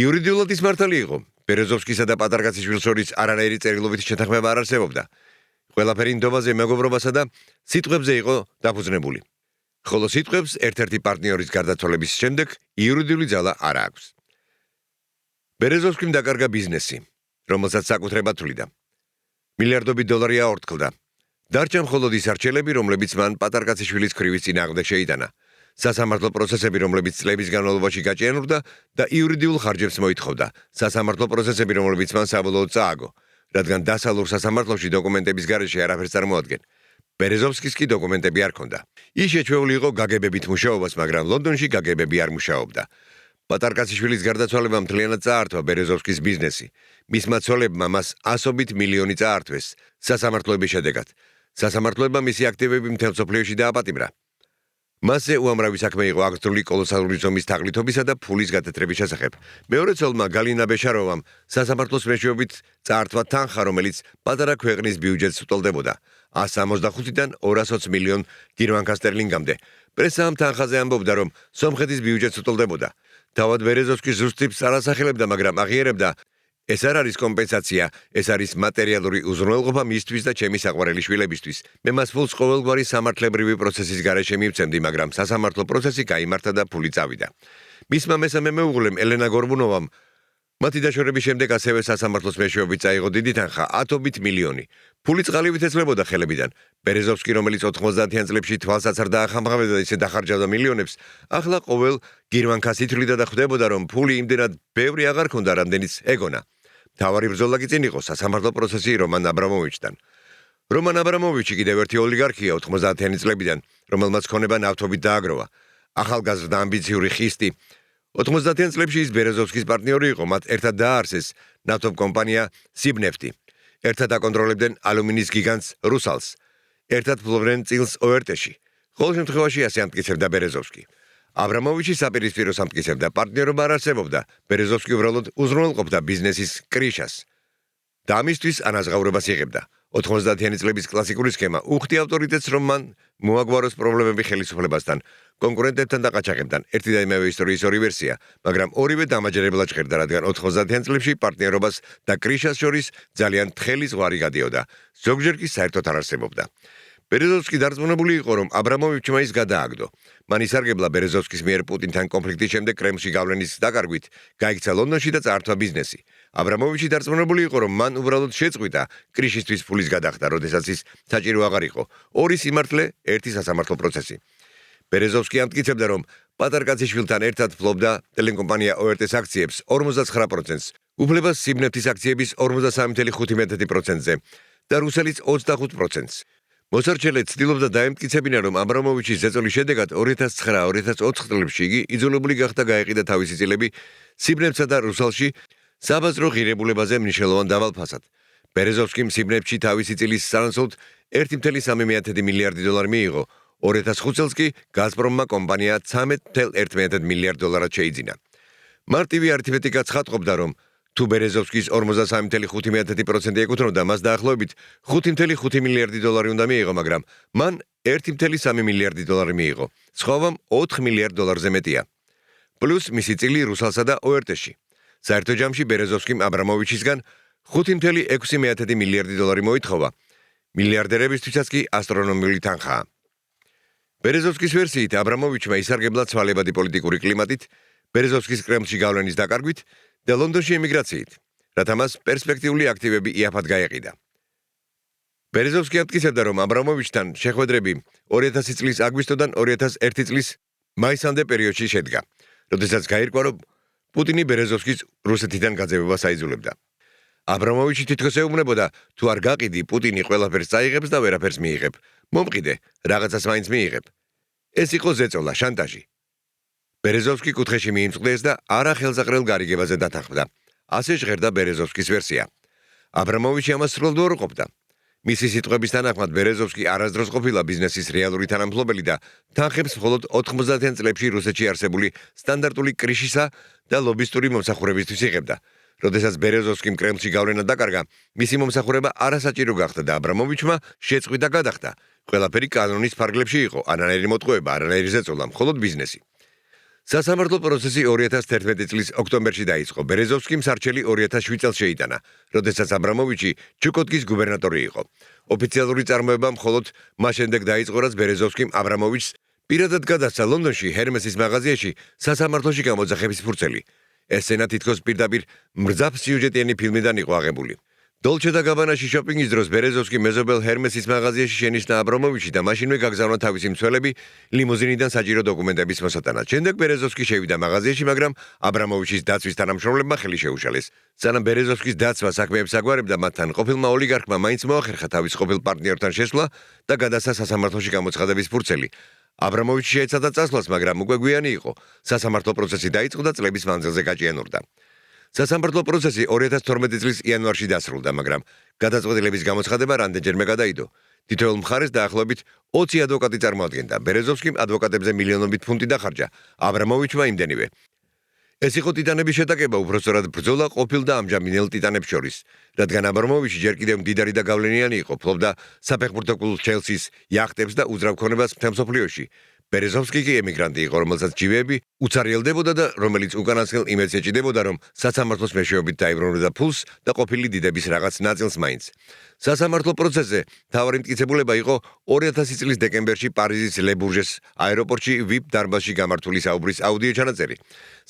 იურიდიულად ის მართალი იყო, ბერეზოვსკისა და პატარკაციშვილის შორის არანაირი წერილობითი შეთანხმება არ არსებობდა. ყველაფერი ნდობაზე, მეგობრობასა და სიტყვებზე იყო დაფუძნებული. ხოლო სიტყვებს ერთ-ერთი პარტნიორის გარდაცვალების შემდეგ იურიდიული ძალა არ აქვს. ბერეზოვსკიმ დაკარგა ბიზნესი, რომელსაც საკუთრებად თვლიდა. მილიარდობით დოლარი აორთქლდა. დარჩა მხოლოდ ის არჩელები, რომლებიც მან პატარკაციშვილის ქვრივის წინააღმდეგ შეიტანა. სასამართლო პროცესები, რომლებიც წლების განმავლობაში გაჭიანურდა და იურიდიულ ხარჯებს მოითხოვდა. სასამართლო პროცესები, რომლებიც მან საბოლოოდ წააგო, რადგან დასალურ სასამართლოში დოკუმენტების გარეშე არაფერს წარმოადგენ. ბერეზოვსკის კი დოკუმენტები არ ჰქონდა. ის შეჩვეული იყო გაგებებით მუშაობას, მაგრამ ლონდონში გაგებები არ მუშაობდა. პატარკაციშვილის გარდაცვალება მთლიანად წაართვა ბერეზოვსკის ბიზნესი. მისმა ცოლებმა მას ასობით მილიონი წაართვეს სასამართლოების შედეგად. სასამართლოებმა მისი აქტივები მთელ მსოფლიოში დააპატიმრა. მასზე უამრავი საქმე იყო აღძრული კოლოსალური ზომის თაღლითობისა და ფულის გათეთრების შესახებ. მეორე ცოლმა გალინა ბეშაროვამ სასამართლოს მეშვეობით წაართვა თანხა, რომელიც პატარა ქვეყნის ბიუჯეტს უტოლდებოდა 165-დან 220 მილიონ გერმანკა სტერლინგამდე. პრესა ამ თანხაზე ამბობდა, რომ სომხეთის ბიუჯეტს უტოლდებოდა. თავად ბერეზოვსკი ზუსტებს არ ასახელებდა, მაგრამ აღიარებდა, ეს არ არის კომპენსაცია, ეს არის მატერიალური უზრუნველყოფა მისთვის და ჩემი საყვარელი შვილებისთვის. მე მას ფულს ყოველგვარი სამართლებრივი პროცესის გარეშე მივცემდი, მაგრამ სასამართლო პროცესი გაიმართა და ფული წავიდა. მისმა მესამე მეუღლემ ელენა გორბუნოვამ მათი დაშორების შემდეგ ასევე სასამართლოს მეშვეობით წაიღო დიდი თანხა 10 მილიონი. ფული წყალივით ეცლებოდა ხელებიდან. ბერეზოვსკი, რომელიც 90-იან წლებში თვალსაც არ დაახამხამებდა და ისე დახარჯავდა მილიონებს, ახლა ყოველ გირვანქას ითვლიდა და ხვდებოდა, რომ ფული იმდენად ბევრი აღარ ჰქონდა, რამდენიც ეგონა. მთავარი ბრძოლა კი წინ იყო სასამართლო პროცესი რომან აბრამოვიჩთან. რომან აბრამოვიჩი კიდევ ერთი ოლიგარქია 90-იანი წლებიდან, რომელმაც ქონება ნავთობით დააგროვა. ახალგაზრდა ამბიციური ხისტი 90-იან წლებში ის ბერეზოვსკის პარტნიორი იყო, მათ ერთად დააარსეს ნავთობ კომპანია სიბნეფტი. ერთად აკონტროლებდნენ ალუმინის გიგანტს რუსალს. ერთად ფლობდნენ წილს ოერტეში. ყოველ შემთხვევაში ასე ამტკიცებდა ბერეზოვსკი. აბრამოვიჩი საპირისპირო სამტკიცებდა, პარტნიორობა არ არსებობდა, ბერეზოვსკი უბრალოდ უზრუნველყოფდა ბიზნესის კრიშას და ამისთვის ანაზღაურებას იღებდა. 90-იანი წლების კლასიკური სქემა უხდი ავტორიტეტს, რომ მან მოაგვაროს პრობლემები ხელისუფლებასთან, კონკურენტებთან და ყაჩაღებთან. ერთი და იმავე ისტორიის ორი ვერსია, მაგრამ ორივე დამაჯერებლად ჟღერდა, რადგან 90-იან წლებში პარტნიორობას და კრიშას შორის ძალიან თხელი ზღვარი გადიოდა. ზოგჯერ კი საერთოდ არ არსებობდა. ბერეზოვსკი დარწმუნებული იყო, რომ აბრამოვიჩმა ის გადააგდო. მან ისარგებლა ბერეზოვსკის მიერ პუტინთან კონფლიქტის შემდეგ კრემლში გავლენის დაკარგვით, გაიქცა ლონდონში და წაართვა ბიზნესი. აბრამოვიჩი დარწმუნებული იყო, რომ მან უბრალოდ შეწყვიტა კრიშისთვის ფულის გადახდა, როდესაც ის საჭირო აღარ იყო. ორი სიმართლე, ერთი სასამართლო პროცესი. ბერეზოვსკი ამტკიცებდა, რომ პატარკაციშვილთან ერთად ფლობდა ტელეკომპანია ORT-ს აქციებს 49%-ს, უფლებას სიბნეთის აქციების 43.5%-ზე და რუსელის 25%-ს. მოსარჩელე ცდილობდა დაემტკიცებინა, რომ აბრამოვიჩის ზეწოლის შედეგად 2009-2020 წლებში იგი იძულებული გახდა გაეყიდა თავისი წილები სიბნებსა და რუსალში საბაზრო ღირებულებაზე მნიშვნელოვან დავალფასად. ბერეზოვსკიმ სიბნებში თავისი წილის სანაცვლოდ 1.3 მილიარდი დოლარი მიიღო, 2005 წელს კი გაზპრომმა კომპანია 13.1 მილიარდ დოლარად შეიძინა. მარტივი არითმეტიკა ცხადყოფდა, რომ თუ ბერეზოვსკის 43.5% ეკუთვნოდა, მას დაახლოებით 5.5 მილიარდი დოლარი უნდა მიიღო, მაგრამ მან 1.3 მილიარდი დოლარი მიიღო. სხვავამ 4 მილიარდ დოლარზე მეტია. პლუს მისი წილი რუსალსა და ORT-ში. საერთო ჯამში ბერეზოვსკიმ აბრამოვიჩისგან 5.6 მილიარდი დოლარი მოითხოვა. მილიარდერებისთვისაც კი ასტრონომიული თანხაა. ბერეზოვსკის ვერსიით აბრამოვიჩმა ისარგებლა ცვალებადი პოლიტიკური კლიმატით, ბერეზოვსკის კრემლში გავლენის დაკარგვით და ლონდონში ემიგრაციით, რათა მას პერსპექტიული აქტივები იაფად გაეყიდა. ბერეზოვსკი ამტკიცებდა, რომ აბრამოვიჩთან შეხვედრები 2000 წლის აგვისტოდან 2001 წლის მაისამდე პერიოდში შედგა, როდესაც გაირკვა, რომ პუტინი ბერეზოვსკის რუსეთიდან გაძევებას აიძულებდა. აბრამოვიჩი თითქოს ეუბნებოდა, თუ არ გაყიდი, პუტინი ყველაფერს წაიღებს და ვერაფერს მიიღებ. მომყიდე, რაღაცას მაინც მიიღებ. ეს იყო ზეწოლა, შანტაჟი. ბერეზოვსკი კუთხეში მიიმწყდეს და არა ხელსაყრელ გარიგებაზე დათანხმდა. ასე ჟღერდა ბერეზოვსკის ვერსია. აბრამოვიჩი ამას სრულად უარყოფდა. მისი სიტყვების თანახმად ბერეზოვსკი არასდროს ყოფილა ბიზნესის რეალური თანამფლობელი და თანხებს მხოლოდ 90-იან წლებში რუსეთში არსებული სტანდარტული კრიშისა და ლობისტური მომსახურებისთვის იღებდა. როდესაც ბერეზოვსკიმ კრემლში გავლენა დაკარგა, მისი მომსახურება არასაჭირო გახდა და აბრამოვიჩმა შეწყვიტა გადახდა. ყველაფერი კანონის ფარგლებში იყო, არანაირი მოტყუება, არანაირი ზეწოლა, მხოლოდ ბიზნესი. სასამართლო პროცესი 2011 წლის ოქტომბერში დაიწყო. ბერეზოვსკიმ სარჩელი 2007 წელს შეიტანა, როდესაც აბრამოვიჩი ჩუკოტკის გუბერნატორი იყო. ოფიციალური წარმოება მხოლოდ მას შემდეგ დაიწყო, რაც ბერეზოვსკიმ აბრამოვიჩს პირადად გადასცა ლონდონში ჰერმესის მაღაზიაში სასამართლოში გამოძახების ფურცელი. ეს სცენა თითქოს პირდაპირ მრძაფ სიუჟეტიანი ფილმიდან იყო აღებული. დოლჩე და გაბანაში შოპინგის დროს ბერეზოვსკი მეზობელ ჰერმესის მაღაზიაში შენიშნა აბრამოვიჩი და მაშინვე გაგზავნა თავისი მცველები ლიმუზინიდან საჭირო დოკუმენტების მოსატანად. შემდეგ ბერეზოვსკი შევიდა მაღაზიაში, მაგრამ აბრამოვიჩის დაცვის თანამშრომლებმა ხელი შეუშალეს. სანამ ბერეზოვსკის დაცვა საქმეებს აგვარებდა, მათთან ყოფილმა ოლიგარქმა მაინც მოახერხა თავის ყოფილ პარტნიორთან შესვლა და გადასცა სასამართლოში გამოცხადების ფურცელი. აბრამოვიჩი შეეცადა წასვლას, მაგრამ უკვე გვიანი იყო. სასამართლო პროცესი დაიწყო და წლების მანძილზე გაჭიანურდა. სასამართლო პროცესი 2012 წლის იანვარში დასრულდა, მაგრამ გადაწყვეტილების გამოცხადება რამდენჯერმე გადაიდო. თითოეულ მხარეს დაახლოებით 20 ადვოკატი წარმოადგენდა. ბერეზოვსკიმ ადვოკატებზე მილიონობით ფუნტი დახარჯა, აბრამოვიჩმა იმდენივე. ეს იყო ტიტანების შეტაკება, უბრალოდ ბრძოლა ყოფილ და ამჟამინდელ ტიტანებს შორის, რადგან აბრამოვიჩი ჯერ კიდევ მდიდარი და გავლენიანი იყო, ფლობდა საფეხბურთო კლუბ ჩელსის იახტებს და უძრავ ქონებას მთელ მსოფლიოში. ბერეზოვსკი კი ემიგრანტი იყო, რომელსაც ჯივეები უცარიელდებოდა და რომელიც უკანასკნელ იმედს ეჭიდებოდა, რომ სასამართლოს მეშვეობით დაიბრუნებდა ფულს და ყოფილი დიდების რაღაც ნაწილს მაინც. სასამართლო პროცესზე მთავარი მტკიცებულება იყო 2000 წლის დეკემბერში პარიზის ლე-ბურჟეს აეროპორტში VIP დარბაზში გამართული საუბრის აუდიო ჩანაწერი.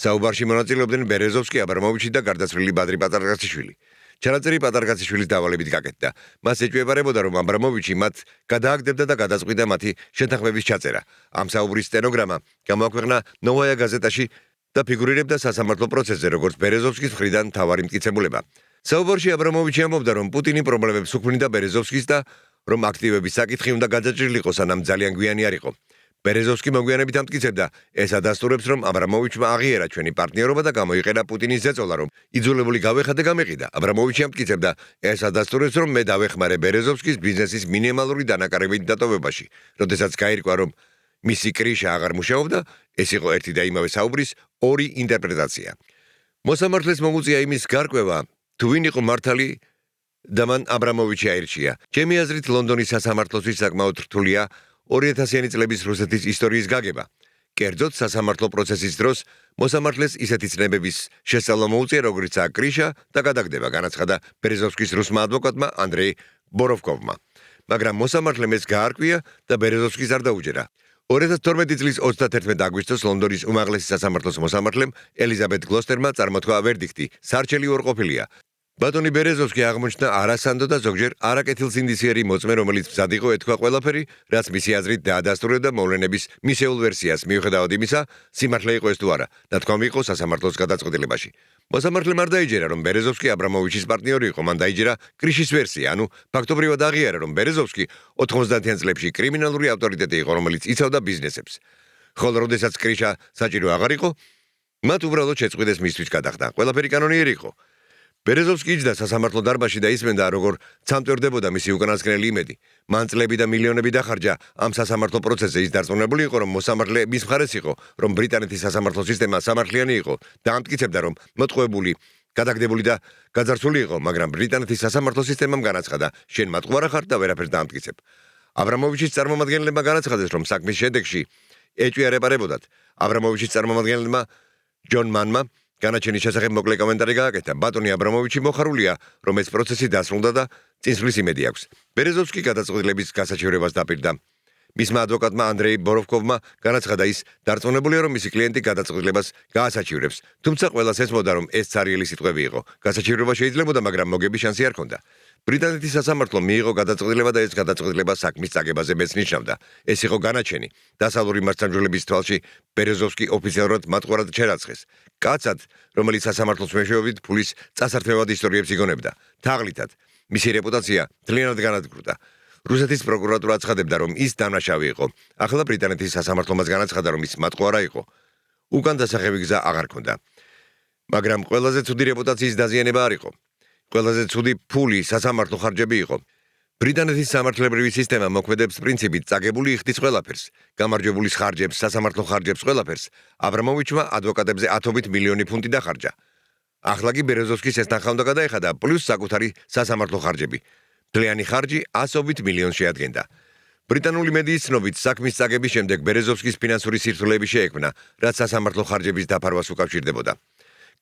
საუბარში მონაწილეობდნენ ბერეზოვსკი, აბრამოვიჩი და გარდაცვლილი ბადრი პატარკაციშვილი. ჩანაწერი პატარკაციშვილის დავალებით გაკეთდა. მას ეჭვებარებოდა, რომ აბრამოვიჩი მათ გადააგდებდა და გადაწყვიტა მათი შეთანხმების ჩაწერა. ამ საუბრის სტენოგრამა გამოაქვეყნა ნოვაია გაზეტაში და ფიგურირებდა სასამართლო პროცესზე, როგორც ბერეზოვსკის მხრიდან მთავარი მტკიცებულება. საუბარში აბრამოვიჩი ამბობდა, რომ პუტინი პრობლემებს უქმნიდა ბერეზოვსკის და რომ აქტივების საკითხი უნდა გადაჭრილიყო, სანამ ძალიან გვიანი არ იყო. ბერეზოვსკი მოგვიანებით ამტკიცებდა, ეს ადასტურებს, რომ აბრამოვიჩმა აღიარა ჩვენი პარტნიორობა და გამოიყენა პუტინის ზეწოლა, რომ იძულებული გავეხადე გამეყიდა. აბრამოვიჩი ამტკიცებდა, ეს ადასტურებს, რომ მე დავეხმარე ბერეზოვსკის ბიზნესის მინიმალური დანაკარგებით დატოვებაში, როდესაც გაირკვა, რომ მისი კრიშა აღარ მუშაობდა, ეს იყო ერთი და იმავე საუბრის ორი ინტერპრეტაცია. მოსამართლეს მომუწია იმის გარკვევა, თუ ვინ იყო მართალი და მან აბრამოვიჩი აირჩია. ჩემი აზრით, ლონდონის სასამართლოსთვის საკმაოდ რთულია 2000-იანი წლების რუსეთის ისტორიის გაგება. კერძოდ, სასამართლო პროცესის დროს მოსამართლეს ისეთი ცნებების შესწავლა მოუწია, როგორიცაა კრიშა და გადაგდება, განაცხადა ბერეზოვსკის რუსმა ადვოკატმა ანდრეი ბოროვკოვმა. მაგრამ მოსამართლემ ეს გაარკვია და ბერეზოვსკის არ დაუჯერა. 2012 წლის 31 აგვისტოს ლონდონის უმაღლესი სასამართლოს მოსამართლემ ელიზაბეთ გლოსტერმა წარმოთქვა ვერდიქტი, სარჩელი უარყოფილია. ბატონი ბერეზოვსკი აღმოჩნდა არასანდო და ზოგჯერ არაკეთილსინდისიერი მოწმე, რომელიც მზად იყო ეთქვა ყველაფერი, რაც მისი აზრით დაადასტურებდა მოვლენების მისეულ ვერსიას, მიუხედავად იმისა, სიმართლე იყო ეს თუ არა, ნათქვამი იყო სასამართლოს გადაწყვეტილებაში. მოსამართლემ არ დაიჯერა, რომ ბერეზოვსკი აბრამოვიჩის პარტნიორი იყო, მან დაიჯერა კრიშის ვერსია, ანუ ფაქტობრივად აღიარა, რომ ბერეზოვსკი 90-იან წლებში კრიმინალური ავტორიტეტი იყო, რომელიც იცავდა ბიზნესებს. ხოლო როდესაც კრიშა საჭირო აღარ იყო, მათ უბრალოდ შეწყვიტეს მისთვის გადახდა. ყველაფერი კანონიერი იყო. ბერეზოვსკი იჯდა სასამართლო დარბაზში და ისმენდა, როგორ ცამტვერდებოდა მისი უკანასკნელი იმედი. მან წლები და მილიონები დახარჯა ამ სასამართლო პროცესზე. ის დარწმუნებული იყო, რომ მოსამართლე მის მხარეს იყო, რომ ბრიტანეთის სასამართლო სისტემა სამართლიანი იყო და ამტკიცებდა, რომ მოტყუებული, გადაგდებული და გაძარცვული იყო, მაგრამ ბრიტანეთის სასამართლო სისტემამ განაცხადა, შენ მატყუარა ხარ და ვერაფერს დაამტკიცებ. აბრამოვიჩის წარმომადგენლებმა განაცხადეს, რომ საქმის შედეგში ეჭვიარებარებოდათ. აბრამოვიჩის წარმომადგენლებმა ჯონ მანმა განაჩენის შესახებ მოკლე კომენტარი გააკეთა. ბატონი აბრამოვიჩი მოხარულია, რომ ეს პროცესი დასრულდა და წინსვლის იმედი აქვს. ბერეზოვსკი გადაწყვეტილების გასაჩივრებას დაპირდა. მისმა ადვოკატმა ანდრეი ბოროვკოვმა განაცხადა, ის დარწმუნებულია, რომ მისი კლიენტი გადაწყვეტილებას გაასაჩივრებს. თუმცა ყველას ესმოდა, რომ ეს ცარიელი სიტყვები იყო. გასაჩივრება შეიძლებოდა, მაგრამ მოგების შანსი არ ჰქონდა. ბრიტანეთის სასამართლომ მიიღო გადაწყვეტილება და ეს გადაწყვეტილება საქმის წაგებაზე მეც ნიშნავდა. ეს იყო განაჩენი. დასავლური მართლმსაჯულების თვალში ბერეზოვსკი ოფიციალურად მატყუარად ჩერაცხეს. კაცად, რომელიც სასამართლოს მეშვეობით ფულის წასართმევად ისტორიებს იგონებდა. თაღლითად, მისი რეპუტაცია ძალიანად განადგურდა. რუსეთის პროკურატურა აცხადებდა, რომ ის დამნაშავე იყო. ახლა ბრიტანეთის სასამართლომაც განაცხადა, რომ ის მატყუარა იყო. უკან დასახევი გზა აღარ ჰქონდა. მაგრამ ყველაზე ცუდი რეპუტაციის დაზიანება არ იყო. ყველაზე ცუდი ფული სასამართლო ხარჯები იყო. ბრიტანეთის სამართლებრივი სისტემა მოქმედებს პრინციპით წაგებული იხდის ყველაფერს, გამარჯვებულის ხარჯებს, სასამართლო ხარჯებს ყველაფერს. აბრამოვიჩმა ადვოკატებზე 10 მილიონი ფუნტი დახარჯა. ახლა კი ბერეზოვსკის ეს თანხა უნდა გადაეხადა, პლუს საკუთარი სასამართლო ხარჯები. მთლიანი ხარჯი 100 მილიონს შეადგენდა. ბრიტანული მედიის ცნობით, საქმის წაგების შემდეგ ბერეზოვსკის ფინანსური სირთულეები შეექმნა, რაც სასამართლო ხარჯების დაფარვას უკავშირდებოდა.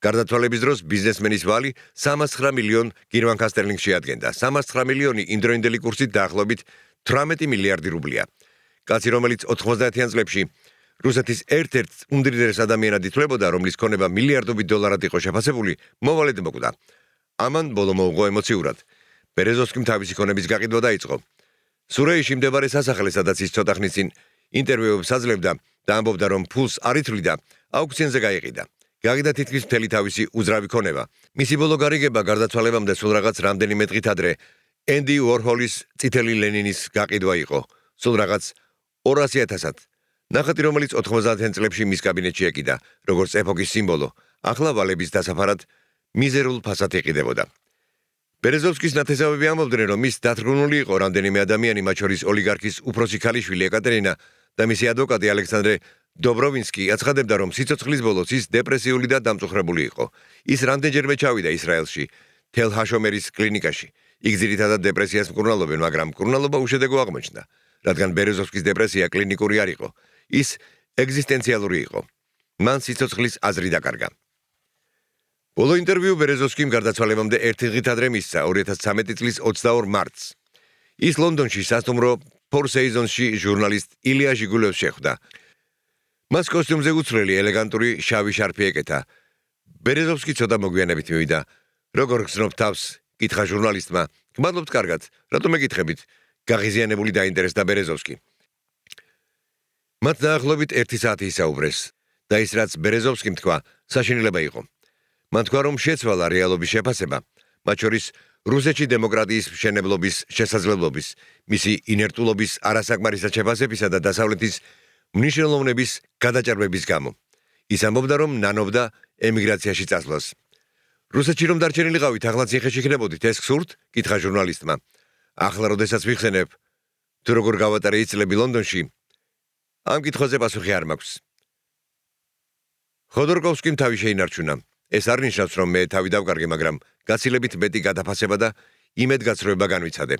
გარდაცვალების დროს ბიზნესმენის ვალი 309 მილიონ გერმანკა სტერლინგს შეადგენდა. 309 მილიონი იმდროინდელი კურსით დაახლოებით 18 მილიარდი რუბლია. კაცი, რომელიც 90-იან წლებში რუსეთის ერთ-ერთ უმდიდრეს ადამიანად ითვლებოდა, რომლის ქონება მილიარდობით დოლარად იყო შეფასებული, მოვალედ მოკვდა. ამან ბოლო მოუღო ემოციურად. ბერეზოვსკიმ თავისი ქონების გაყიდვა დაიწყო. სურეიში მდებარე სასახლე, სადაც ის ცოტა ხნის წინ ინტერვიუებს აძლევდა და ამბობდა, რომ ფულს არ ითვლიდა, აუქციონზე გაიყიდა. გაგიდა თითქმის მთელი თავისი უძრავი ქონება. მისი ბოლო გარიგება გარდაცვალებამდე სულ რაღაც რამდენიმე დღით ადრე ენდი უორჰოლის წითელი ლენინის გაყიდვა იყო. სულ რაღაც 200.000-ად. ნახატი, რომელიც 90-იან წლებში მის კაბინეტში ეკიდა, როგორც ეპოქის სიმბოლო, ახლა ვალების დასაფარად მიზერულ ფასად იყიდებოდა. ბერეზოვსკის ნათესავები ამბობდნენ, რომ ის დათრგუნული იყო რამდენიმე ადამიანი, მათ შორის ოლიგარქის უფროსი ქალიშვილი ეკატერინა და მისი ადვოკატი ალექსანდრე დობროვინსკი აცხადებდა, რომ სიცოცხლის ბოლოს ის დეპრესიული და დამწუხრებული იყო. ის რამდენჯერმე ჩავიდა ისრაელში, თელ-ჰაშომერის კლინიკაში. იქ ძირითადად დეპრესიას მკურნალობენ, მაგრამ მკურნალობა უშედეგო აღმოჩნდა, რადგან ბერეზოვსკის დეპრესია კლინიკური არ იყო. ის ეგზისტენციალური იყო. მან სიცოცხლის აზრი დაკარგა. ბოლო ინტერვიუ ბერეზოვსკიმ გარდაცვალებამდე ერთი დღით ადრე მისცა, 2013 წლის 22 მარტს. ის ლონდონში სასტუმრო Four Seasons-ში ჟურნალისტ ილია ჟიგულევს შეხვდა. მას კოსტიუმზე უცვლელი ელეგანტური შავი შარფი ეკეთა. ბერეზოვსკი ცოტა მოგვიანებით მივიდა. როგორ გრძნობ თავს? კითხა ჟურნალისტმა. გმადლობთ კარგად. რატომ ეკითხებით? გაღიზიანებული დაინტერესდა ბერეზოვსკი. მათ დაახლოებით 1 საათი ისაუბრეს და ის რაც ბერეზოვსკიმ თქვა, საშინელება იყო. მან თქვა, რომ შეცვალა რეალობის შეფასება, მათ შორის რუსეთში დემოკრატიის მშენებლობის შესაძლებლობის, მისი ინერტულობის არასაკმარისად შეფასებისა და დასავლეთის მნიშვნელოვნების გადაჭარბების გამო. ის ამბობდა, რომ ნანობდა ემიგრაციაში წასვლას. რუსეთში რომ დარჩენილიყავით, ახლა ციხეში ხდებოდით, ეს გსურთ? კითხა ჟურნალისტმა. ახლა როდესაც ვიხსენებ, თუ როგორ გავატარე წლები ლონდონში, ამ კითხვაზე პასუხი არ მაქვს. ხოდორკოვსკიმ თავი შეინარჩუნა. ეს არ ნიშნავს, რომ მე თავი დავკარგე, მაგრამ გაცილებით მეტი გადაფასება და იმედგაცრუება განვიცადე.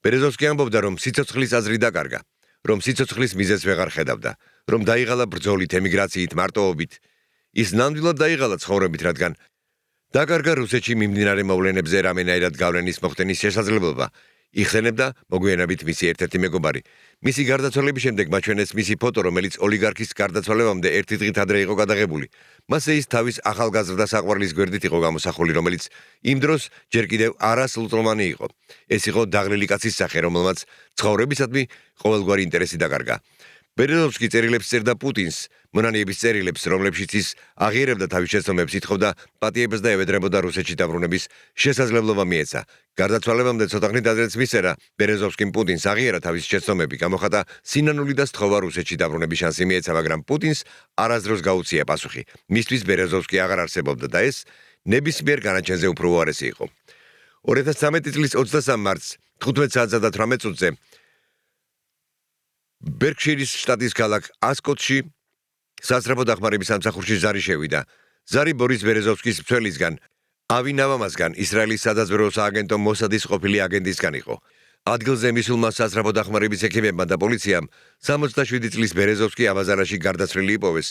ბერეზოვსკი ამბობდა, რომ სიცოცხლის აზრი დაკარგა, რომ სიცოცხლის მიზეზს ვეღარ ხედავდა, რომ დაიღალა ბრძოლით, ემიგრაციით, მარტოობით. ის ნამდვილად დაიღალა ცხოვრებით, რადგან დაკარგა რუსეთში მიმდინარე მოვლენებზე რამენაირად გავლენის მოხდენის შესაძლებლობა. იხსენებდა მოგვიანებით მისი ერთ-ერთი მეგობარი. მისი გარდაცვალების შემდეგ მაჩვენეს მისი ფოტო, რომელიც ოლიგარქის გარდაცვალებამდე ერთი დღით ადრე იყო გადაღებული. მასზე ის თავის ახალგაზრდა საყვარლის გვერდით იყო გამოსახული, რომელიც იმ დროს ჯერ კიდევ არასრულწლოვანი იყო. ეს იყო დაღლილი კაცის სახე, რომელმაც ცხოვრებისადმი ყოველგვარი ინტერესი დაკარგა. ბერეზოვსკი წერილებს წერდა პუტინს, მონანიების წერილებს, რომლებშიც ის აღიარებდა თავის შეცდომებს, ითხოვდა პატიებას და ევედრებოდა რუსეთში დაბრუნების შესაძლებლობა მიეცა. გარდაცვალებამდე ცოტა ხნით ადრეც მისერა ბერეზოვსკიმ პუტინს აღიარა თავის შეცდომები, გამოხატა სინანული და სთხოვა რუსეთში დაბრუნების შანსი მიეცა, მაგრამ პუტინს არასდროს გაუწია პასუხი. მისთვის ბერეზოვსკი აღარ არსებობდა და ეს ნებისმიერ განაჩენზე უფრო უარესი იყო. 2013 წლის 23 მარტს 15 საათსა და 18 წუთზე ბერკშირის შტატის ქალაქ ასკოტში სასწრაფო დახმარების სამსახურში ზარი შევიდა. ზარი ბორის ბერეზოვსკის მცველისგან, ავი ნავამასგან, ისრაელის სადაზვერვო სააგენტო მოსადის ყოფილი აგენტისგან იყო. ადგილზე მისულმა სასწრაფო დახმარების ექიმებმა და პოლიციამ 67 წლის ბერეზოვსკი აბაზანაში გარდაცვლილი იპოვეს.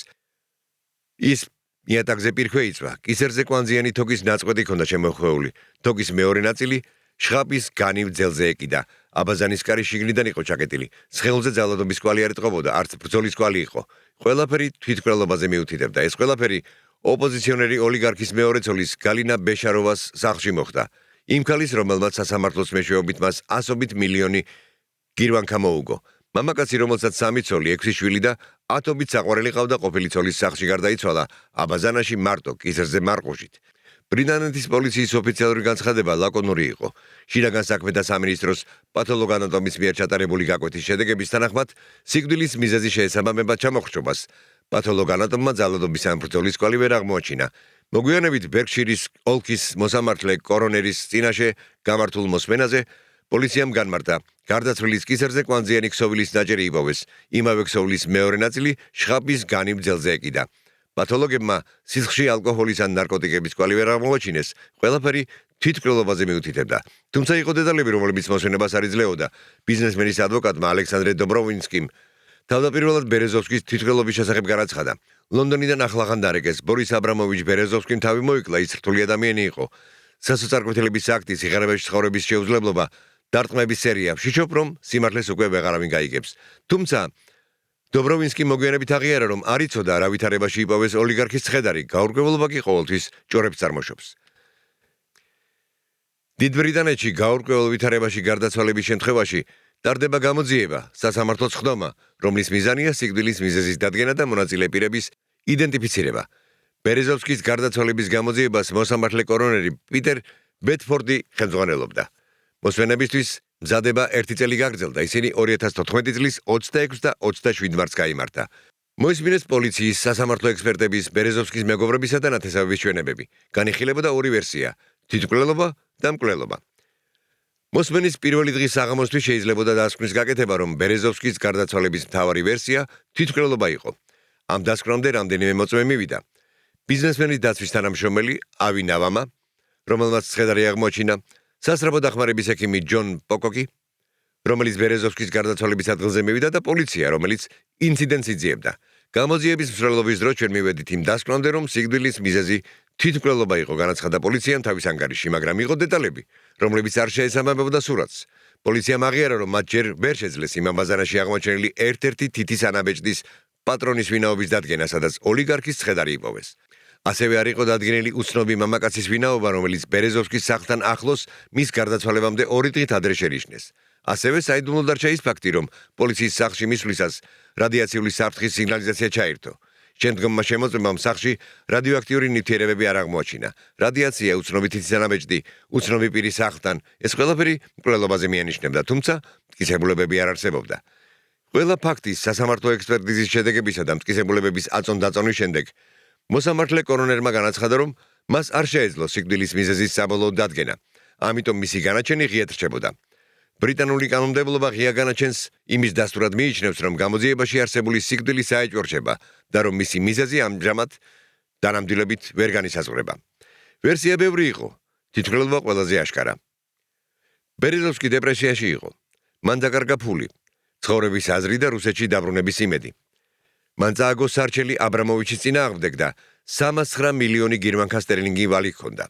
ის იატაკზე პირქვე იწვა, კისერზე კვანძიანი თოკის ნაწყვეტი ჰქონდა შემოხვეული. თოკის მეორე ნაწილი შხაპის განივ ძელზე ეკიდა. აბაზანის კარი შიგნიდან იყო ჩაკეტილი. სხეულზე ძალადობის კვალი არ ეტყობოდა, არც ბრძოლის კვალი იყო. ყველაფერი თვითმკვლელობაზე მიუთითებდა. ეს ყველაფერი ოპოზიციონერი ოლიგარქის მეორე ცოლის გალინა ბეშაროვას სახლში მოხდა. იმ ქალის, რომელმაც სასამართლოს მეშვეობით მას ასობით მილიონი გირვანქა მოუგო. მამაკაცი, რომელსაც 3 ცოლი, 6 შვილი და ათობით საყვარელი ყავდა, ყოფილი ცოლის სახლში გარდაიცვალა აბაზანაში მარტო, კისერზე მარყუშით. ბრიტანეთის პოლიციის ოფიციალური განცხადება ლაკონური იყო. შინაგან საქმეთა სამინისტროს პათოლოგანატომის მიერ ჩატარებული გაკვეთის შედეგების თანახმად, სიკვდილის მიზეზი შეესაბამება ჩამოხრჩობას. პათოლოგანატომმა ძალადობის ან ბრძოლის კვალი ვერ აღმოაჩინა. მოგვიანებით ბერკშირის ოლქის მოსამართლე კორონერის წინაშე გამართულ მოსმენაზე პოლიციამ განმარტა, გარდაცვლილის კისერზე კვანძიანი ქსოვილის ნაჭერი იპოვეს. იმავე ქსოვილის მეორე ნაწილი შხაპის განივ ძელზე ეკიდა. პათოლოგებმა სისხლში ალკოჰოლის ან ნარკოტიკების კვალი ვერ აღმოაჩინეს. ყველაფერი თვითმკვლელობაზე მიუთითებდა. თუმცა იყო დეტალები, რომლებიც მოსვენებას არ იძლეოდა. ბიზნესმენის ადვოკატმა ალექსანდრე დობროვინსკიმ თავდაპირველად ბერეზოვსკის თვითმკვლელობის შესახებ განაცხადა. ლონდონიდან ახლახან დარეკეს, ბორის აბრამოვიჩ ბერეზოვსკიმ თავი მოიკლა, ის რთული ადამიანი იყო. სასოწარკვეთილების აქტი, სიღარიბეში ცხოვრების შეუძლებლობა, დარტყმების სერია. ვშიშობ, რომ სიმართლეს უკვე ვეღარავინ გაიგებს. თუმცა დობროვინსკი მოგვიანებით აღიარა, რომ არ იცოდა რა ვითარებაში იპოვეს ოლიგარქის ცხედარი, გაურკვევლობა კი ყოველთვის ჭორებს წარმოშობს. დიდ ბრიტანეთში გაურკვეველ ვითარებაში გარდაცვალების შემთხვევაში ტარდება გამოძიება, სასამართლოს ხდომა, რომლის მიზანია სიკვდილის მიზეზის დადგენა და მონაწილე პირების იდენტიფიცირება. ბერეზოვსკის გარდაცვალების გამოძიებას მოსამართლე კორონერი პიტერ ბეტფორდი ხელმძღვანელობდა. მოსვენებისთვის მზადება 1 წელი გაგრძელდა, ისინი 2014 წლის 26 და 27 მარტს გაიმართა. მოისმინეს პოლიციის, სასამართლო ექსპერტების, ბერეზოვსკის მეგობრებისა და ნათესავების ჩვენებები. განიხილებოდა ორი ვერსია: თვითმკვლელობა და მკვლელობა. მოსმენის პირველი დღის საღამოსთვის შეიძლებოდა დასკვნის გაკეთება, რომ ბერეზოვსკის გარდაცვალების მთავარი ვერსია თვითმკვლელობა იყო. ამ დასკვნამდე რამდენიმე მოწმე მივიდა. ბიზნესმენის დაცვის თანამშრომელი ავი ნავამა, რომელმაც ცხედარი აღმოაჩინა, სასწრაფო დახმარების ექიმი ჯონ პოკოკი, რომელიც ბერეზოვსკის გარდაცვალების ადგილზე მივიდა და პოლიცია, რომელიც ინციდენტს იძიებდა. გამოძიების მსვლელობის დროს ჩვენ მივედით იმ დასკვნამდე, რომ სიკვდილის მიზეზი თვითმკვლელობა იყო, განაცხადა პოლიციამ თავის ანგარიში, მაგრამ იყო დეტალები, რომლებიც არ შეესაბამებოდა სურათს. პოლიციამ აღიარა, რომ მათ ჯერ ვერ შეძლეს იმ აბაზანაში აღმოჩენილი ერთ-ერთი თითის ანაბეჭდის პატრონის ვინაობის დადგენა, სადაც ოლიგარქის ცხედარი იპოვეს. ასევე არ იყო დადგენილი უცნობი მამაკაცის ვინაობა, რომელიც ბერეზოვსკის სახლთან ახლოს მის გარდაცვალებამდე 2 დღით ადრე შენიშნეს. ასევე საიდუმლო დარჩა ის ფაქტი, რომ პოლიციის სახლში მისვლისას რადიაციული საფრთხის სიგნალიზაცია ჩაირთო. შემდგომმა შემოწმებამ სახლში რადიოაქტიური ნივთიერებები არ აღმოაჩინა. რადიაცია, უცნობი თითის ანაბეჭდი, უცნობი პირის სახლთან, ეს ყველაფერი მკვლელობაზე მიანიშნებდა, თუმცა მტკიცებულებები არ არსებობდა. ყველა ფაქტის სასამართლო ექსპერტიზის შედეგებისა და მტკიცებულებების აწონ-დაწონვის შემდეგ მოსამართლე კორონერმა განაცხადა, რომ მას არ შეეძლო სიკვდილის მიზეზის საბოლოო დადგენა, ამიტომ მისი განაჩენი ღიად რჩებოდა. ბრიტანული კანონმდებლობა ღია განაჩენს იმის დასტურად მიიჩნევს, რომ გამოძიებაში არსებული სიკვდილი საეჭვორჩება და რომ მისი მიზეზი ამჟამად დანამდვილებით ვერ განისაზღვრება. ვერსია ბევრი იყო, თვითმკვლელობა ყველაზე აშკარა. ბერეზოვსკი დეპრესიაში იყო. მან დაკარგა ფული, ცხოვრების აზრი და რუსეთში დაბრუნების იმედი. მან წააგო სარჩელი აბრამოვიჩის წინააღმდეგ და 309 მილიონი გერმანკა სტერლინგი ვალი ჰქონდა.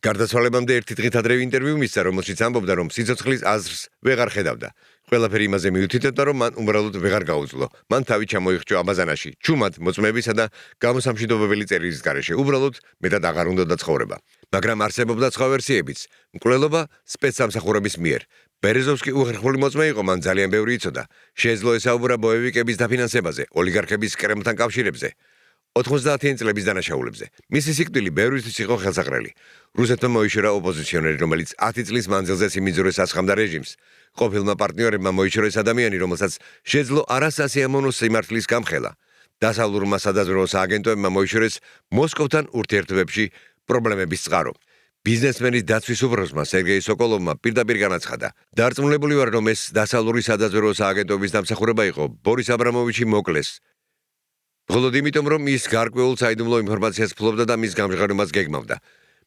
გარდაცვალებამდე ერთი დღით ადრე ინტერვიუ მისცა, რომელშიც ამბობდა, რომ სიცოცხლის აზრს ვეღარ ხედავდა. ყველაფერი იმაზე მიუთითებდა, რომ მან უბრალოდ ვეღარ გაუძლო. მან თავი ჩამოიხრჩო აბაზანაში, ჩუმად მოწმებისა და გამოსამშვიდობებელი წერილის გარეშე. უბრალოდ მეტად აღარ უნდოდა ცხოვრება. მაგრამ არსებობდა სხვა ვერსიებიც. მკვლელობა სპეცსამსახურების მიერ. ბერეზოვსკი უხერხული მოწმე იყო, მან ძალიან ბევრი იცოდა. შეეძლო ესაუბრა ბოევიკების დაფინანსებაზე, ოლიგარქების კრემლთან კავშირებზე. 90-იან წლების დანაშაულებზე. მისი სიკვდილი ბევრისთვის იყო ხელსაყრელი. რუსეთმა მოიშორა ოპოზიციონერი, რომელიც 10 წლის მანძილზე სიმიძურეს ასხამდა რეჟიმს. ყოფილმა პარტნიორებმა მოიშორეს ადამიანი, რომელსაც შეძლო არასასიამოვნო სიმართლის გამხელა. დასავლურმა სადაზვერვო სააგენტოებმა მოიშორეს მოსკოვთან ურთიერთობებში პრობლემების წყარო. ბიზნესმენის დაცვის უფროსმა სერგეი სოკოლოვმა პირდაპირ განაცხადა. დარწმუნებული ვარ, რომ ეს დასავლური სადაზვერვო სააგენტოების დამსახურება იყო ბორის აბრამოვიჩი მოკლეს. მხოლოდ იმიტომ, რომ ის გარკვეულ საიდუმლო ინფორმაციას ფლობდა და მის გამჟღავნებას გეგმავდა.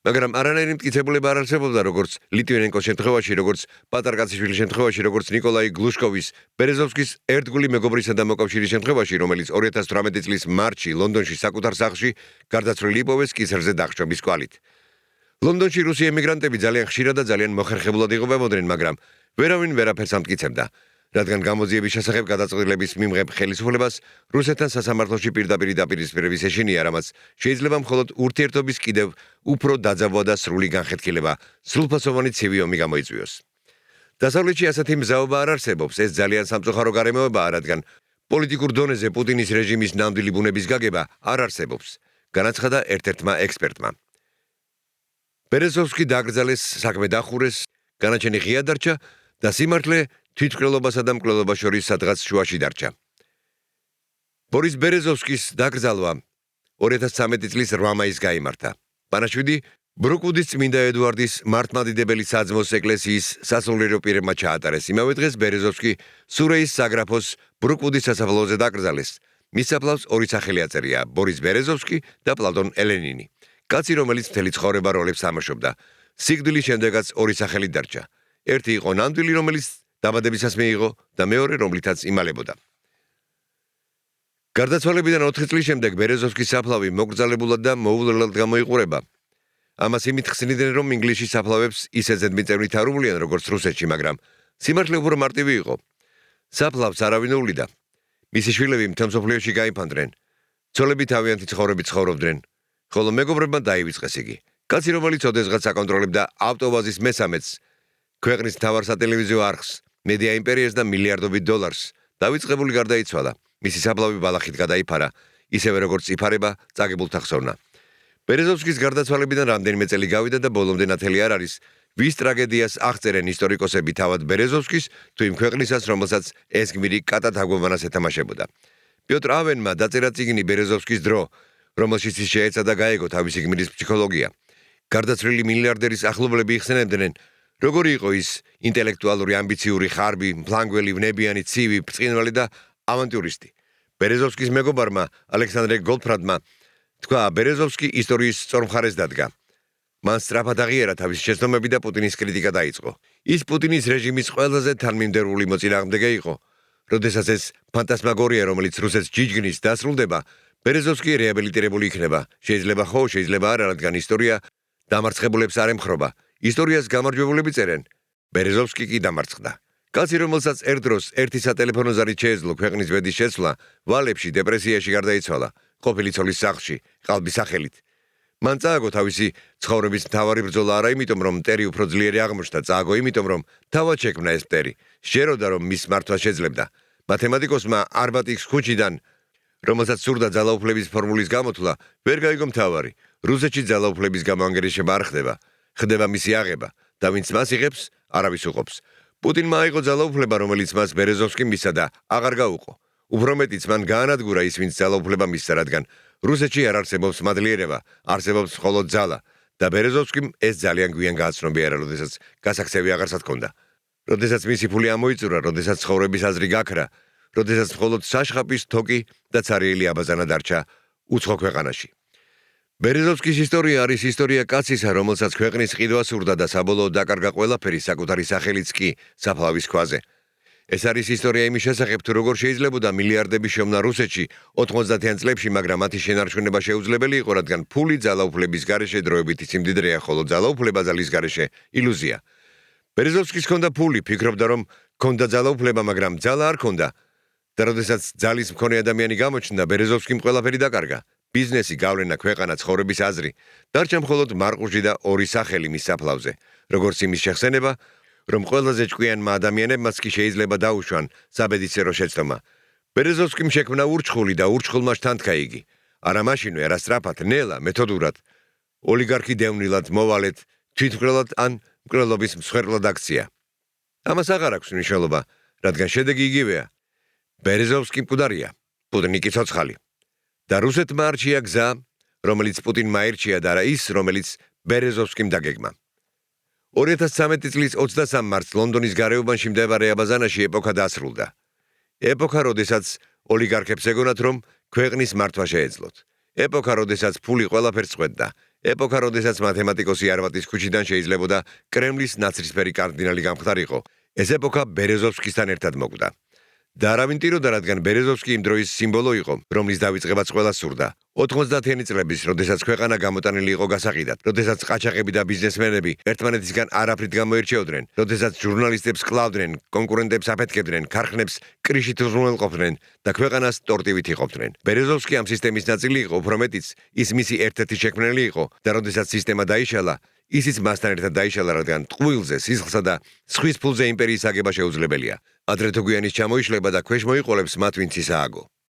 მაგრამ არანაირი მტკიცებულება არ არსებობდა, როგორც ლიტვინენკოს შემთხვევაში, როგორც პატარკაციშვილის შემთხვევაში, როგორც ნიკოლაი გლუშკოვის, ბერეზოვსკის ერთგული მეგობრისა და მოკავშირის შემთხვევაში, რომელიც 2018 წლის მარტში ლონდონში საკუთარ სახლში გარდაცვლილი იპოვეს კისერზე დახშობის კვალით. ლონდონში რუსი ემიგრანტები ძალიან ხშირად და ძალიან მოხერხებულად იყვებოდნენ, მაგრამ ვერავინ ვერაფერს ამტკიცებდა. რადგან გამოძიების შესახებ გადაწყვეტილების მიმღებ ხელისუფლებას რუსეთთან სასამართლოში პირდაპირ დაპირისპირების ეშინია, რამაც შეიძლება მხოლოდ ურთიერთობის კიდევ უფრო დაძაბვა და სრული განხეთქილება, სრულფასოვანი ცივი ომი გამოიწვიოს. დასავლეთში ასეთი მზაობა არ არსებობს, ეს ძალიან სამწუხარო გარემოებაა, რადგან პოლიტიკურ დონეზე პუტინის რეჟიმის ნამდვილი ბუნების გაგება არ არსებობს, განაცხადა ერთ-ერთმა ექსპერტმა. ბერეზოვსკი დაკრძალეს, საქმე დახურეს, განაჩენი ღია დარჩა და სიმართლე თვითმკვლელობასა და მკვლელობას შორის სადღაც შუაში დარჩა. ბორის ბერეზოვსკის დაკრძალვა 2013 წლის 8 მაისს გაიმართა. პანაშვიდი ბრუკუდის წმინდა ედუარდის მართლმადიდებელი საძმოს ეკლესიის სასულიერო პირებმა ჩაატარეს. იმავე დღეს ბერეზოვსკი სურეის საგრაფოს ბრუკუდის სასაფლაოზე დაკრძალეს. მის საფლავს ორი სახელი აწერია: ბორის ბერეზოვსკი და პლატონ ელენინი. კაცი, რომელიც მთელი ცხოვრება როლებს თამაშობდა. სიკვდილის შემდეგაც ორი სახელი დარჩა. ერთი იყო ნამდვილი, რომელიც დაბადებისას მიიღო და მეორე, რომლითაც იმალებოდა. გარდაცვალებიდან 4 წლის შემდეგ ბერეზოვსკის საფლავი მოკრძალებულად და მოუვლელად გამოიყურება. ამას იმით ხსნიდნენ, რომ ინგლისში საფლავებს ისე ზედმიწევნით არ უვლიან, როგორც რუსეთში, მაგრამ სიმართლე უფრო მარტივი იყო. საფლავს არავინ უვლიდა. მისი შვილები მთელ მსოფლიოში გაიფანტნენ. ცოლები თავიანთი ცხოვრებით ცხოვრობდნენ, ხოლო მეგობრებმა დაივიწყეს იგი. კაცი, რომელიც ოდესღაც აკონტროლებდა ავტოვაზის მესამედს, ქვეყნის მთავარ სატელევიზიო არხს, მედია იმპერიას და მილიარდობით დოლარს, დავიწყებული გარდაიცვალა. მისი საფლავი ბალახით გადაიფარა, ისევე როგორც იფარება წაგებულთა ხსოვნა. ბერეზოვსკის გარდაცვალებიდან რამდენიმე წელი გავიდა და ბოლომდე ნათელი არ არის, ვის ტრაგედიას აღწერენ ისტორიკოსები თავად ბერეზოვსკის თუ იმ ქვეყნისას, რომელსაც ეს გმირი კატად აგვამანას ეთამაშებოდა. პიოტრ ავენმა დაწერა წიგნი ბერეზოვსკის დრო, რომელშიც ის შეეცადა გაეგო თავისი გმირის ფსიქოლოგია. გარდაცვლილი მილიარდერის ახლობლები იხსენებდნენ, როგორი იყო ის ინტელექტუალური ამბიციური ხარბი, მფლანგველი, ვნებიანი, ცივი, ბრწყინვალე და ავანტიურისტი. ბერეზოვსკის მეგობარმა ალექსანდრე გოლდფრადმა თქვა, ბერეზოვსკი ისტორიის სწორ მხარეს დადგა. მან სწრაფად აღიარა თავისი შეცდომები და პუტინის კრიტიკა დაიწყო. ის პუტინის რეჟიმის ყველაზე თანმიმდევრული მოწინააღმდეგე იყო. როდესაც ეს ფანტასმაგორია, რომელიც რუსეთს ჯიჯგნის, დასრულდება, ბერეზოვსკი რეაბილიტირებული იქნება. შეიძლება ხო, შეიძლება არა, რადგან ისტორია დამარცხებულებს არ ემხრობა. ისტორიას გამარჯვებულები წერენ. ბერეზოვსკი კი დამარცხდა. კაცი, რომელსაც ერთ დროს ერთი სატელეფონო ზარით შეეძლო ქვეყნის ბედის შეცვლა, ვალებში დეპრესიაში გარდაიცვალა, ყოფილი ცოლის სახლში, ყალბის სახელით. მან წააგო თავისი ცხოვრების მთავარი ბრძოლა არა იმიტომ, რომ მტერი უფრო ძლიერი აღმოჩნდა, წააგო იმიტომ, რომ თავად შექმნა ეს მტერი. შეეროდა, რომ მის მართვა შეძლებდა. მათემატიკოსმა არბატის ქუჩიდან, რომელსაც სურდა ძალაუფლების ფორმულის გამოთვლა, ვერ გაიგო მთავარი. რუსეთში ძალაუფლების გამოანგარიშება არ ხდება. ხდება მისი აღება და ვინც მას იღებს, არავის უყოფს. პუტინმა აიღო ძალაუფლება, რომელიც მას ბერეზოვსკიმ მისცა და აღარ გაუყო. უფრო მეტიც მან გაანადგურა ის, ვინც ძალაუფლება მისცა, რადგან რუსეთში არ არსებობს მადლიერება, არსებობს მხოლოდ ძალა და ბერეზოვსკიმ ეს ძალიან გვიან გააცნობიერა, როდესაც გასაქცევი აღარსად ჰქონდა. როდესაც მისი ფული ამოიწურა, როდესაც ცხოვრების აზრი გაქრა, როდესაც მხოლოდ საშხაპის თოკი და ცარიელი აბაზანა დარჩა უცხო ქვეყანაში. ბერეზოვსკის ისტორია არის ისტორია კაცისა, რომელსაც ქვეყნის ყიდვა სურდა და საბოლოოდ დაკარგა ყველაფერი, საკუთარი სახელიც კი საფლავის ქვაზე. ეს არის ისტორია იმის შესახებ, თუ როგორ შეიძლებოდა მილიარდების შევნა რუსეთში 90-იან წლებში, მაგრამ მათი შენარჩუნება შეუძლებელი იყო, რადგან ფული ძალაუფლების გარეშე დროებითი სიმდიდრეა, ხოლო ძალაუფლება ძალის გარეშე ილუზია. ბერეზოვსკის ჰქონდა ფული, ფიქრობდა, რომ ჰქონდა ძალაუფლება, მაგრამ ძალა არ ჰქონდა. და როდესაც ძალის მქონე ადამიანი გამოჩნდა, ბერეზოვსკიმ ყველაფერი დაკარგა. ბიზნესი, გავლენა, ქვეყანა, ცხოვრების აზრი, დარჩა მხოლოდ მარყუჟი და ორი სახელი მის საფლავზე, როგორც იმის შეხსენება, რომ ყველაზე ჭკვიანმა ადამიანებმაც კი შეიძლება დაუშვან საბედისწერო შეცდომა. ბერეზოვსკიმ შექმნა ურჩხული და ურჩხულმა შთანთქა იგი. არა მაშინვე, არა სწრაფად, ნელა, მეთოდურად, ოლიგარქი დევნილად, მოვალედ, თვითმკვლელად ან მკვლელობის მსხვერპლად აქცია. ამას აღარ აქვს მნიშვნელობა, რადგან შედეგი იგივეა. ბერეზოვსკი მკვდარია, პუტინი კი ცოცხალი. და რუსეთმა არჩია გზა, რომელიც პუტინმა აირჩია და არა ის, რომელიც ბერეზოვსკიმ დაგეგმა. 2013 წლის 23 მარტს ლონდონის გარეუბანში მდებარე აბაზანაში ეპოქა დასრულდა. ეპოქა, როდესაც ოლიგარქებს ეგონათ, რომ ქვეყნის მართვა შეეძლოთ. ეპოქა, როდესაც ფული ყველაფერს წყვეტდა. ეპოქა, როდესაც მათემატიკოსი არვატის ქუჩიდან შეიძლებოდა კრემლის ნაცრისფერი კარდინალი გამხდარიყო. ეს ეპოქა ბერეზოვსკისთან ერთად მოკვდა. და არავინ ტიროდა, რადგან ბერეზოვსკი იმ დროის სიმბოლო იყო, რომლის დავიწყებაც ყველას სურდა. 90-იანი წლების, როდესაც ქვეყანა გამოტანილი იყო გასაყიდად, როდესაც ყაჩაღები და ბიზნესმენები ერთმანეთისგან არაფრით გამოირჩეოდნენ, როდესაც ჟურნალისტებს კლავდნენ, კონკურენტებს აფეთქებდნენ, ქარხნებს კრიშით უზრუნველყოფდნენ და ქვეყანას ტორტივით იყოფდნენ. ბერეზოვსკი ამ სისტემის ნაწილი იყო, უფრო მეტიც, ის მისი ერთ-ერთი შექმნელი იყო და როდესაც სისტემა დაიშალა, ისიც მასთან ერთად დაიშალა, რადგან ტყუილზე, სისხლსა და სხვის ფულზე იმპერიის აგება შეუძლებელია. ადრე თუ გვიანის ჩამოიშლება და ქვეშ მოიყოლებს მათ, ვინც ისააგო.